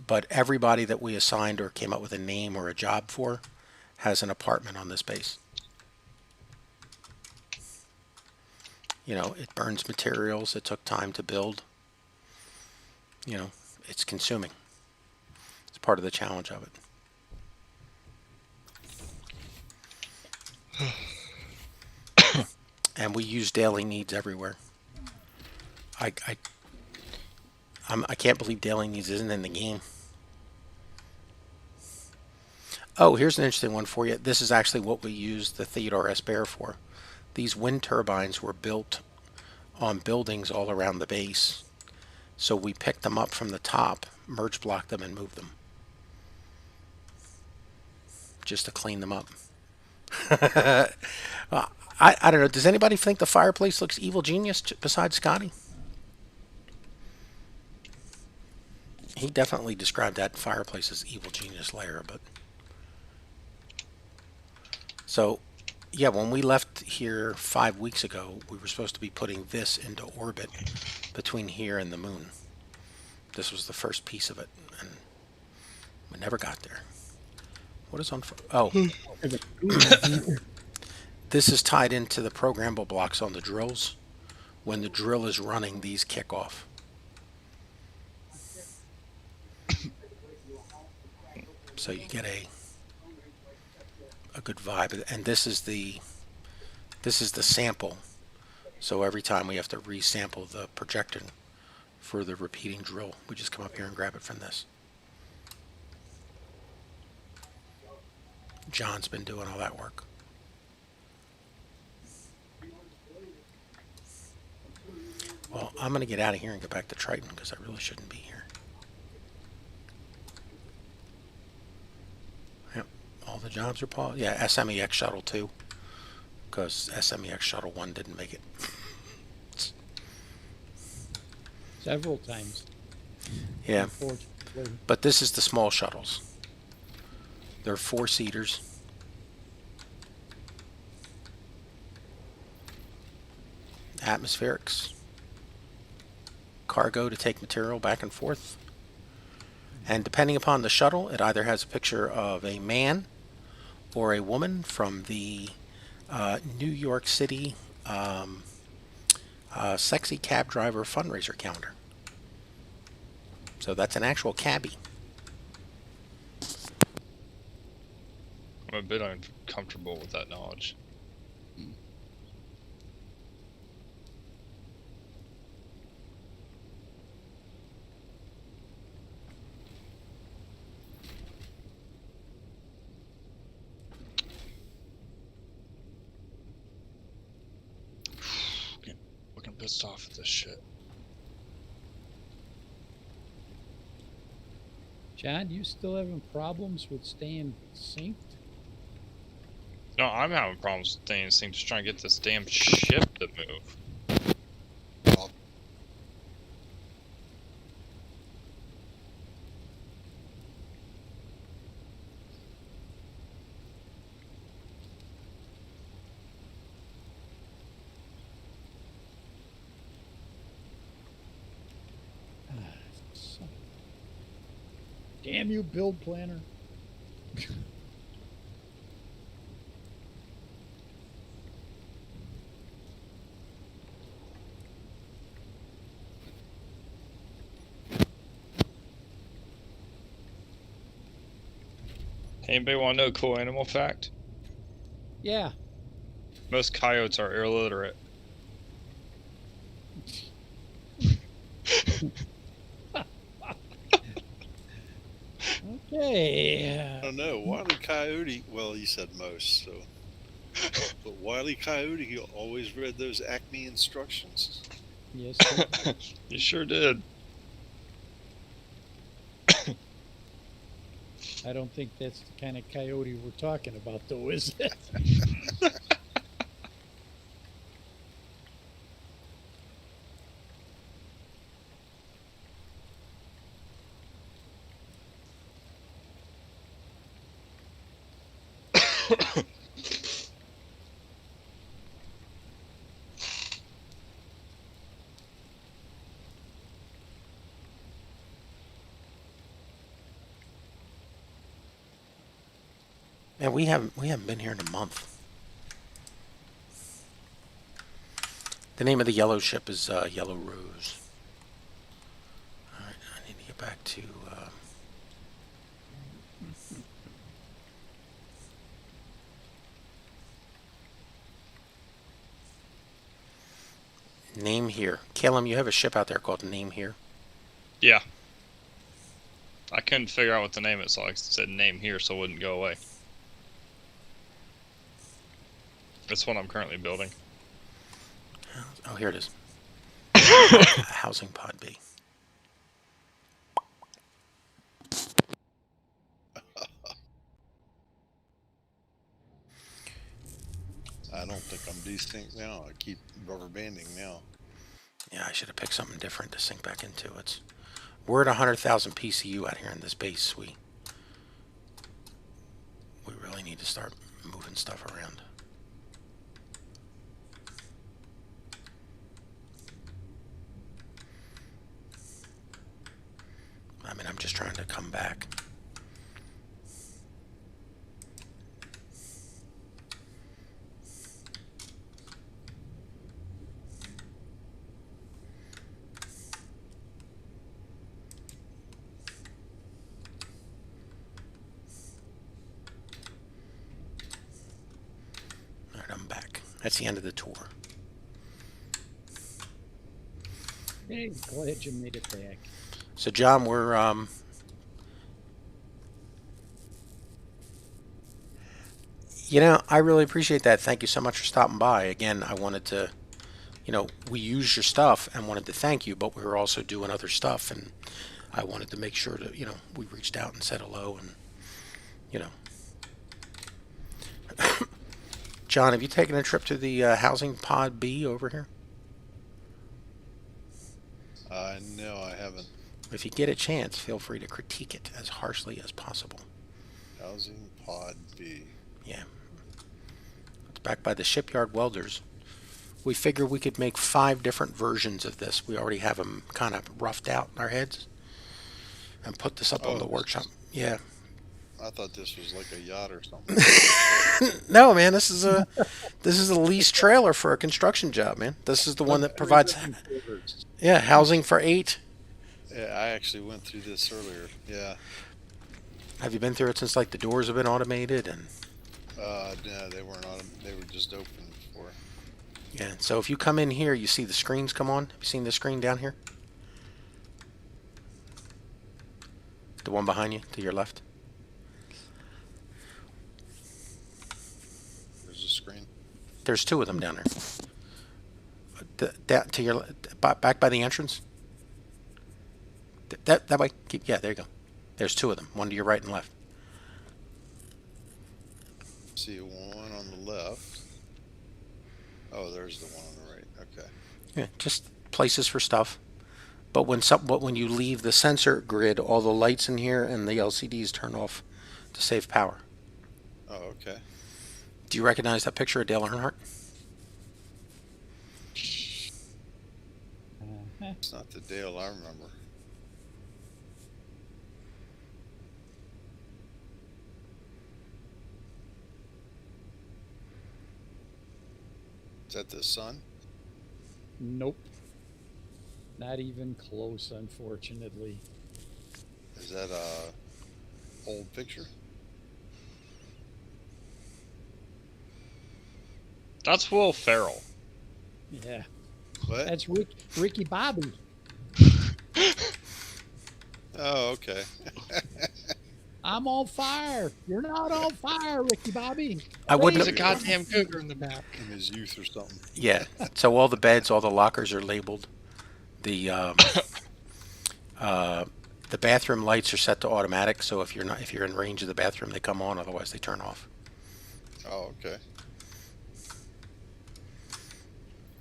A: but everybody that we assigned or came up with a name or a job for has an apartment on this base. It burns materials. It took time to build. It's consuming. It's part of the challenge of it. And we use daily needs everywhere. I can't believe daily needs isn't in the game. Oh, here's an interesting one for you. This is actually what we used the Theodore S. Bear for. These wind turbines were built on buildings all around the base. So we picked them up from the top, merge blocked them, and moved them. Just to clean them up. I don't know. Does anybody think the fireplace looks evil genius besides Scotty? He definitely described that fireplace as evil genius lair, but... So, yeah, when we left here 5 weeks ago, we were supposed to be putting this into orbit between here and the moon. This was the first piece of it, and we never got there. What is on... Oh. This is tied into the programmable blocks on the drills. When the drill is running, these kick off. So you get a good vibe, and this is the sample. So every time we have to resample the projection for the repeating drill, we just come up here and grab it from this. John's been doing all that work. Well, I'm going to get out of here and get back to Triton because I really shouldn't be here. Yep, all the jobs are paused. Yeah, SMEX Shuttle 2, because SMEX Shuttle 1 didn't make it.
C: Several times.
A: Yeah,
C: Unfortunately.
A: but this is the small shuttles. They're 4-seaters. Atmospherics. Cargo to take material back and forth. And depending upon the shuttle, it either has a picture of a man or a woman from the New York City Sexy Cab Driver fundraiser calendar. So that's an actual cabbie.
B: I'm a bit uncomfortable with that knowledge. Getting pissed off at this shit.
C: John, you still having problems with staying synced?
B: No, I'm having problems with staying synced, just trying to get this damn ship to move.
C: Damn you, build planner.
B: Anybody want to know a cool animal fact?
C: Yeah.
B: Most coyotes are illiterate.
C: Okay.
D: I don't know. Wile E. Coyote. Well, you said most, so. But Wile E. Coyote, he always read those Acme instructions.
C: Yes.
B: You sure did.
C: I don't think that's the kind of coyote we're talking about, though, is it?
A: Man, we haven't been here in a month. The name of the yellow ship is Yellow Rose. All right, I need to get back to. Name here. Calum, you have a ship out there called Name Here.
B: Yeah. I couldn't figure out what to name it, so I said name here so it wouldn't go away. That's what I'm currently building.
A: Oh, here it is. Housing Pod B.
D: I don't think I'm desync now. I keep rubber banding now.
A: Yeah, I should have picked something different to sink back into. We're at 100,000 PCU out here in this base. We really need to start moving stuff around. I mean, I'm just trying to come back. All right, I'm back. That's the end of the tour.
C: Hey, glad you made it back.
A: So, John, we're you know, I really appreciate that. Thank you so much for stopping by. Again, I wanted to, you know, we used your stuff and wanted to thank you, but we were also doing other stuff, and I wanted to make sure that, you know, we reached out and said hello, and, you know. John, have you taken a trip to the housing pod B over here?
D: No, I haven't.
A: If you get a chance, feel free to critique it as harshly as possible.
D: Housing Pod B.
A: Yeah. It's backed by the Shipyard Welders. We figured we could make 5 different versions of this. We already have them kind of roughed out in our heads. And put this up on the workshop. Yeah.
D: I thought this was like a yacht or something.
A: No, man, this is a lease trailer for a construction job, man. This is the one that provides housing for 8.
D: Yeah, I actually went through this earlier. Yeah.
A: Have you been through it since like the doors have been automated and?
D: No, they weren't on. They were just open before.
A: Yeah. So if you come in here, you see the screens come on. Have you seen the screen down here? The one behind you, to your left.
D: There's a screen.
A: There's 2 of them down there. That to your back by the entrance. That way. Yeah, there you go. There's 2 of them. One to your right and left.
D: See one on the left. Oh, there's the one on the right. Okay.
A: Yeah, just places for stuff. But when you leave the sensor grid, all the lights in here and the LCDs turn off to save power.
D: Oh, okay.
A: Do you recognize that picture of Dale Earnhardt?
D: It's not the Dale I remember. Is that the sun?
C: Nope. Not even close, unfortunately.
D: Is that a old picture?
B: That's Will Ferrell.
C: Yeah.
D: What?
C: That's Ricky Bobby.
D: okay.
C: I'm on fire. You're not on fire, Ricky Bobby.
A: I wouldn't.
B: There's a goddamn cougar in the back.
D: In his youth or something.
A: Yeah. So all the beds, all the lockers are labeled. The the bathroom lights are set to automatic. So if you're in range of the bathroom, they come on. Otherwise, they turn off.
D: Oh, okay.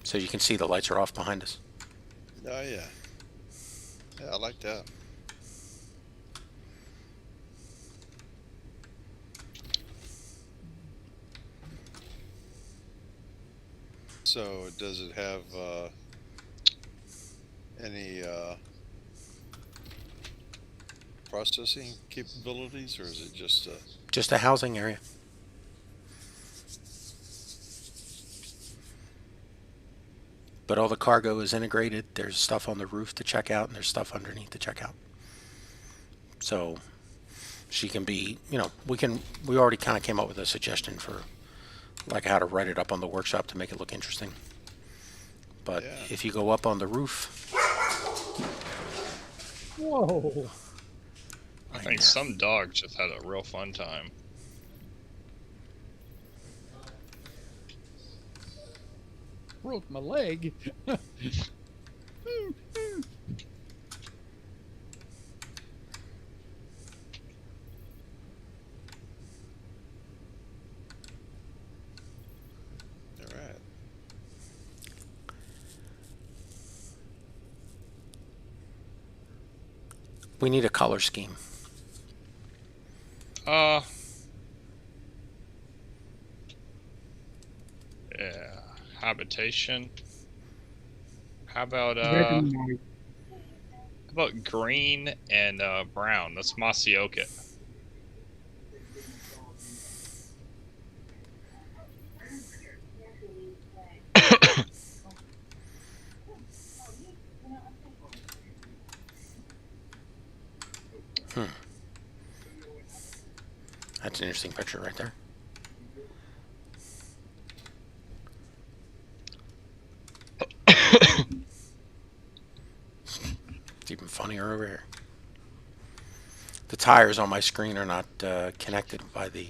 A: So you can see the lights are off behind us.
D: Oh, yeah. Yeah, I like that. So, does it have any processing capabilities, or is it just
A: Just a housing area. But all the cargo is integrated. There's stuff on the roof to check out, and there's stuff underneath to check out. So she can be, we already kind of came up with a suggestion for like how to write it up on the workshop to make it look interesting. But
D: Yeah.
A: if you go up on the roof,
C: Whoa.
B: I think some dog just had a real fun time.
C: Broke my leg.
D: all right?
A: we need a color scheme.
B: Yeah, habitation. How about
E: Red and white.
B: green and brown? Let's Masioke it.
A: That's an interesting picture right there. It's even funnier over here. The tires on my screen are not connected by the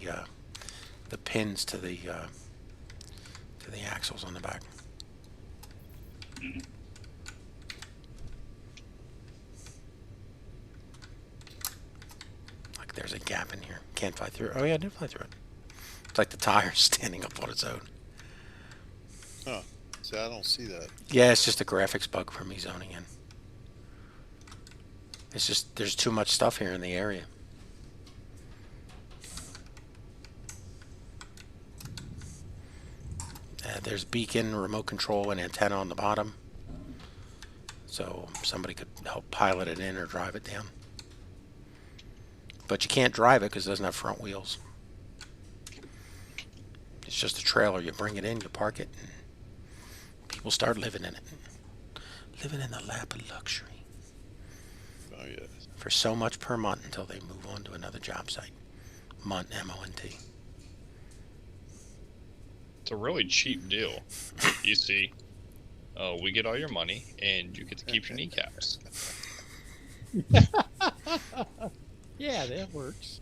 A: pins to the axles on the back. Like there's a gap in here. Can't fly through it. Oh yeah, I did fly through it. It's like the tire's standing up on its own.
D: Huh. See, I don't see that.
A: Yeah, it's just a graphics bug from me zoning in. It's just there's too much stuff here in the area. There's beacon, remote control, and antenna on the bottom. So somebody could help pilot it in or drive it down. But you can't drive it because it doesn't have front wheels. It's just a trailer. You bring it in, you park it, and people start living in it. Living in the lap of luxury.
D: Oh, yeah.
A: For so much per month until they move on to another job site. Month, M-O-N-T.
B: It's a really cheap deal. You see, we get all your money, and you get to keep your kneecaps.
C: Yeah, that works.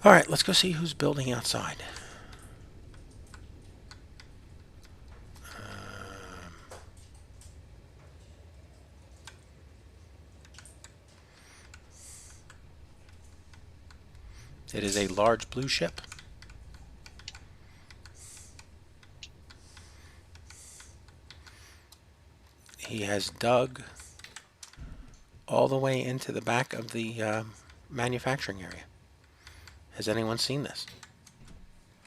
A: All right, let's go see who's building outside. It is a large blue ship. He has dug all the way into the back of the manufacturing area. Has anyone seen this?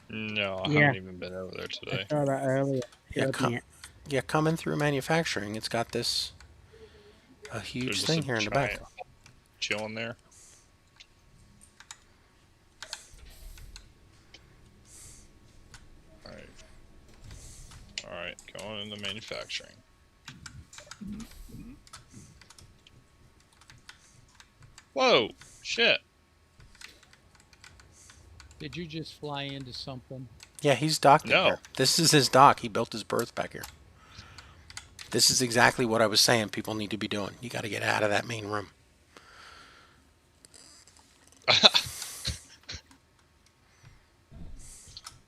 B: No, I
E: Yeah.
B: haven't even been over there today.
E: I saw that earlier.
A: Yeah,
E: Showed me it.
A: Yeah, coming through manufacturing, it's got this a huge
B: There's just
A: thing
B: a
A: here in the back.
B: giant chilling there. All right, going into manufacturing. Whoa, shit.
C: Did you just fly into something?
A: Yeah, he's docked in
B: No.
A: here. This is his dock. He built his berth back here. This is exactly what I was saying people need to be doing. You got to get out of that main room.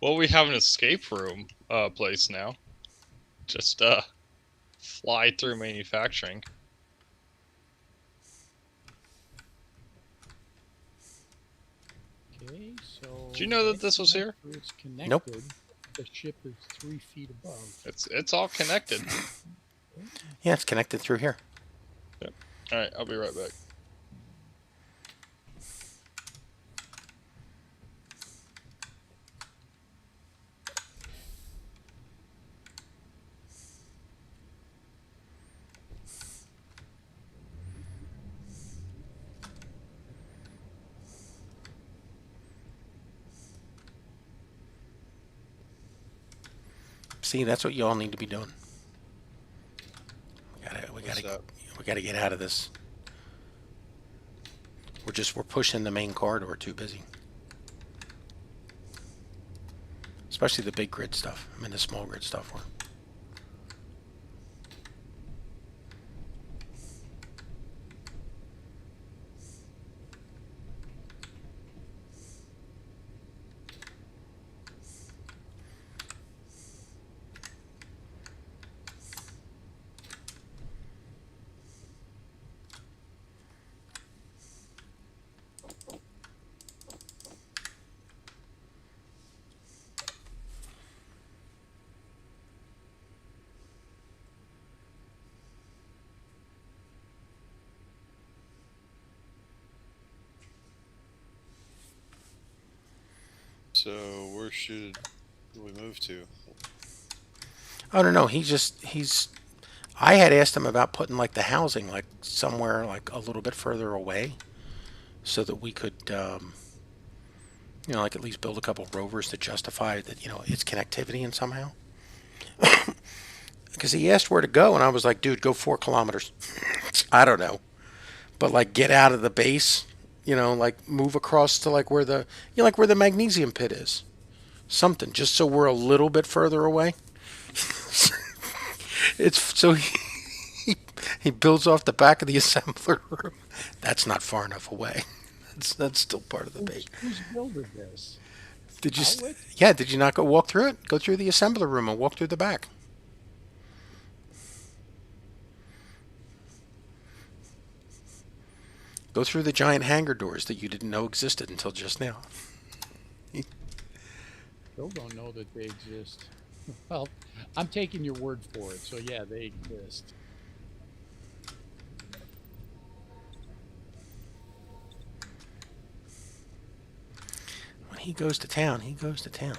B: Well, we have an escape room place now. Just fly through manufacturing.
C: Okay, so.
B: Did you know that this was here?
C: It's connected.
A: Nope.
C: The ship is 3 feet above.
B: It's all connected.
A: Yeah, it's connected through here.
B: All right, I'll be right back.
A: See, that's what you all need to be doing. We
D: What's
A: gotta,
D: up?
A: we gotta get out of this. We're pushing the main corridor too busy. Especially the big grid stuff. I mean, the small grid stuff.
D: So where should we move to?
A: I don't know. He's. I had asked him about putting like the housing like somewhere like a little bit further away, so that we could, like at least build a couple rovers to justify that its connectivity in somehow. Because he asked where to go, and I was like, dude, go 4 kilometers. I don't know, but like get out of the base. Like move across to like where the where the magnesium pit is. Something, just so we're a little bit further away. It's so he builds off the back of the assembler room. That's not far enough away. That's still part of the base.
C: Who's building this?
A: Did you?
C: Outlet?
A: Yeah. Did you not go walk through it? Go through the assembler room and walk through the back. Go through the giant hangar doors that you didn't know existed until just now.
C: Still don't know that they exist. Well, I'm taking your word for it. So yeah, they exist.
A: When he goes to town, he goes to town.